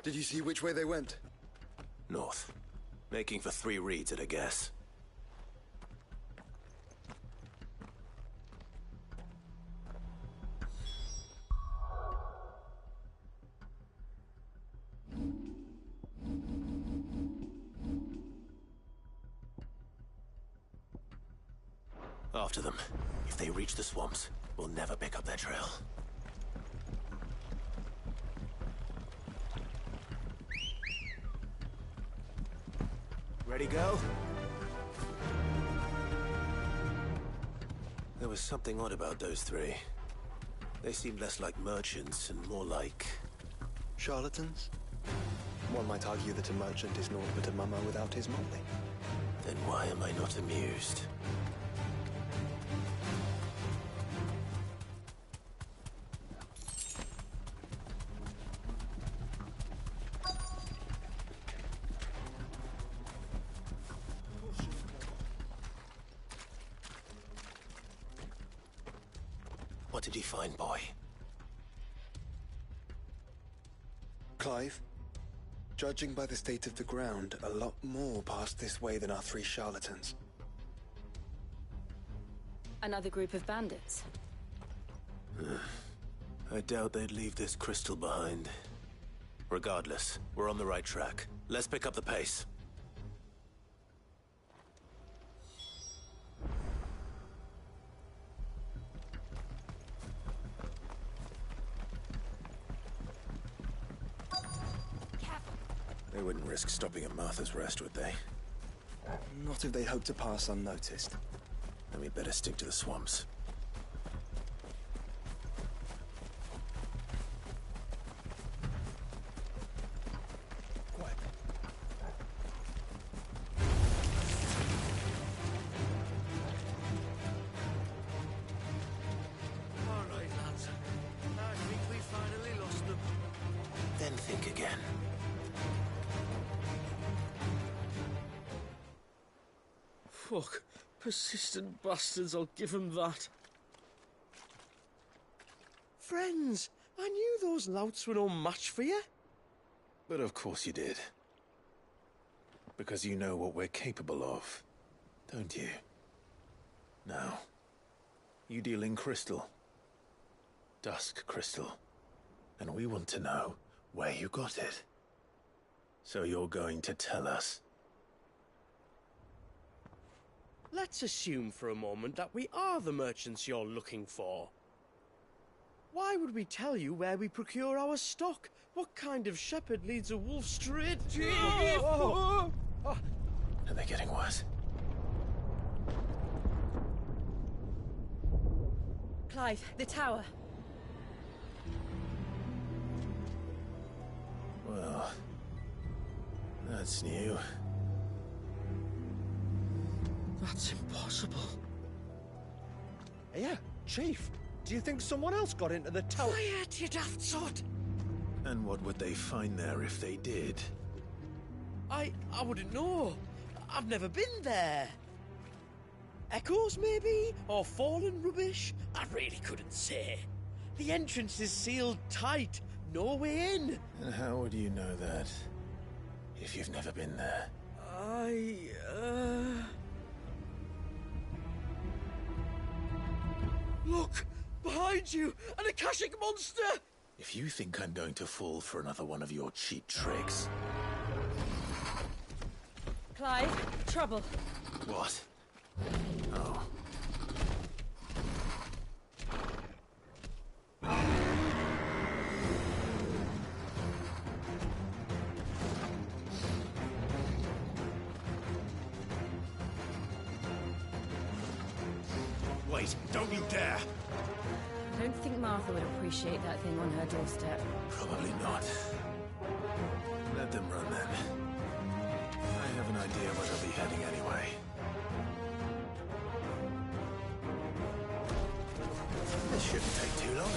R: Did you see which way they went?
D: North. Making for 3 reeds at a guess. After them. If they reach the swamps, we'll never pick up their trail. Ready, go? There was something odd about those 3. They seemed less like merchants and more like...
R: charlatans? One might argue that a merchant is naught but a mummer without his motley.
D: Then why am I not amused? What did he find, boy?
R: Clive, judging by the state of the ground, a lot more passed this way than our 3 charlatans.
B: Another group of bandits?
D: I doubt they'd leave this crystal behind. Regardless, we're on the right track. Let's pick up the pace. They wouldn't risk stopping at Martha's Rest, would they?
R: Not if they hope to pass unnoticed.
D: Then we'd better stick to the swamps.
K: Quiet. All right, lads. I think we finally lost them.
D: Then think again.
K: Fuck. Persistent bastards, I'll give them that. Friends, I knew those louts were no match for you.
D: But of course you did. Because you know what we're capable of, don't you? Now, you deal in crystal. Dusk crystal. And we want to know where you got it. So you're going to tell us.
K: Let's assume for a moment that we are the merchants you're looking for. Why would we tell you where we procure our stock? What kind of shepherd leads a wolf straight to...
D: Are they getting worse?
B: Clive, the tower.
D: Well, that's new.
K: That's impossible. Yeah, Chief. Do you think someone else got into the tower? Quiet, you daft sot!
D: And what would they find there if they did?
K: I wouldn't know. I've never been there. Echoes, maybe? Or fallen rubbish? I really couldn't say. The entrance is sealed tight. No way in.
D: And how would you know that? If you've never been there?
K: Look! Behind you! An Akashic monster!
D: If you think I'm going to fall for another one of your cheap tricks...
B: Clive, trouble.
D: What? Oh. Wait, don't you dare!
B: I don't think Martha would appreciate that thing on her doorstep.
D: Probably not. Let them run then. I have an idea where they'll be heading anyway. This shouldn't take too long.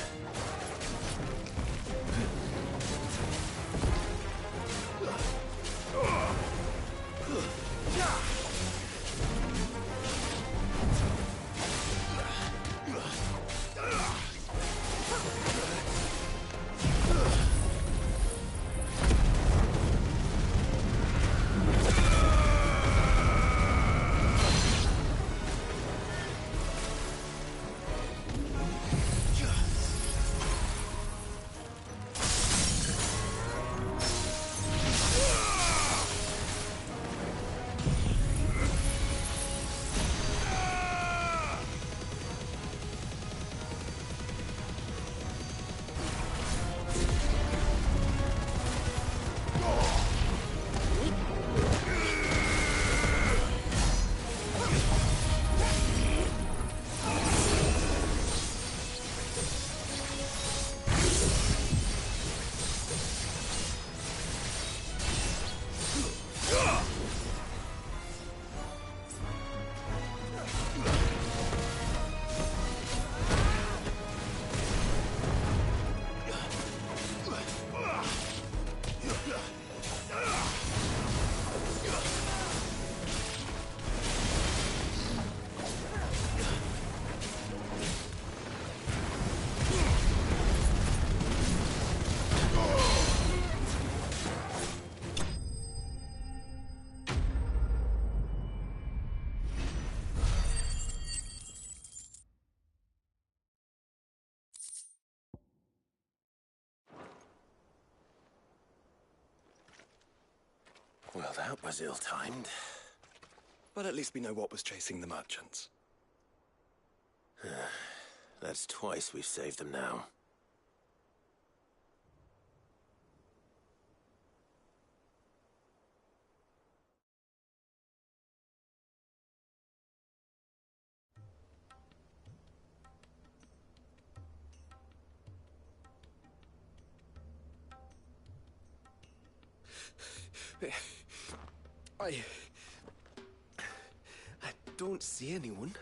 D: Well, that was ill-timed.
R: But at least we know what was chasing the merchants.
D: That's twice we've saved them now.
L: I don't see anyone.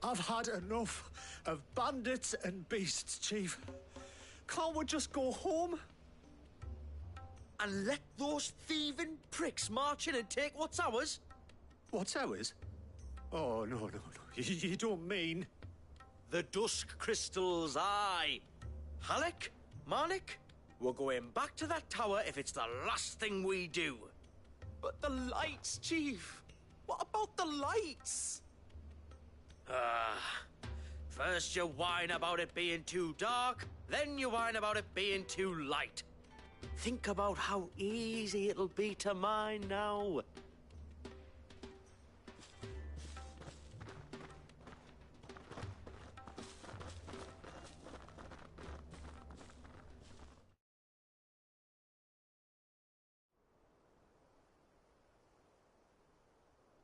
I: I've had enough of bandits and beasts, Chief. Can't we just go home?
K: And let those thieving pricks march in and take what's ours?
I: What's ours? Oh, no. You don't mean...
K: The dusk crystals, aye. Halleck, Marnik, we're going back to that tower if it's the last thing we do.
L: But the lights, Chief. What about the lights?
K: First you whine about it being too dark, then you whine about it being too light. Think about how easy it'll be to mine now.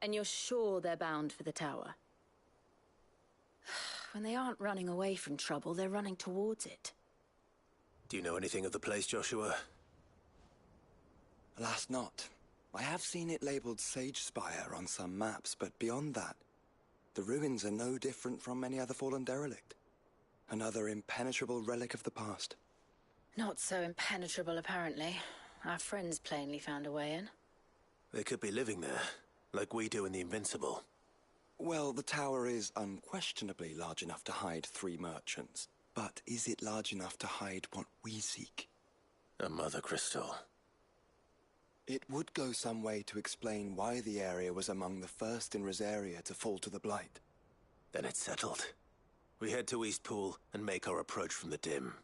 B: And you're sure they're bound for the tower? When they aren't running away from trouble, they're running towards it.
D: Do you know anything of the place, Joshua?
R: Alas, not. I have seen it labelled Sage Spire on some maps, but beyond that, the ruins are no different from any other fallen derelict. Another impenetrable relic of the past.
B: Not so impenetrable, apparently. Our friends plainly found a way in.
D: They could be living there, like we do in the Invincible.
R: Well, the tower is unquestionably large enough to hide 3 merchants. But is it large enough to hide what we seek?
D: A mother crystal.
R: It would go some way to explain why the area was among the first in Rosaria to fall to the Blight.
D: Then it's settled. We head to Eastpool and make our approach from the dim.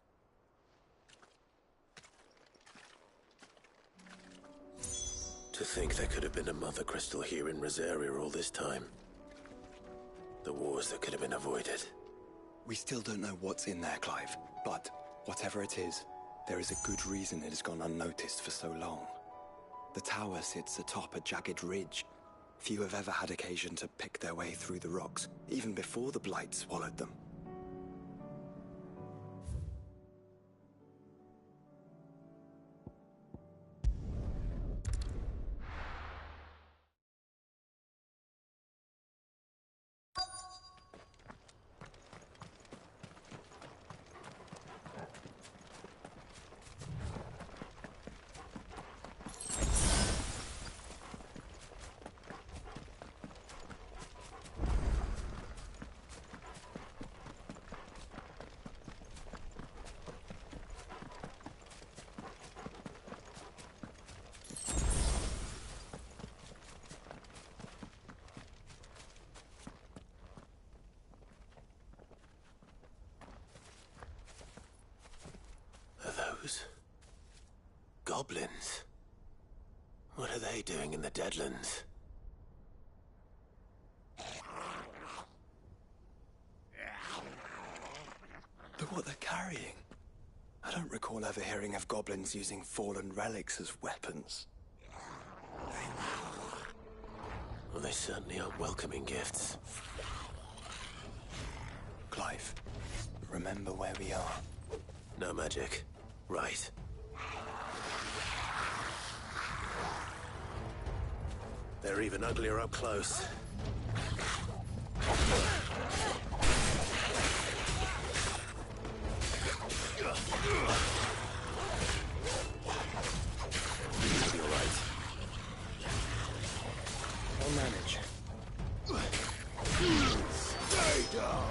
D: To think there could have been a mother crystal here in Rosaria all this time. The wars that could have been avoided.
R: We still don't know what's in there, Clive. But whatever it is, there is a good reason it has gone unnoticed for so long. The tower sits atop a jagged ridge. Few have ever had occasion to pick their way through the rocks, even before the Blight swallowed them.
D: Goblins? What are they doing in the Deadlands?
R: Look what they're carrying. I don't recall ever hearing of goblins using fallen relics as weapons.
D: Well, they certainly aren't welcoming gifts.
R: Clive, remember where we are.
D: No magic. Right. They're even uglier up close. You're right.
R: I'll manage.
M: Stay down!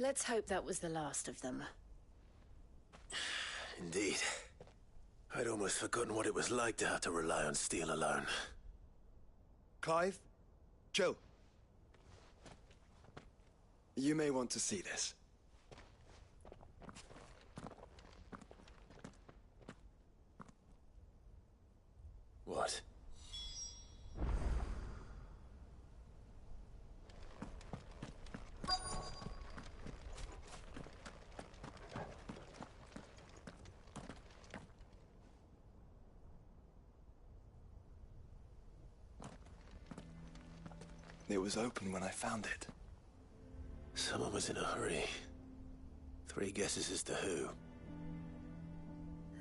B: Let's hope that was the last of them.
D: Indeed. I'd almost forgotten what it was like to have to rely on steel alone.
R: Clive? Joe? You may want to see this.
D: What?
R: It was open when I found it.
D: Someone was in a hurry. 3 guesses as to who.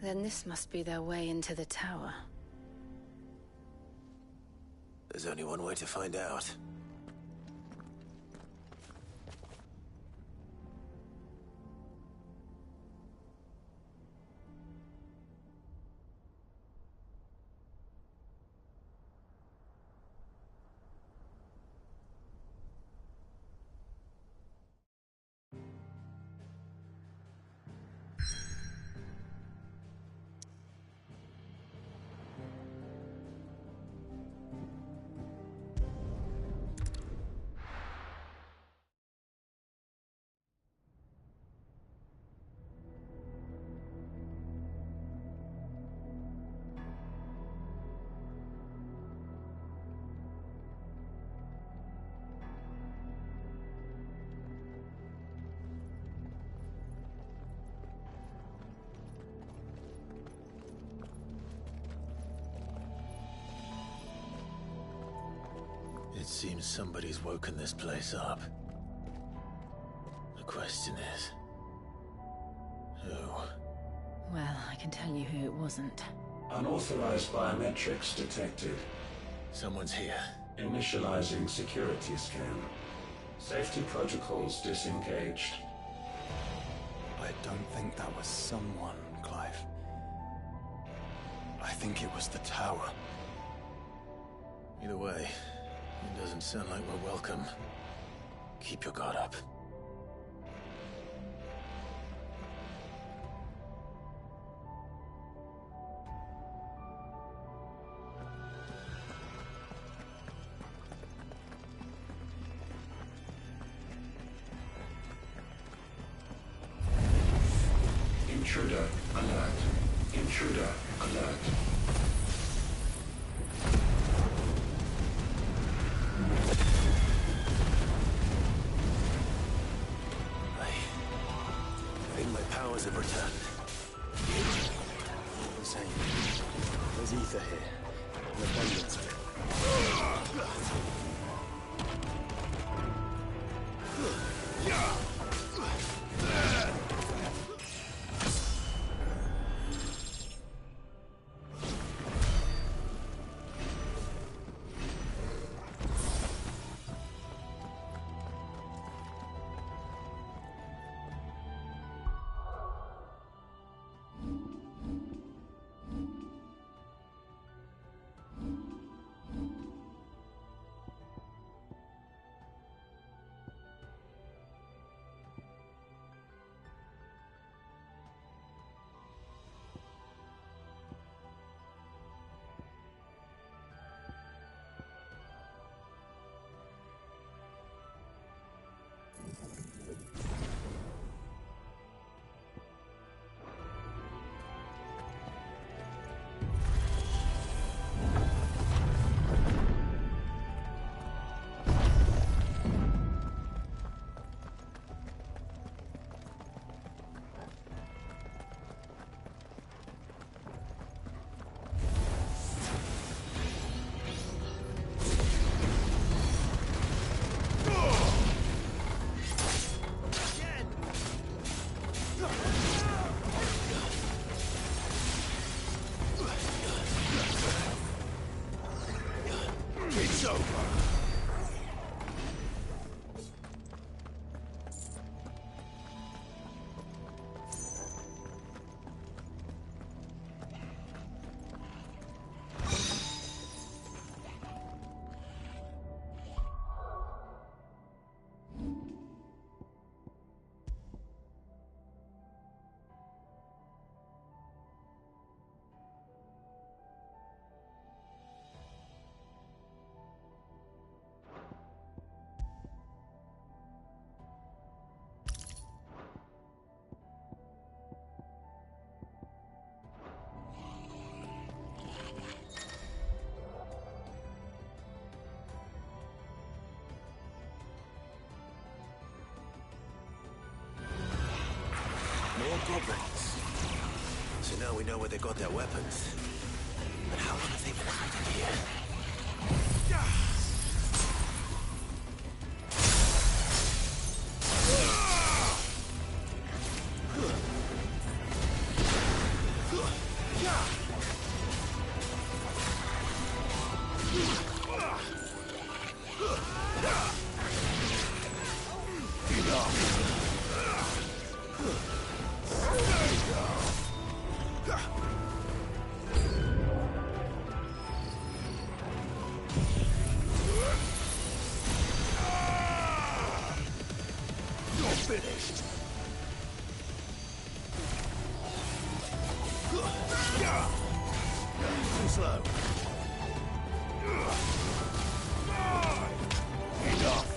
B: Then this must be their way into the tower.
D: There's only one way to find out. It seems somebody's woken this place up. The question is... who?
B: Well, I can tell you who it wasn't.
N: Unauthorized biometrics detected.
D: Someone's here.
N: Initializing security scan. Safety protocols disengaged.
R: I don't think that was someone, Clive. I think it was the tower.
D: Either way, it doesn't sound like we're welcome. Keep your guard up.
N: Intruder alert. Intruder alert.
D: I think my powers have returned.
R: The same. There's ether here. An abundance of it.
D: It's over. goblins. So now we know where they got their weapons. But how long have they been hiding here? Finished. Too slow. Enough.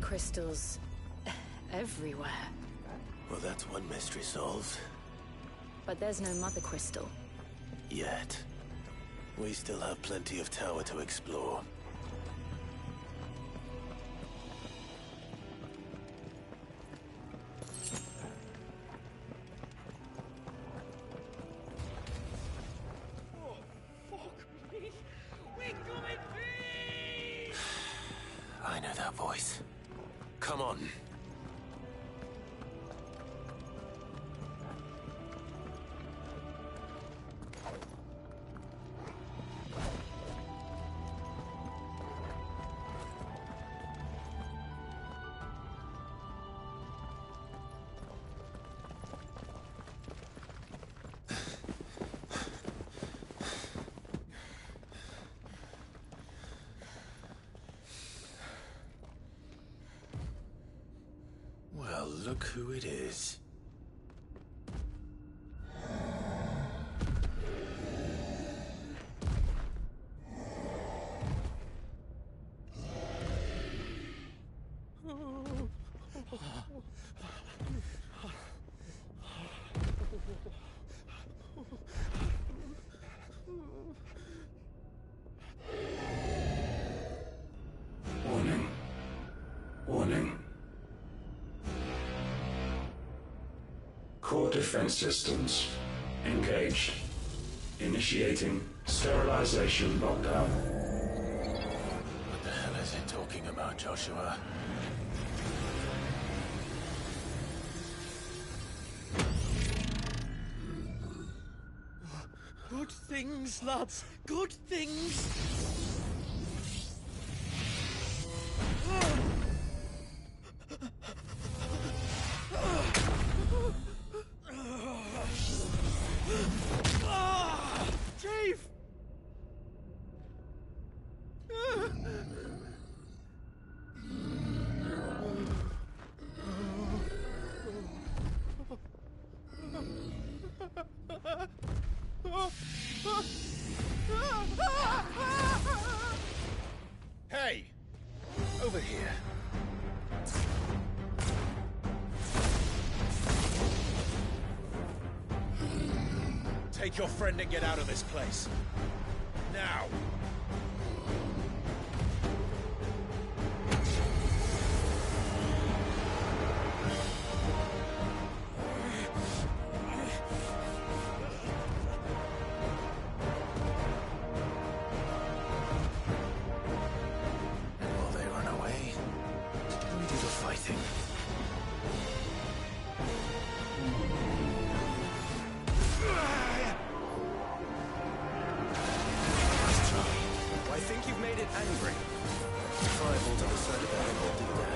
B: Crystals everywhere.
D: Well, that's one mystery solved.
B: But there's no mother crystal.
D: Yet. We still have plenty of tower to explore. I know that voice. Come on. Well, look who it is.
N: Warning. Warning. Core defense systems engaged. Initiating sterilization lockdown.
D: What the hell is it talking about, Joshua?
K: Good things, lads. Good things.
M: your friend and get out of this place. Now!
D: And while they run away, we do the fighting.
R: I think you've made it angry.
D: Tribal to the side of the head will do that.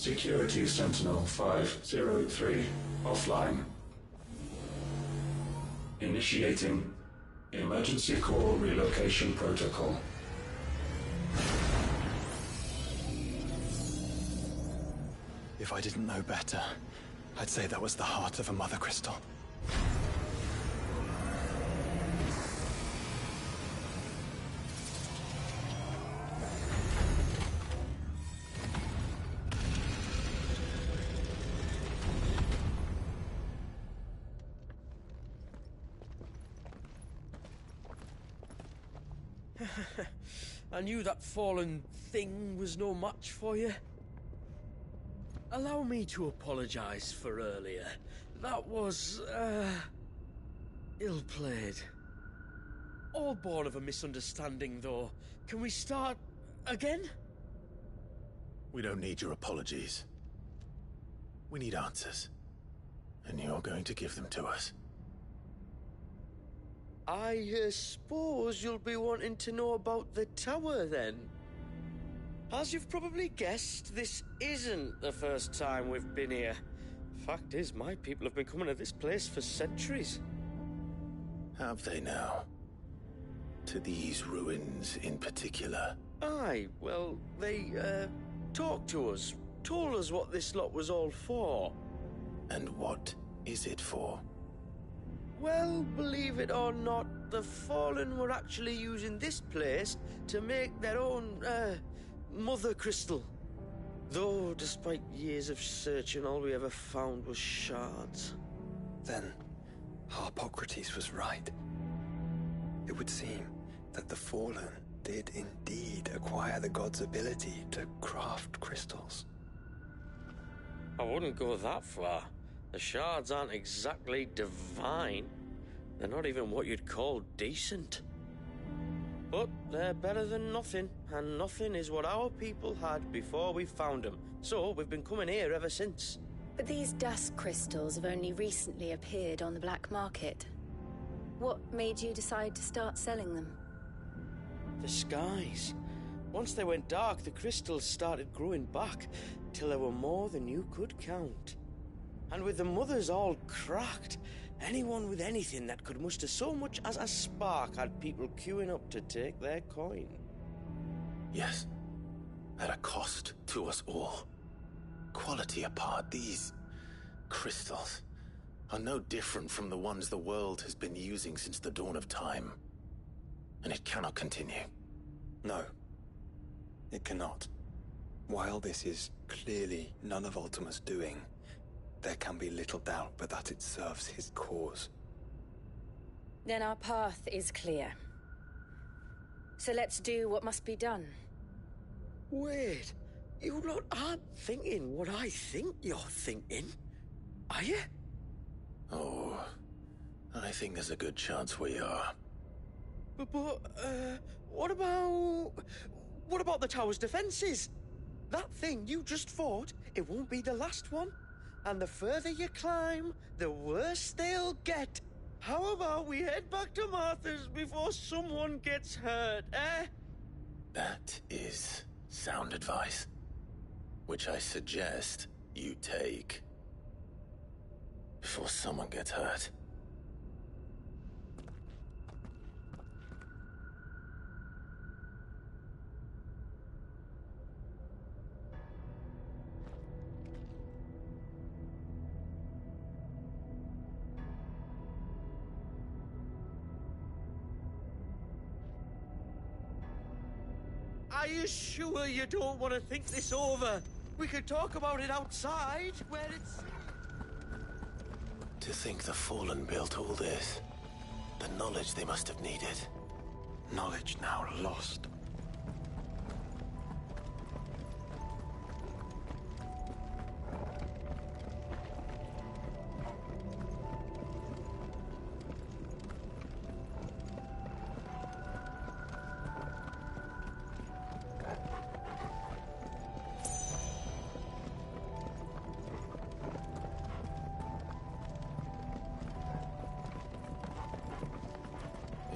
N: Security Sentinel 503 offline. Initiating Emergency Call Relocation Protocol.
R: If I didn't know better, I'd say that was the heart of a Mother Crystal.
K: I knew that fallen thing was no match for you. Allow me to apologize for earlier. That was, ill-played. All born of a misunderstanding, though. Can we start again?
D: We don't need your apologies. We need answers. And you're going to give them to us.
K: I suppose you'll be wanting to know about the tower, then? As you've probably guessed, this isn't the first time we've been here. Fact is, my people have been coming to this place for centuries.
D: Have they now? To these ruins in particular?
K: Aye, well, they, talked to us, told us what this lot was all for.
D: And what is it for?
K: Well, believe it or not, the Fallen were actually using this place to make their own, Mother Crystal. Though, despite years of searching, all we ever found was shards.
R: Then, Harpocrates was right. It would seem that the Fallen did indeed acquire the god's ability to craft crystals.
K: I wouldn't go that far. The shards aren't exactly divine. They're not even what you'd call decent. But they're better than nothing, and nothing is what our people had before we found them. So we've been coming here ever since.
B: But these dust crystals have only recently appeared on the black market. What made you decide to start selling them?
K: The skies. Once they went dark, the crystals started growing back, till there were more than you could count. And with the mothers all cracked, anyone with anything that could muster so much as a spark had people queuing up to take their coin.
D: Yes, at a cost to us all. Quality apart, these crystals are no different from the ones the world has been using since the dawn of time. And it cannot continue.
R: No, it cannot. While this is clearly none of Ultima's doing, there can be little doubt but that it serves his cause.
B: Then our path is clear. So let's do what must be done.
K: Wait, you lot aren't thinking what I think you're thinking, are you?
D: Oh, I think there's a good chance we are.
K: But what about the tower's defenses? That thing you just fought, it won't be the last one. And the further you climb, the worse they'll get. How about we head back to Martha's before someone gets hurt, eh?
D: That is sound advice, which I suggest you take. Before someone gets hurt.
K: Are you sure you don't want to think this over? We could talk about it outside, where it's...
D: To think the Fallen built all this. The knowledge they must have needed.
R: Knowledge now lost.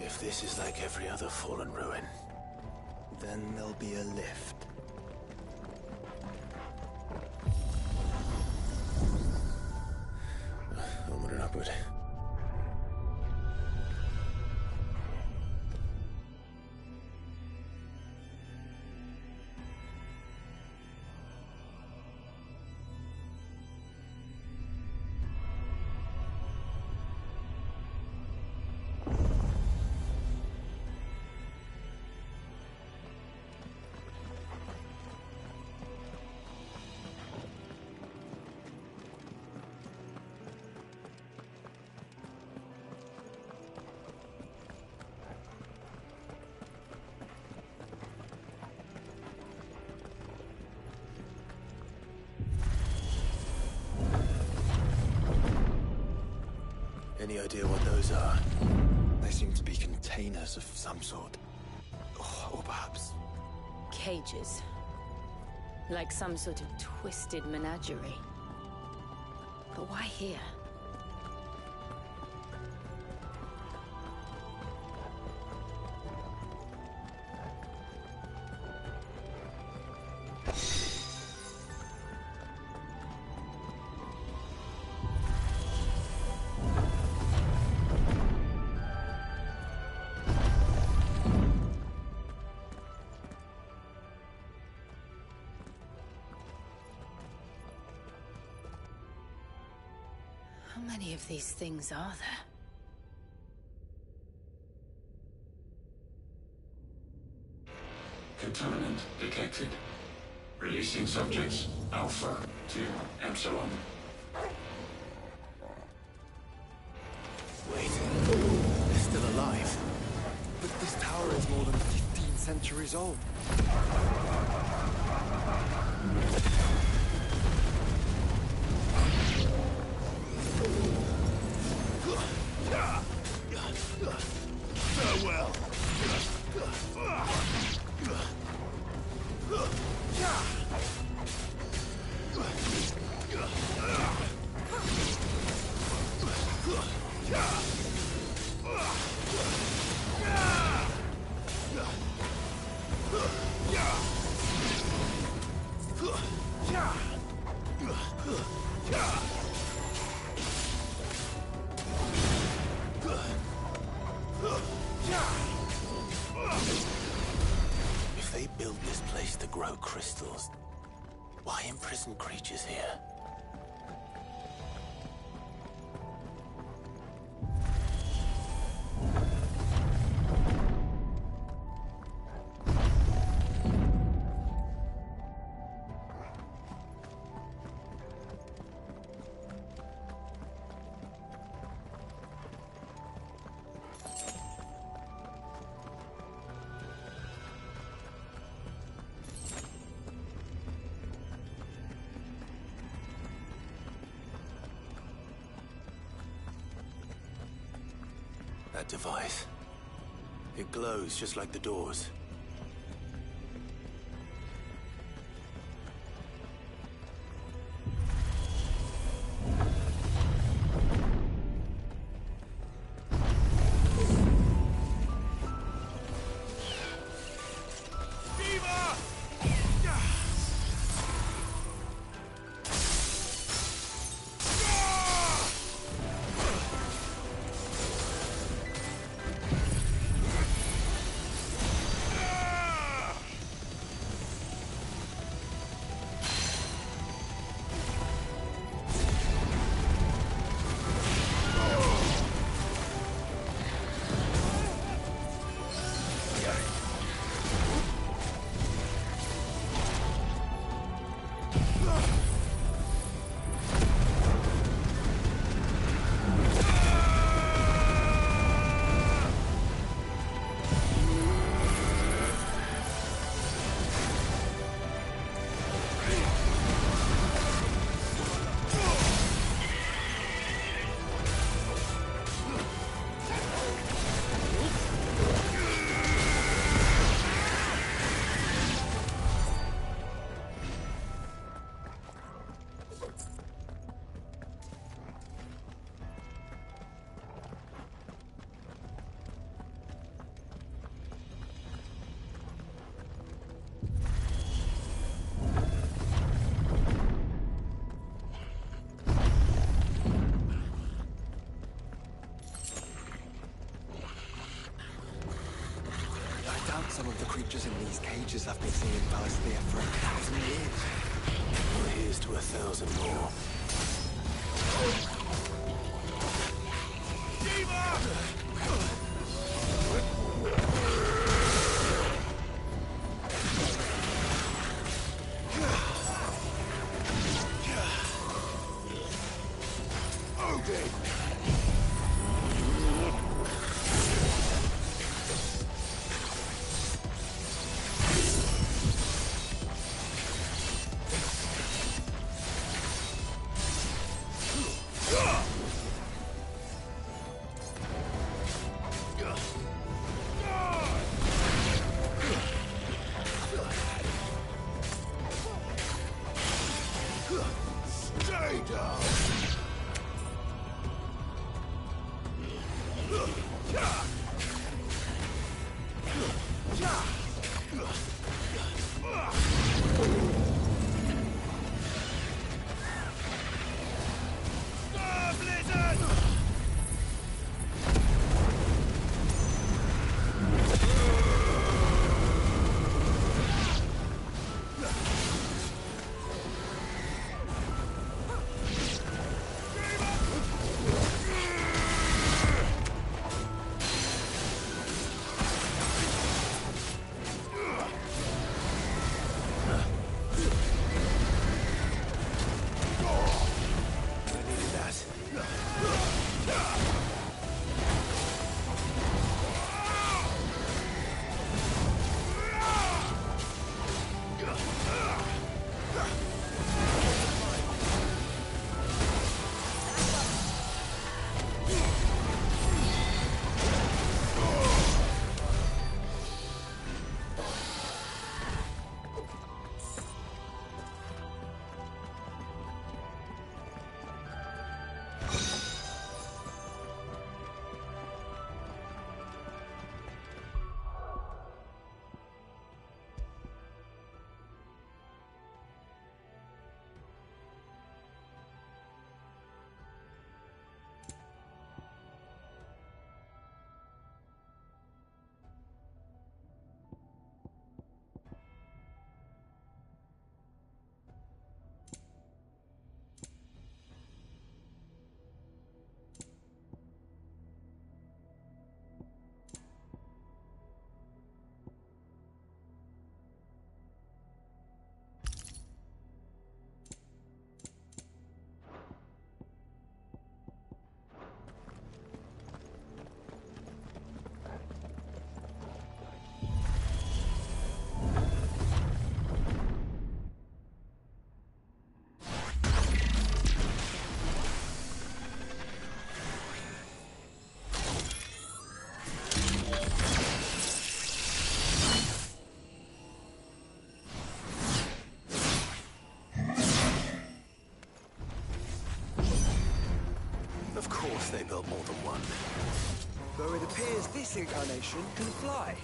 D: If this is like every other Fallen ruin,
R: then there'll be a lift.
G: Any idea what those are?
R: They seem to be containers of some sort. Or perhaps...
B: Cages. Like some sort of twisted menagerie. But why here? How many of these things are there?
N: Contaminant detected. Releasing subjects Alpha to Epsilon.
G: Wait, they're still alive.
R: But this tower is more than 15 centuries old.
M: Farewell.
G: If they built this place to grow crystals, why imprison creatures here? That device. It glows just like the doors.
R: Some of the creatures in these cages have been seeing Valestia for 1,000 years.
G: Well, here's to 1,000 more.
D: Of course they built more than one.
R: Though it appears this incarnation can fly.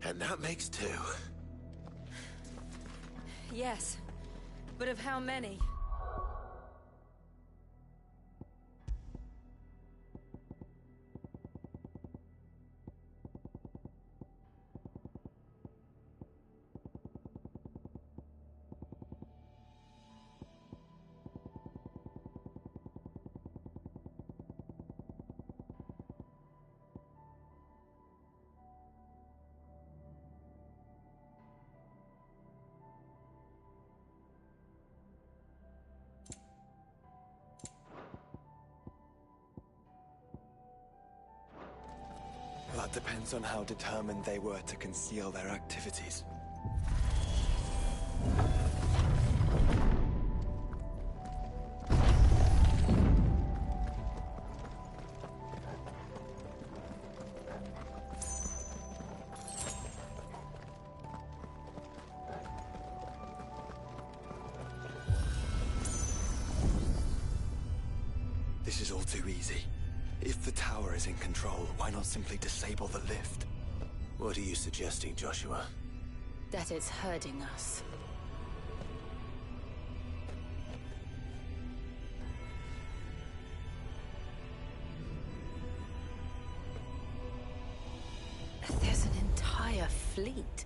D: And that makes 2.
B: Yes, but of how many?
R: That depends on how determined they were to conceal their activities. This is all too easy. If the tower is in control, why not simply disable the lift?
D: What are you suggesting, Joshua?
B: That it's hurting us. There's an entire fleet.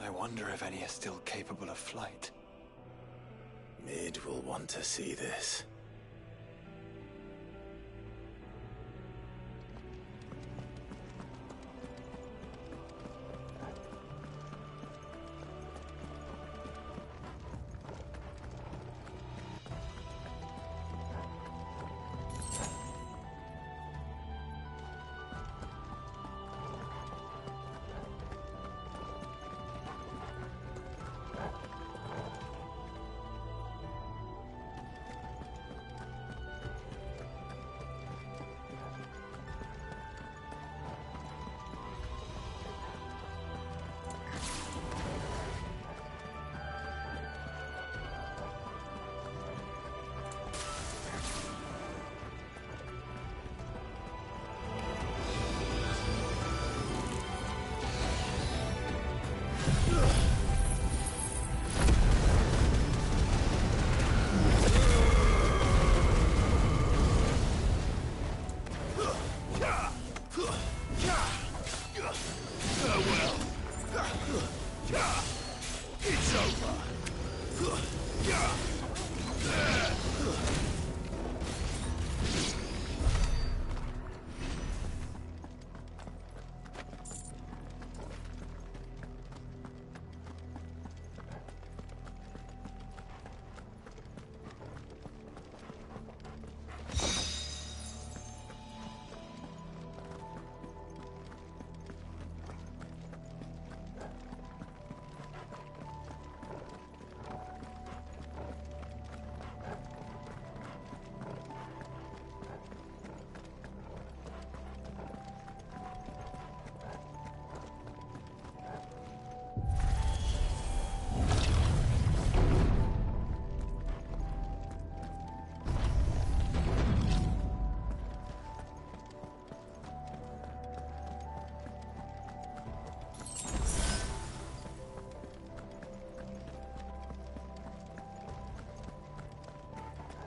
R: I wonder if any are still capable of flight.
D: Mid will want to see this.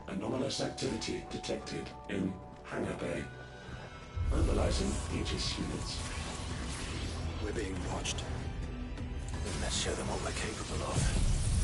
N: Anomalous activity detected in Hangar Bay. Mobilizing Aegis units.
R: We're being watched.
D: Then let's show them what we're capable of.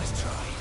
G: Nice try.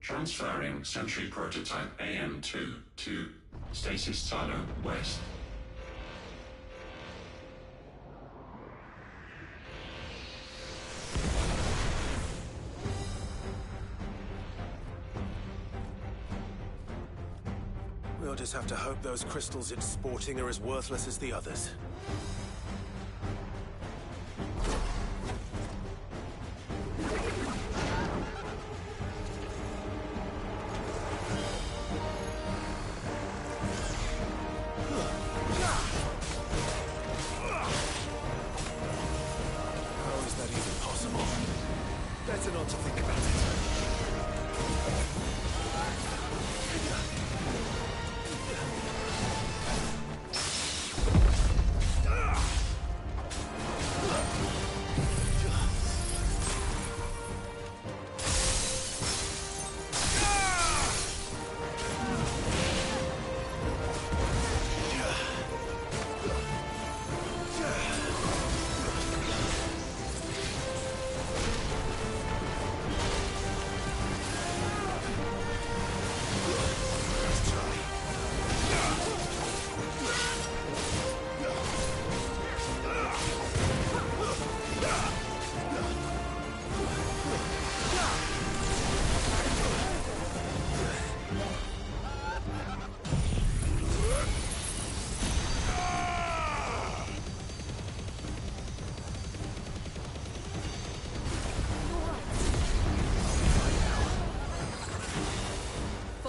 N: Transferring Sentry Prototype AM2 to Stasis Silo West.
G: We'll just have to hope those crystals it's sporting are as worthless as the others.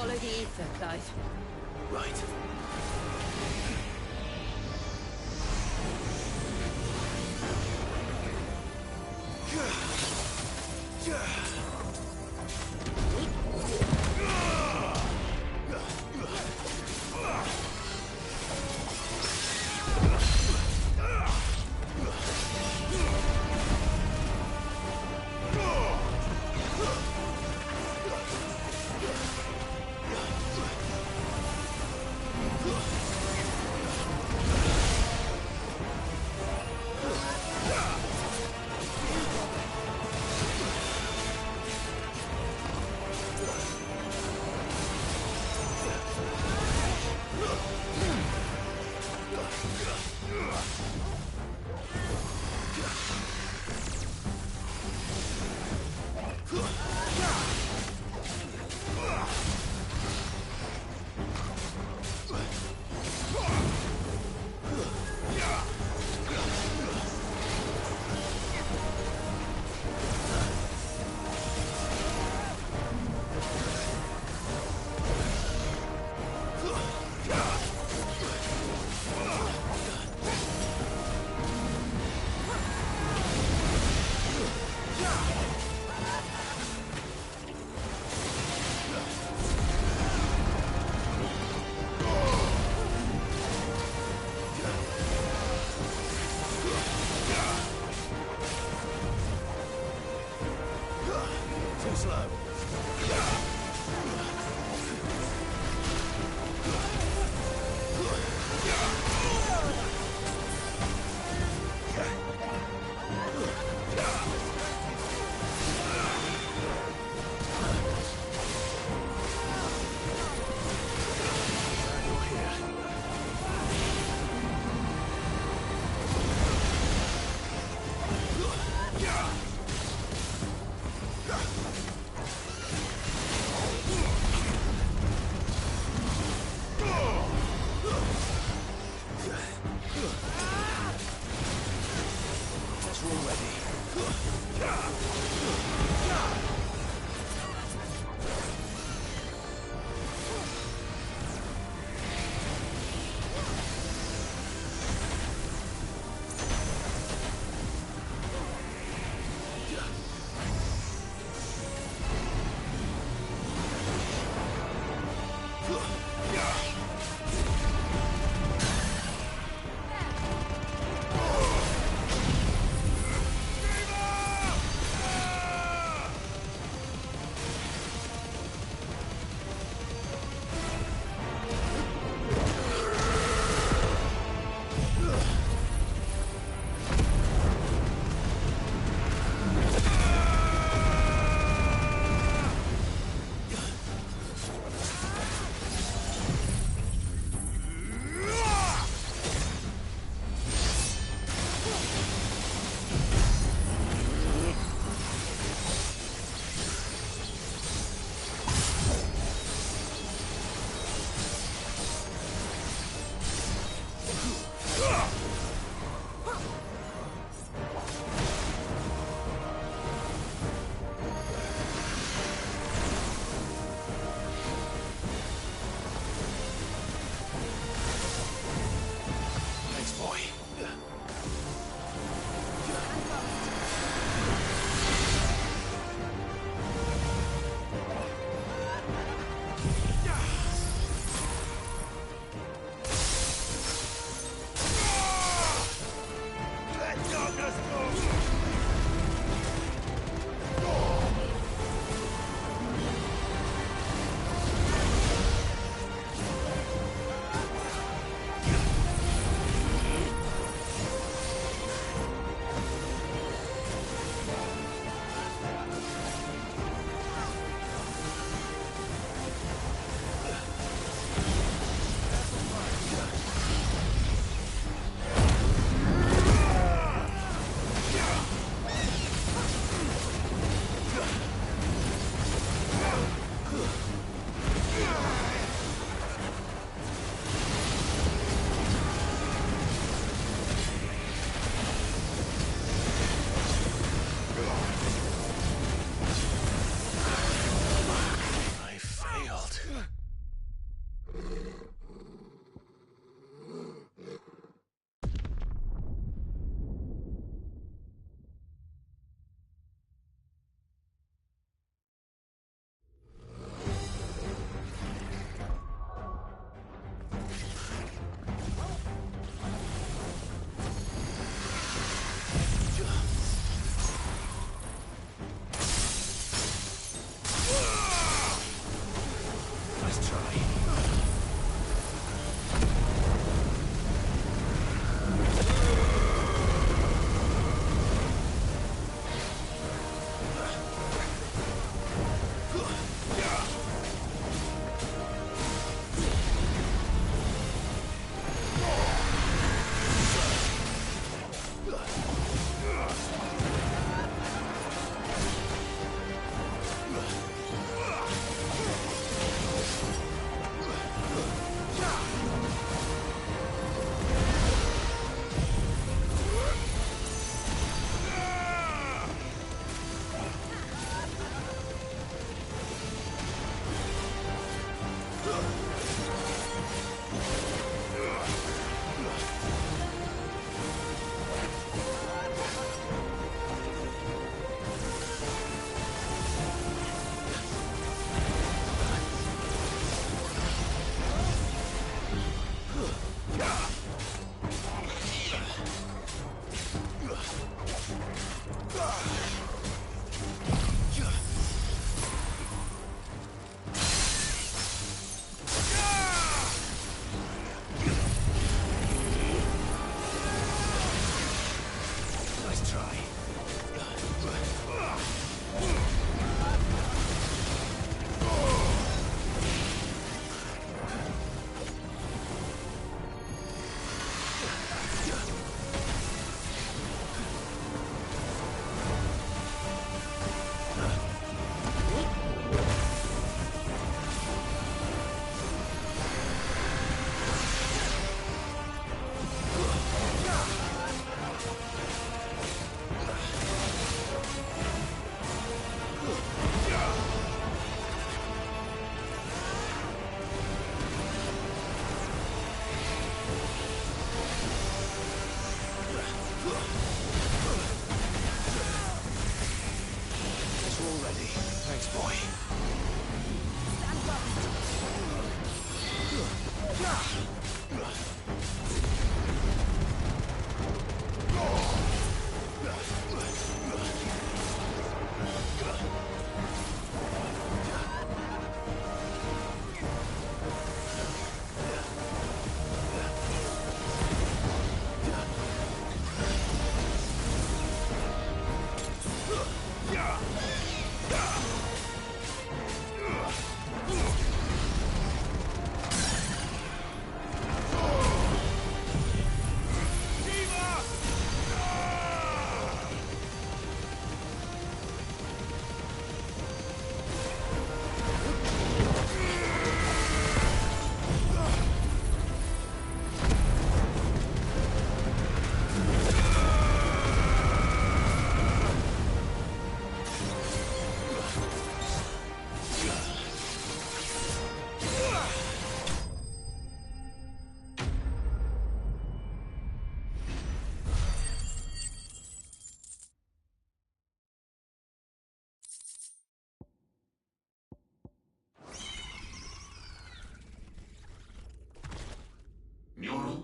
A: Follow the ether, guys.
G: Right.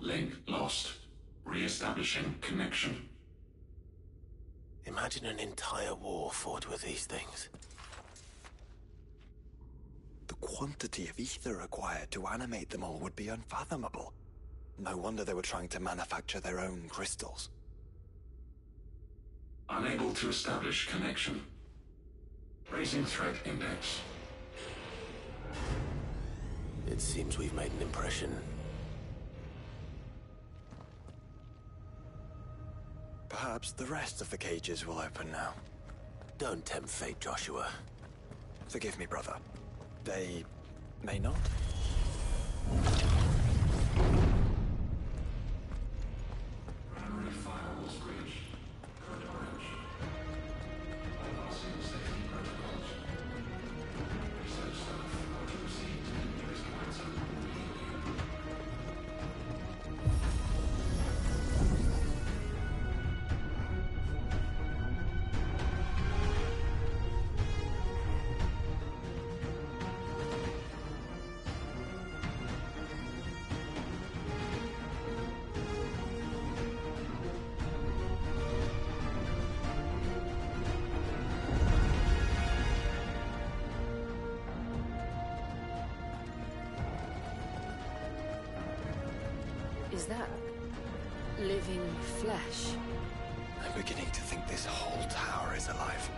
N: Link lost. Re-establishing connection.
D: Imagine an entire war fought with these things.
R: The quantity of ether required to animate them all would be unfathomable. No wonder they were trying to manufacture their own crystals.
N: Unable to establish connection. Raising threat index.
D: It seems we've made an impression.
R: Perhaps the rest of the cages will open now.
D: Don't tempt fate, Joshua.
R: Forgive me, brother. They may not.
N: Primary firewalls breached. Code orange. Bypassing safety protocols. Research staff are to proceed to the nearest points of
B: Is that living flesh?
R: I'm beginning to think this whole tower is alive.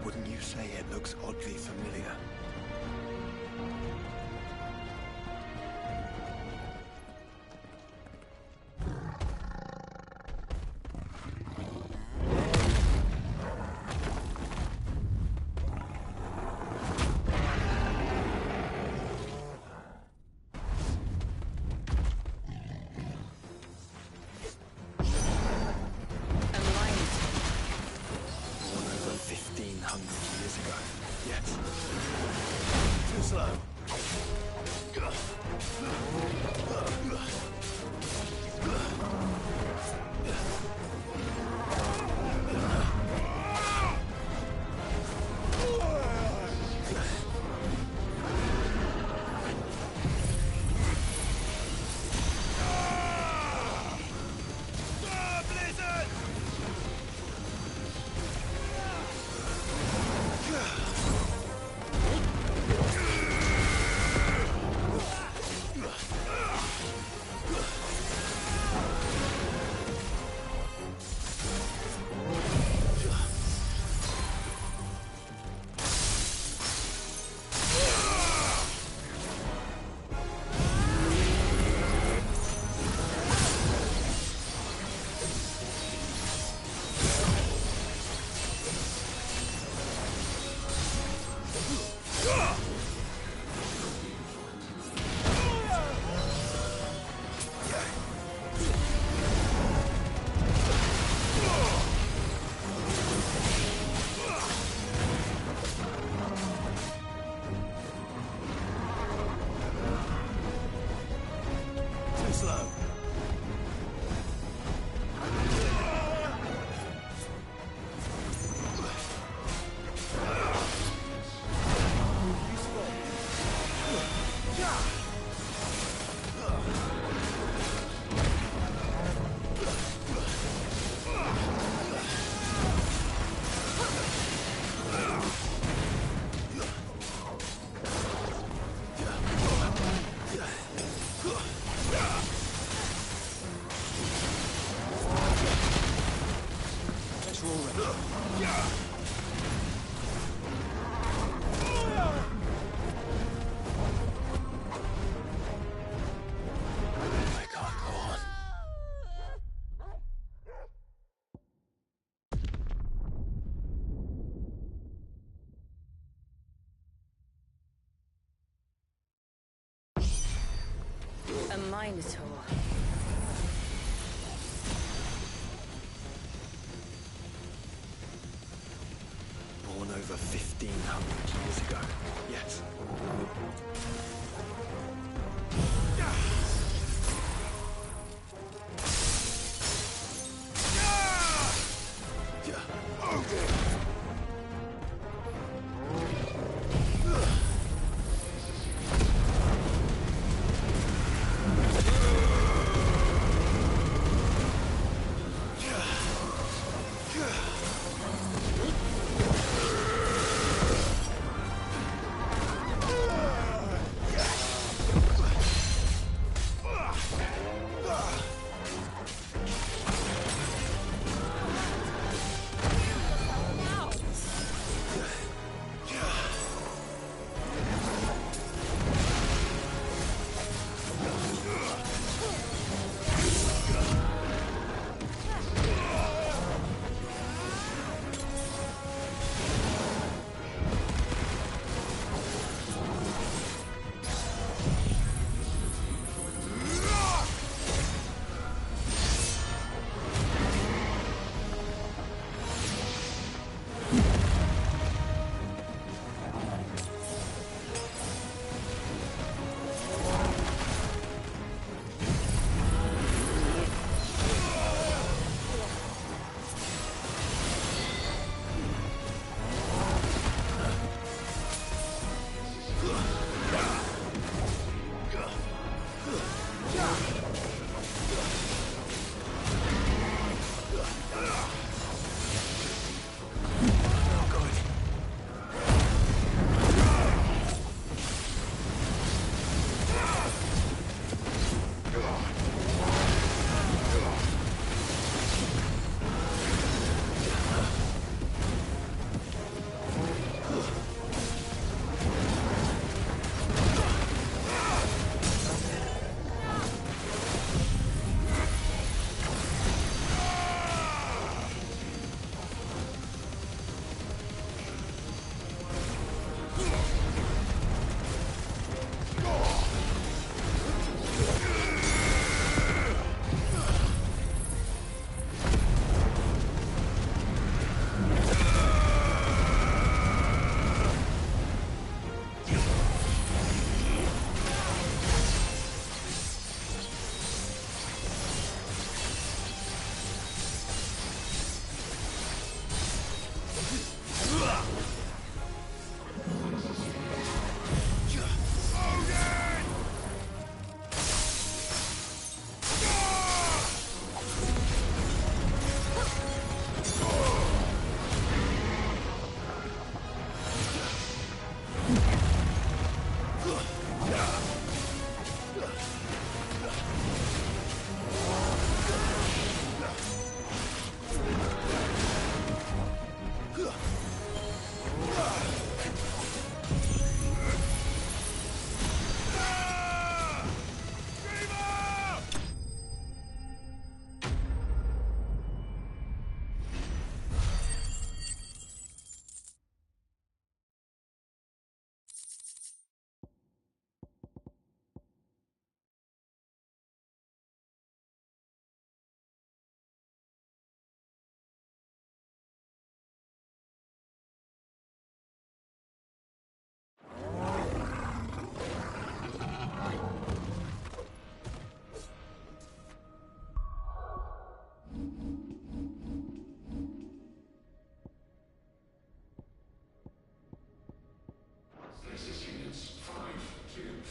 E: Wouldn't you say it looks oddly familiar?
B: A Minotaur.
E: Born over 1,500 years ago. Yes.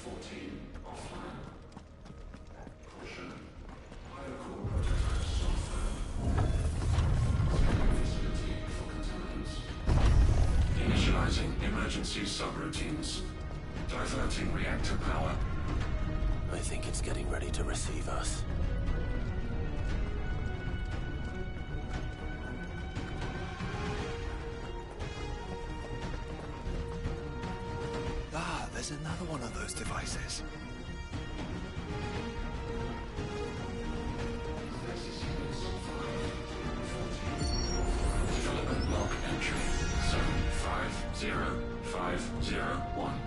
N: 14 offline. Caution. Higher core prototypes software. Facility for contaminants. Initializing emergency subroutines. Diverting reactor power.
D: I think it's getting ready to receive us.
R: Ah, there's another one of those devices.
N: Development log entry 750501.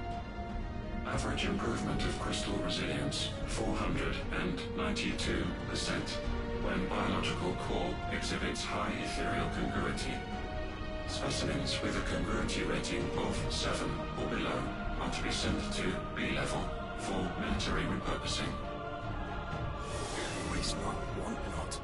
N: Average improvement of crystal resilience 492% when biological core exhibits high ethereal congruity. Specimens with a congruity rating of 7 or below are to be sent to B level for military repurposing.
R: Waste not, want not.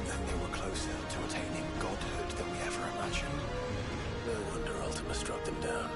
D: Then they were closer to attaining godhood than we ever imagined. No wonder Ultima struck them down.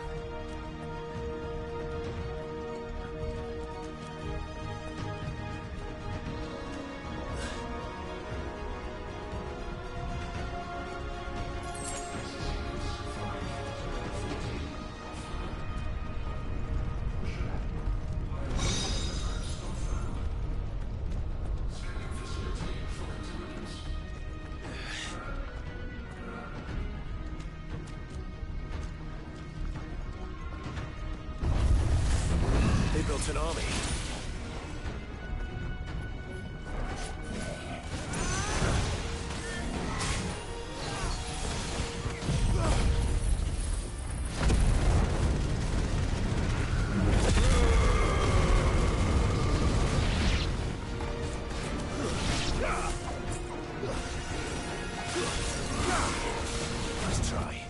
D: They built an army. Let's try.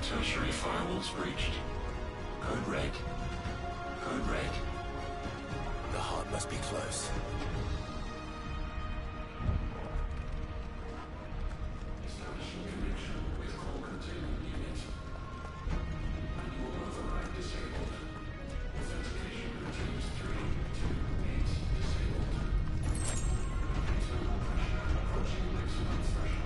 N: 7 tertiary firewalls breached. Code red. Code red.
D: The heart must be close.
N: Establishing connection with core containment unit. Manual override disabled. Authentication routines 328 disabled. Internal pressure approaching maximum threshold.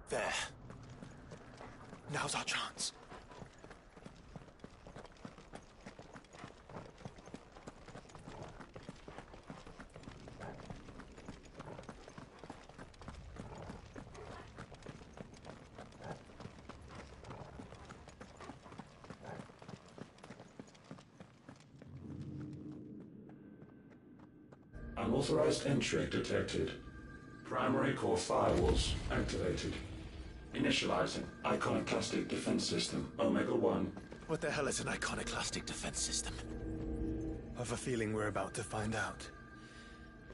I: There. Now's our chance.
N: Unauthorized entry detected. Primary core firewalls activated. Initializing iconoclastic defense system Omega-1.
D: What the hell is an iconoclastic defense system?
R: I've a feeling we're about to find out.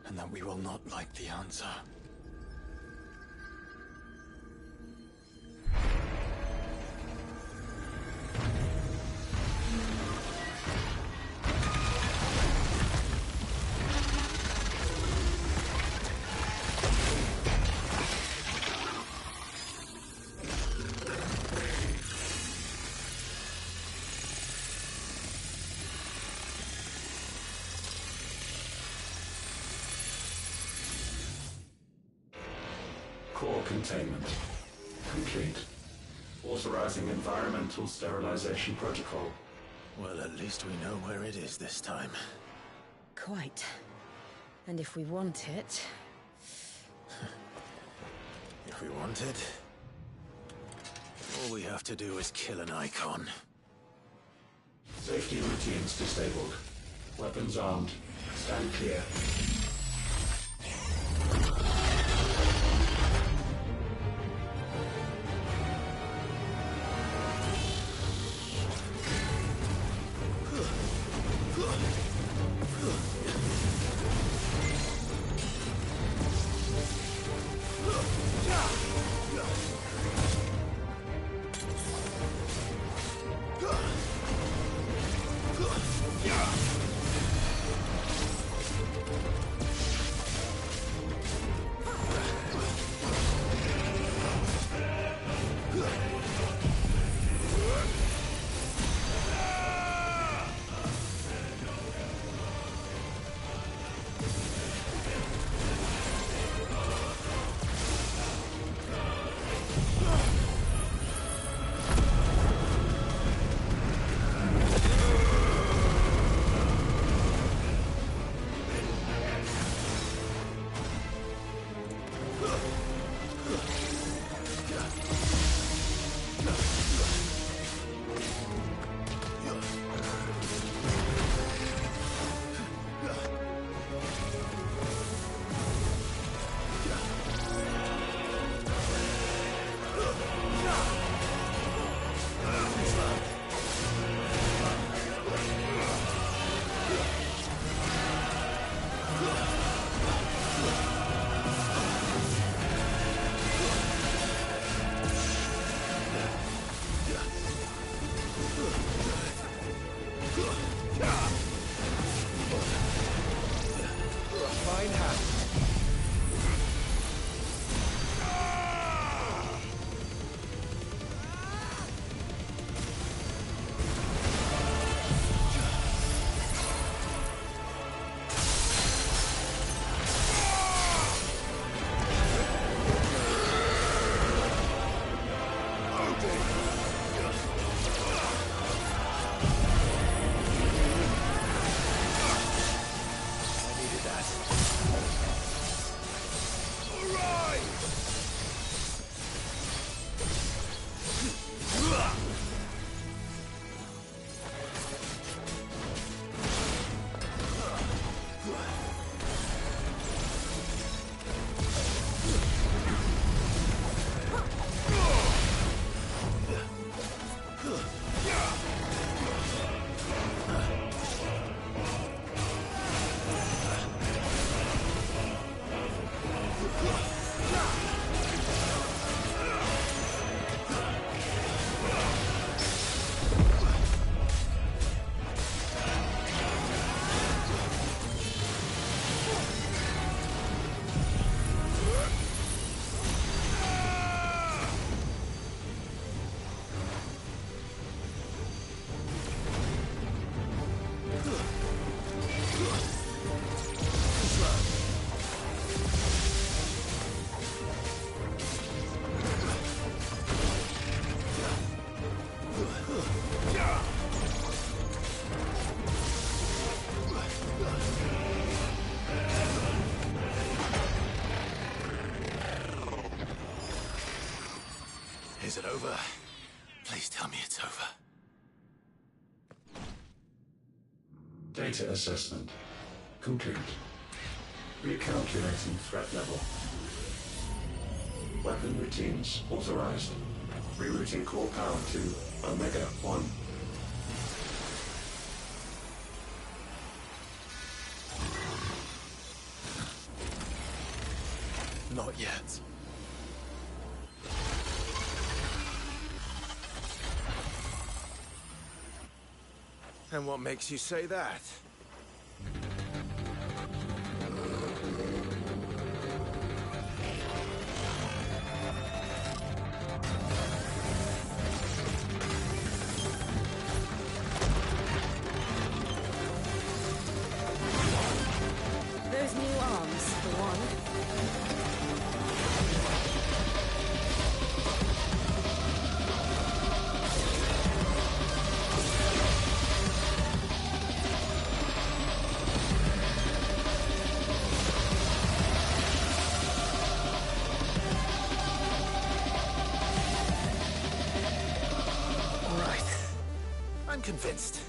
R: And that we will not like the answer.
N: Core containment complete. Authorizing environmental sterilization protocol.
D: Well, at least we know where it is this time.
B: Quite. And if we want it...
D: If we want it, all we have to do is kill an icon.
N: Safety routines disabled. Weapons armed. Stand clear.
D: I needed that. over. Please tell me it's over.
N: Data assessment complete. Recalculating threat level. Weapon routines authorized. Rerouting core power to Omega-1.
D: Not yet. And what makes you say that?
B: Those new arms, for one.
D: All right. I'm convinced.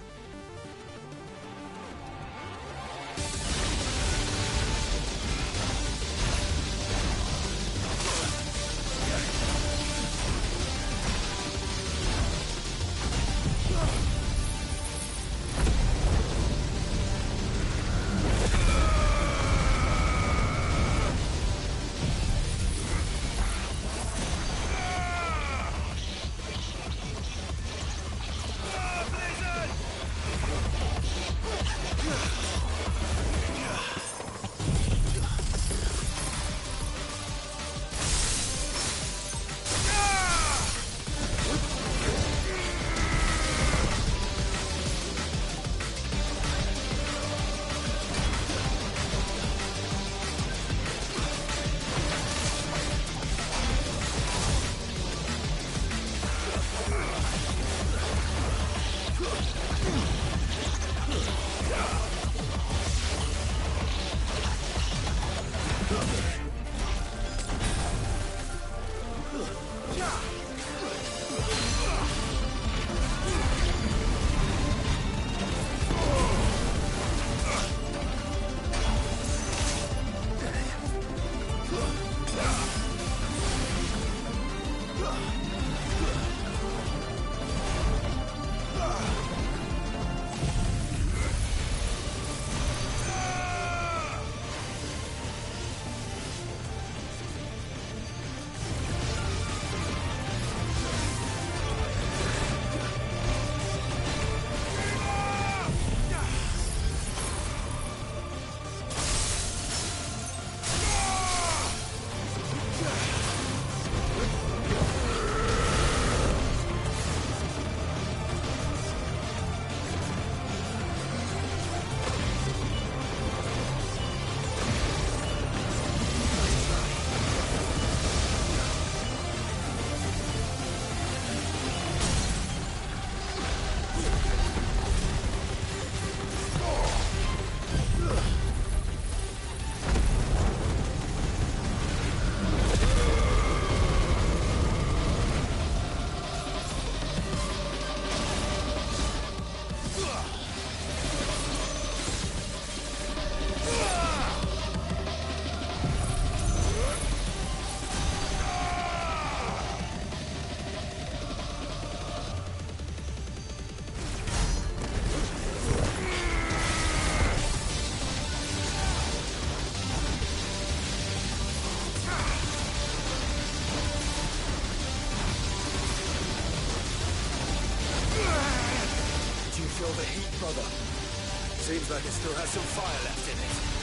D: Seems like it still has some fire left in it.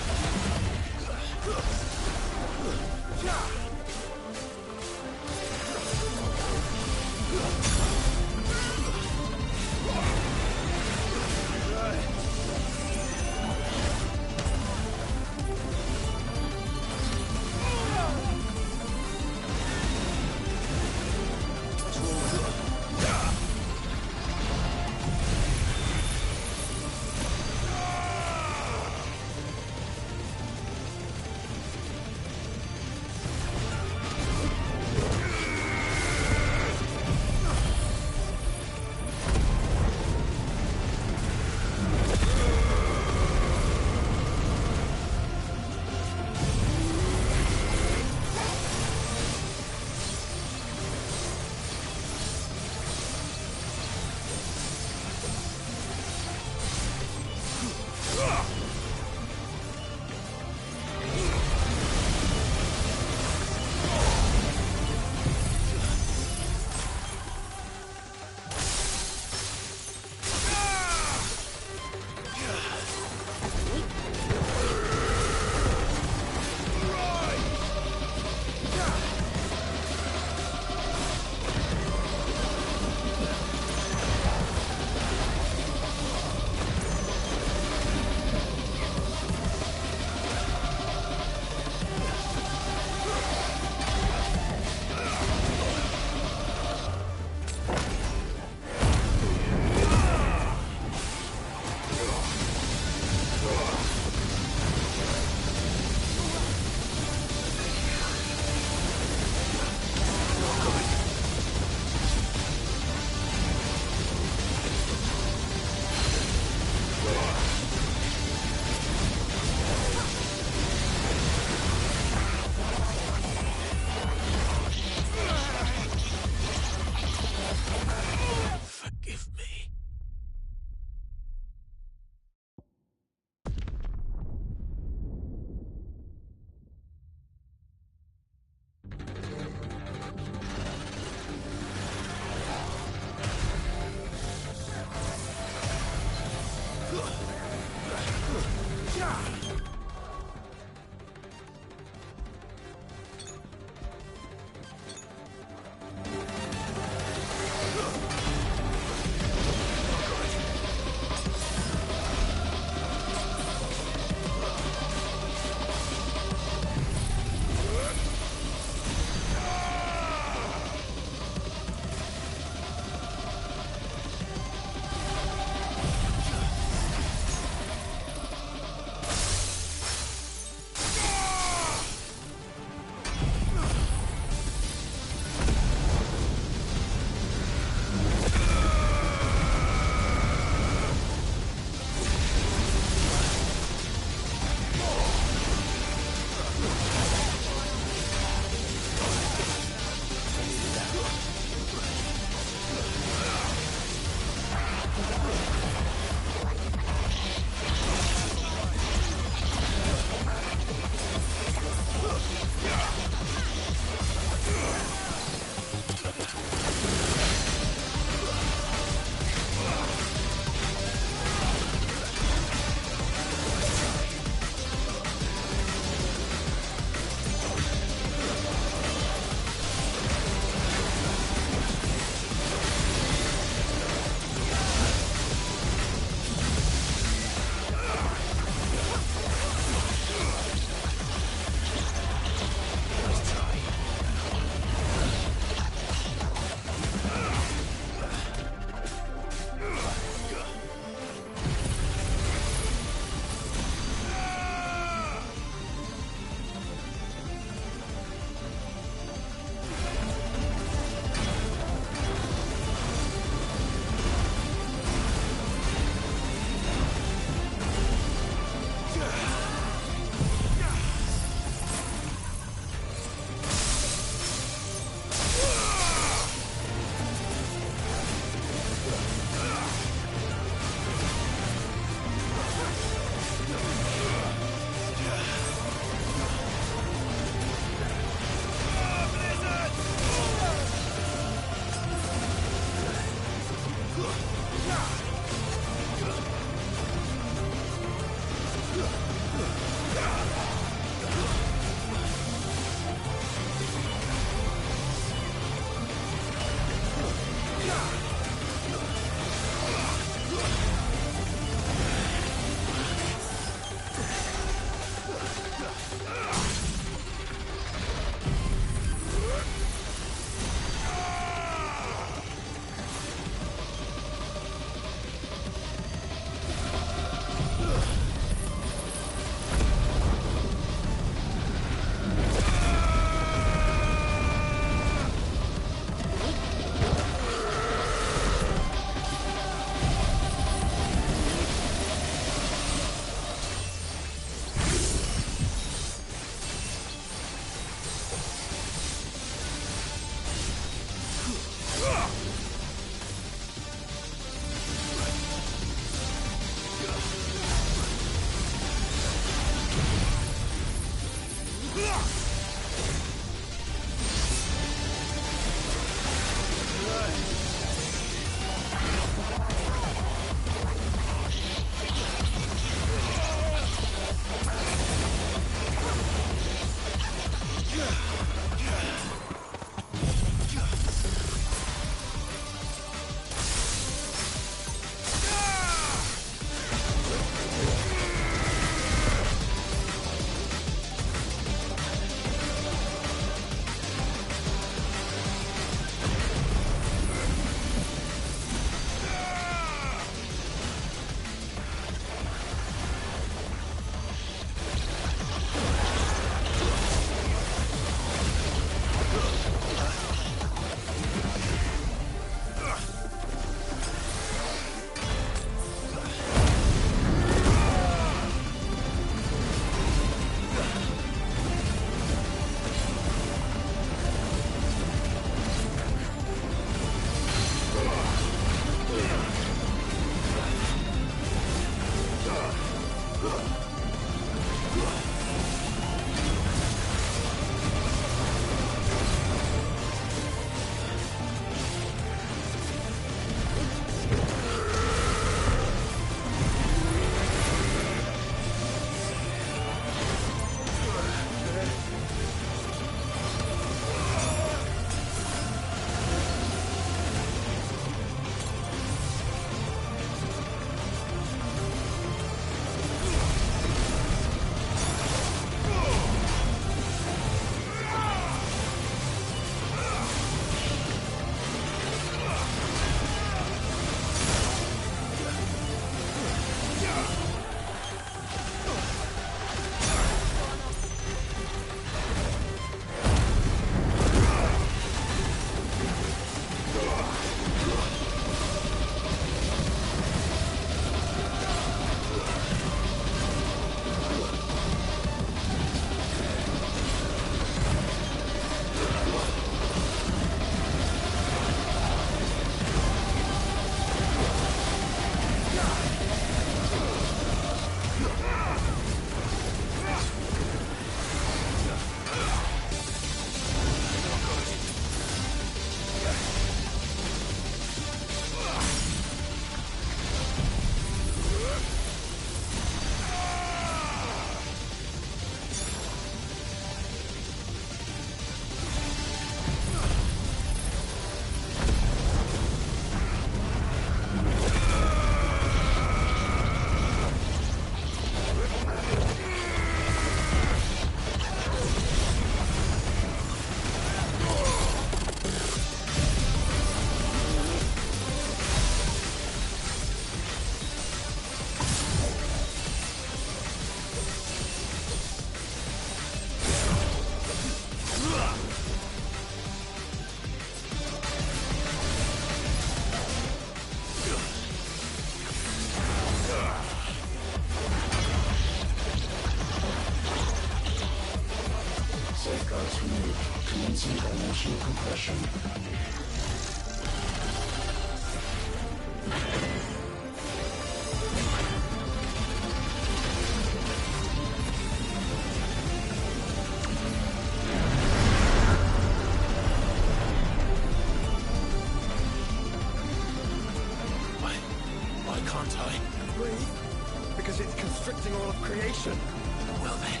D: Well then,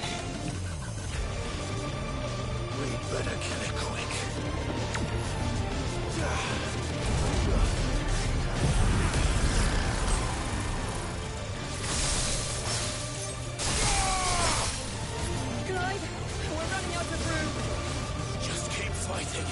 D: we'd better kill it quick.
K: Clyde, we're running out of room.
D: Just keep fighting.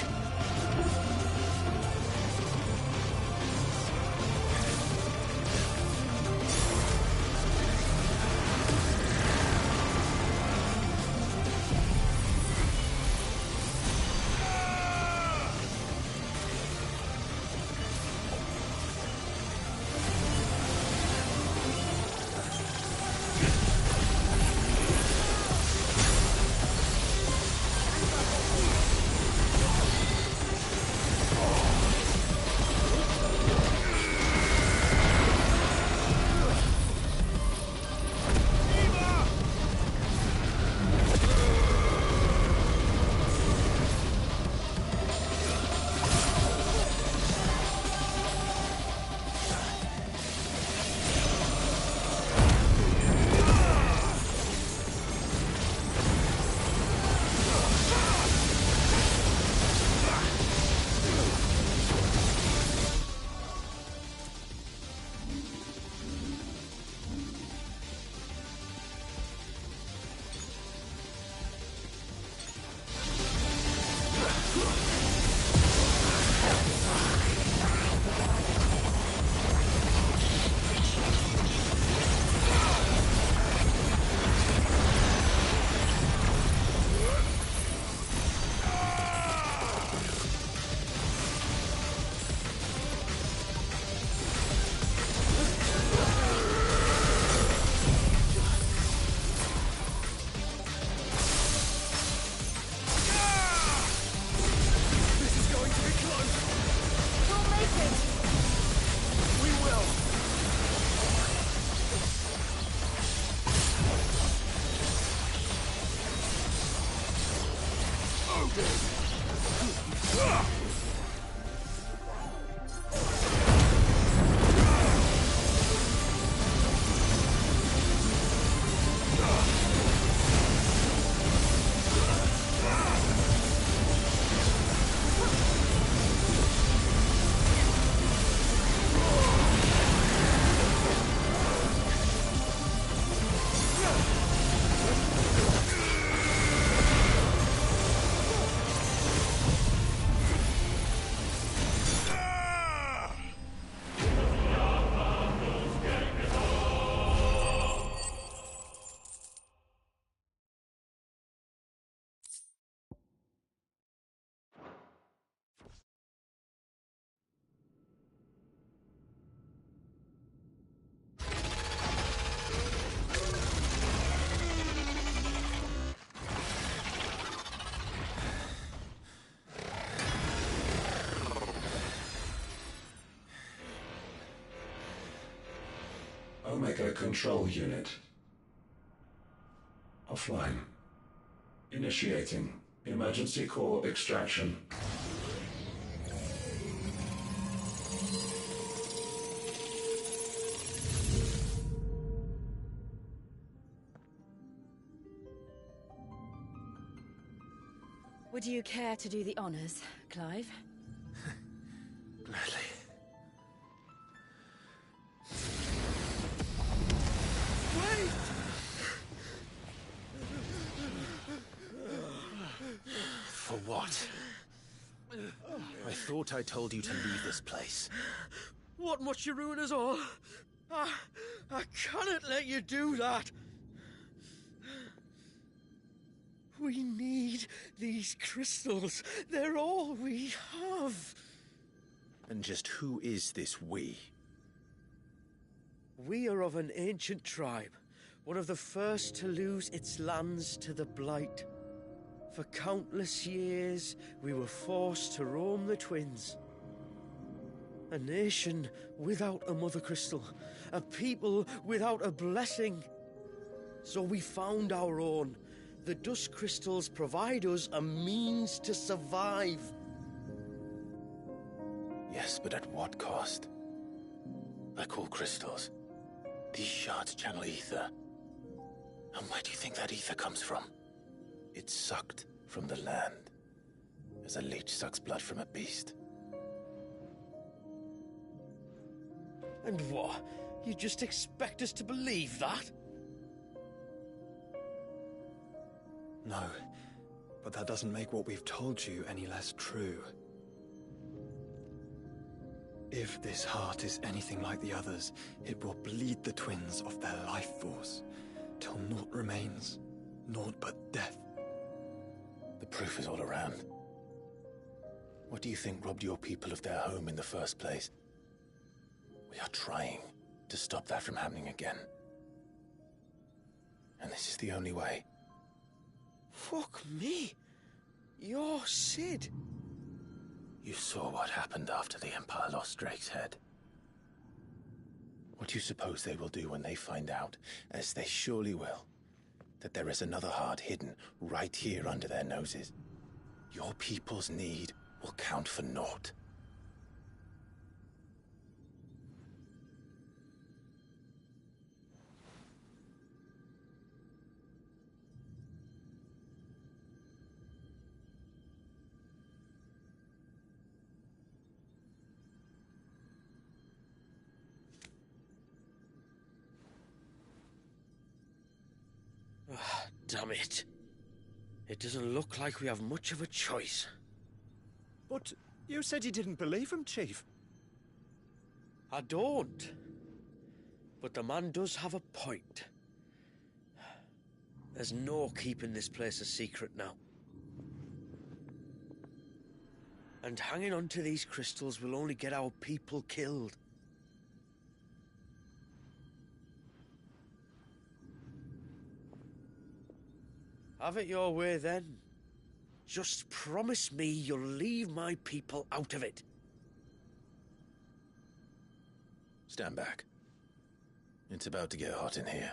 N: Omega Control Unit. Offline. Initiating emergency core extraction.
B: Would you care to do the honors, Clive?
D: Gladly.
M: Wait!
D: For what? I thought I told you to leave this place.
K: What must you ruin us all? I cannot let you do that. We need these crystals. They're all we have.
D: And just who is this we?
K: We are of an ancient tribe, one of the first to lose its lands to the Blight. For countless years, we were forced to roam the Twins. A nation without a mother crystal, a people without a blessing. So we found our own. The dust crystals provide us a means to survive.
D: Yes, but at what cost? Like all crystals, these shards channel ether. And where do you think that ether comes from? It's sucked from the land, as a leech sucks blood from a beast.
K: And what? You just expect us to believe that?
R: No, but that doesn't make what we've told you any less true. If this heart is anything like the others, it will bleed the twins of their life force, till naught remains, naught but death.
D: The proof is all around. What do you think robbed your people of their home in the first place? We are trying to stop that from happening again. And this is the only way.
K: Fuck me. You're Sid.
D: You saw what happened after the Empire lost Drake's head. What do you suppose they will do when they find out, as they surely will, that there is another heart hidden right here under their noses? Your people's need will count for naught.
K: Damn it. It doesn't look like we have much of a choice.
I: But you said you didn't believe him, Chief.
K: I don't. But the man does have a point. There's no keeping this place a secret now. And hanging on to these crystals will only get our people killed. Have it your way, then. Just promise me you'll leave my people out of it.
D: Stand back. It's about to get hot in here.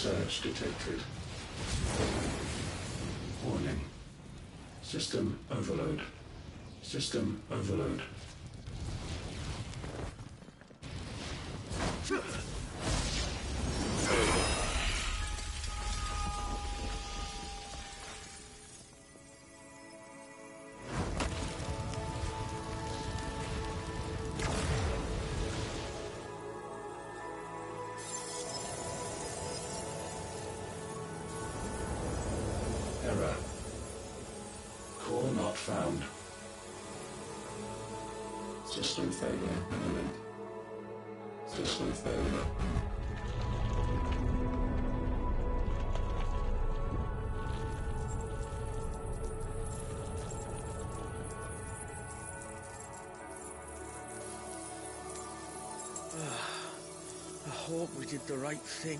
N: surge detected. Warning. System overload. System overload. Error. Core not found. System failure imminent. System failure.
K: I hope we did the right thing.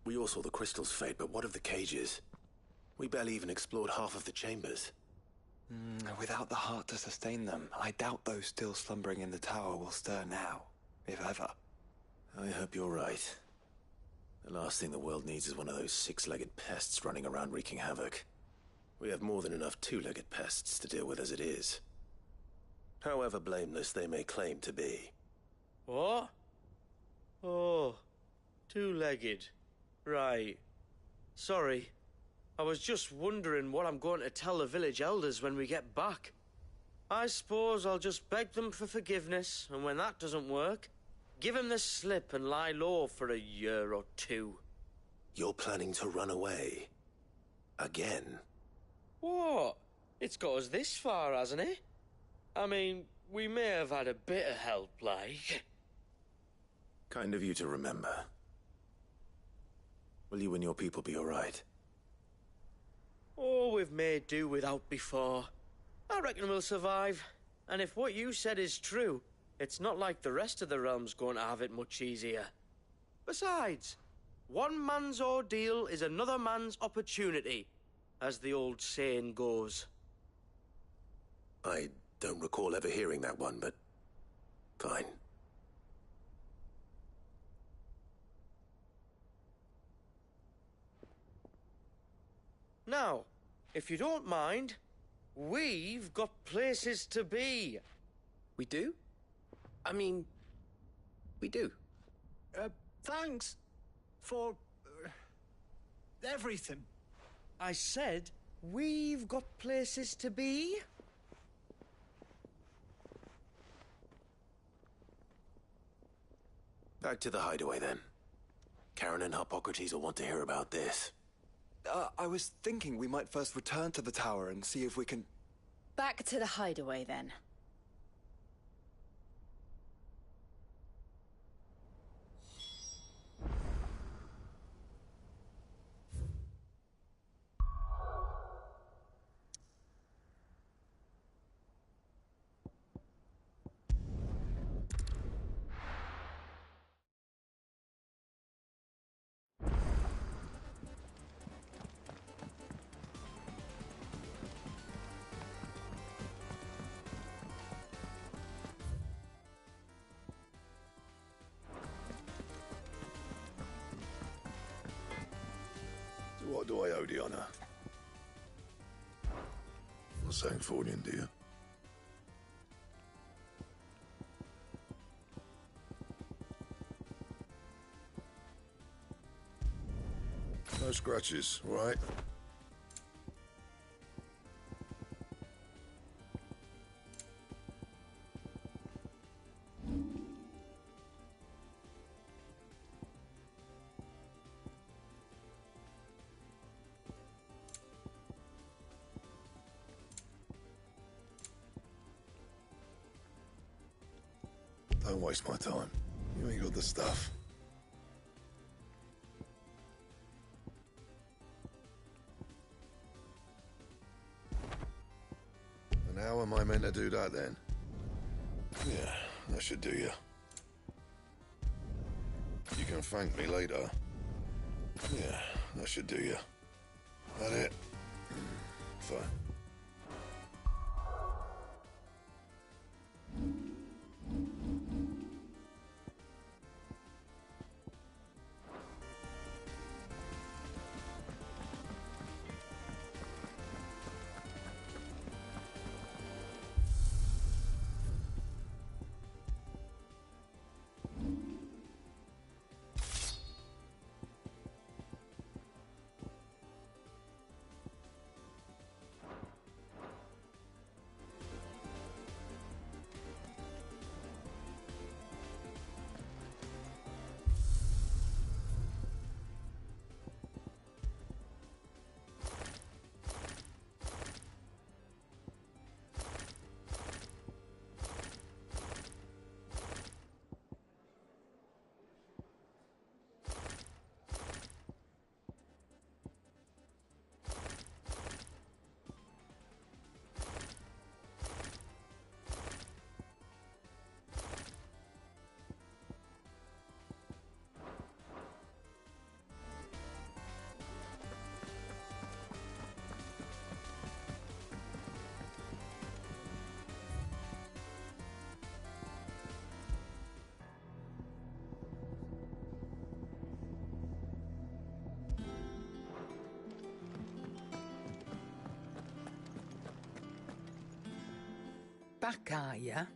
D: We all saw the crystal's fate, but what of the cages? We barely even explored half of the chambers.
R: Without the heart to sustain them, I doubt those still slumbering in the tower will stir now, if ever.
D: I hope you're right. The last thing the world needs is one of those six-legged pests running around wreaking havoc. We have more than enough two-legged pests to deal with as it is. However blameless they may claim to be.
K: What? Oh, two-legged. Right. Sorry. I was just wondering what I'm going to tell the village elders when we get back. I suppose I'll just beg them for forgiveness, and when that doesn't work, give them the slip and lie low for a year or two.
D: You're planning to run away? Again?
K: What? It's got us this far, hasn't it? I mean, we may have had a bit of help, like.
D: Kind of you to remember. Will you and your people be all right?
K: Oh, we've made do without before. I reckon we'll survive. And if what you said is true, it's not like the rest of the realm's going to have it much easier. Besides, one man's ordeal is another man's opportunity, as the old saying goes.
D: I don't recall ever hearing that one, but fine.
K: Now, if you don't mind, we've got places to be.
L: We do? I mean, we do.
I: Thanks for everything.
K: I said we've got places to be.
D: Back to the hideaway, then. Karen and Hippocrates will want to hear about this.
R: I was thinking we might first return to the tower and see if we can...
B: Back to the hideaway, then.
E: What do I owe the honor? Not saying fortune, do you? No scratches, right? Don't waste my time. You ain't got the stuff. And how am I meant to do that then? Yeah, that should do you. You can thank me later. Yeah, that should do you. That it? Fine.
S: Back, are ya?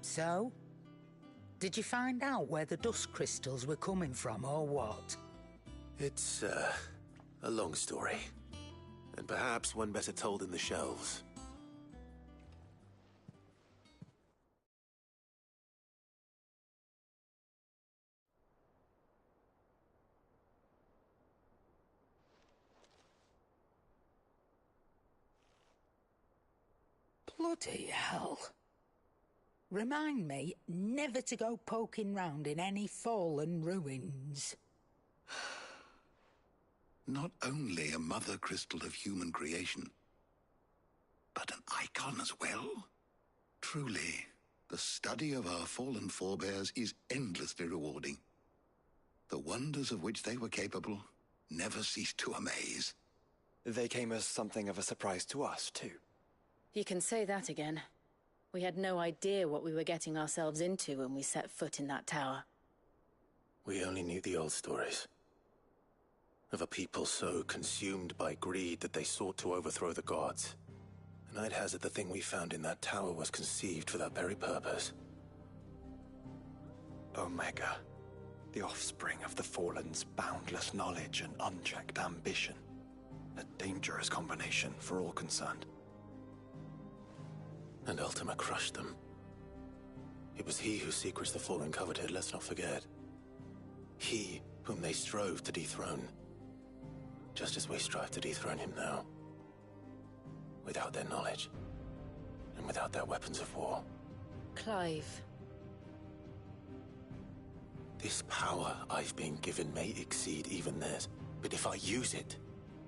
S: So? Did you find out where the dust crystals were coming from, or what?
D: It's, a long story. And perhaps one better told in the shelves.
S: Bloody hell. Remind me never to go poking round in any fallen ruins.
E: Not only a mother crystal of human creation, but an icon as well. Truly, the study of our fallen forebears is endlessly rewarding. The wonders of which they were capable never cease to amaze.
R: They came as something of a surprise to us, too.
B: You can say that again. We had no idea what we were getting ourselves into when we set foot in that tower.
D: We only knew the old stories. Of a people so consumed by greed that they sought to overthrow the gods. And I'd hazard the thing we found in that tower was conceived for that very purpose.
R: Omega, the offspring of the Fallen's boundless knowledge and unchecked ambition. A dangerous combination for all concerned.
D: And Ultima crushed them. It was he whose secrets the Fallen coveted, let's not forget. He whom they strove to dethrone. Just as we strive to dethrone him now. Without their knowledge. And without their weapons of war.
B: Clive.
D: This power I've been given may exceed even theirs. But if I use it,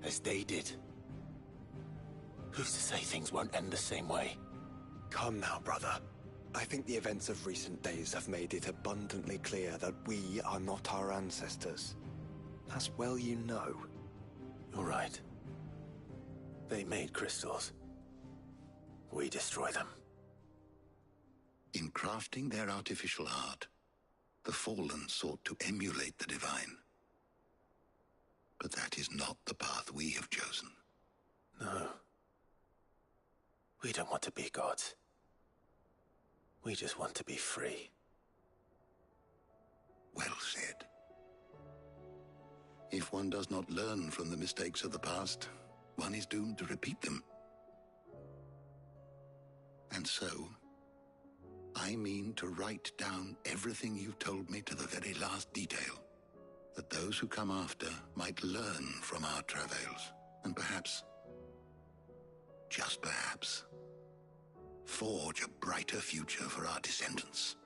D: as they did, who's to say things won't end the same way?
R: Come now, brother. I think the events of recent days have made it abundantly clear that we are not our ancestors. As well you know.
D: You're right. They made crystals. We destroy them.
E: In crafting their artificial art, the Fallen sought to emulate the divine. But But that is not the path we have chosen.
D: No. We don't want to be gods. We just want to be free.
E: Well said. If one does not learn from the mistakes of the past, one is doomed to repeat them. And so, I mean to write down everything you've told me to the very last detail, that those who come after might learn from our travails, and perhaps, just perhaps, forge a brighter future for our descendants.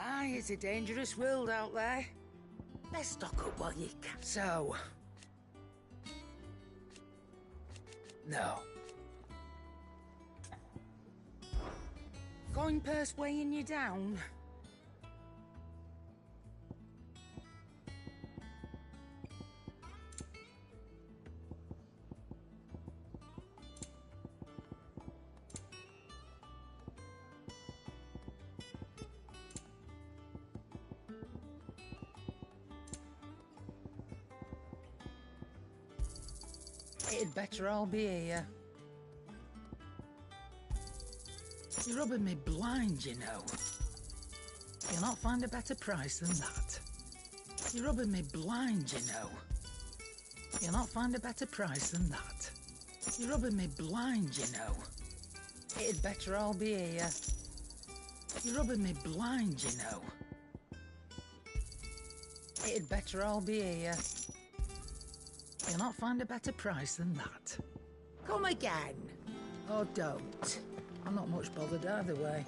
S: Aye, it's a dangerous world out there.
P: Let's stock up while you can.
S: So... no. Coin purse weighing you down? It'd better all be here. You're rubbing me blind, you know. You'll not find a better price than that. You're rubbing me blind, you know. You'll not find a better price than that. You're rubbing me blind, you know. It'd better all be here. You're rubbing me blind, you know. It'd better all be here. You'll not find a better price than that.
P: Come again.
S: Or don't. I'm not much bothered either way.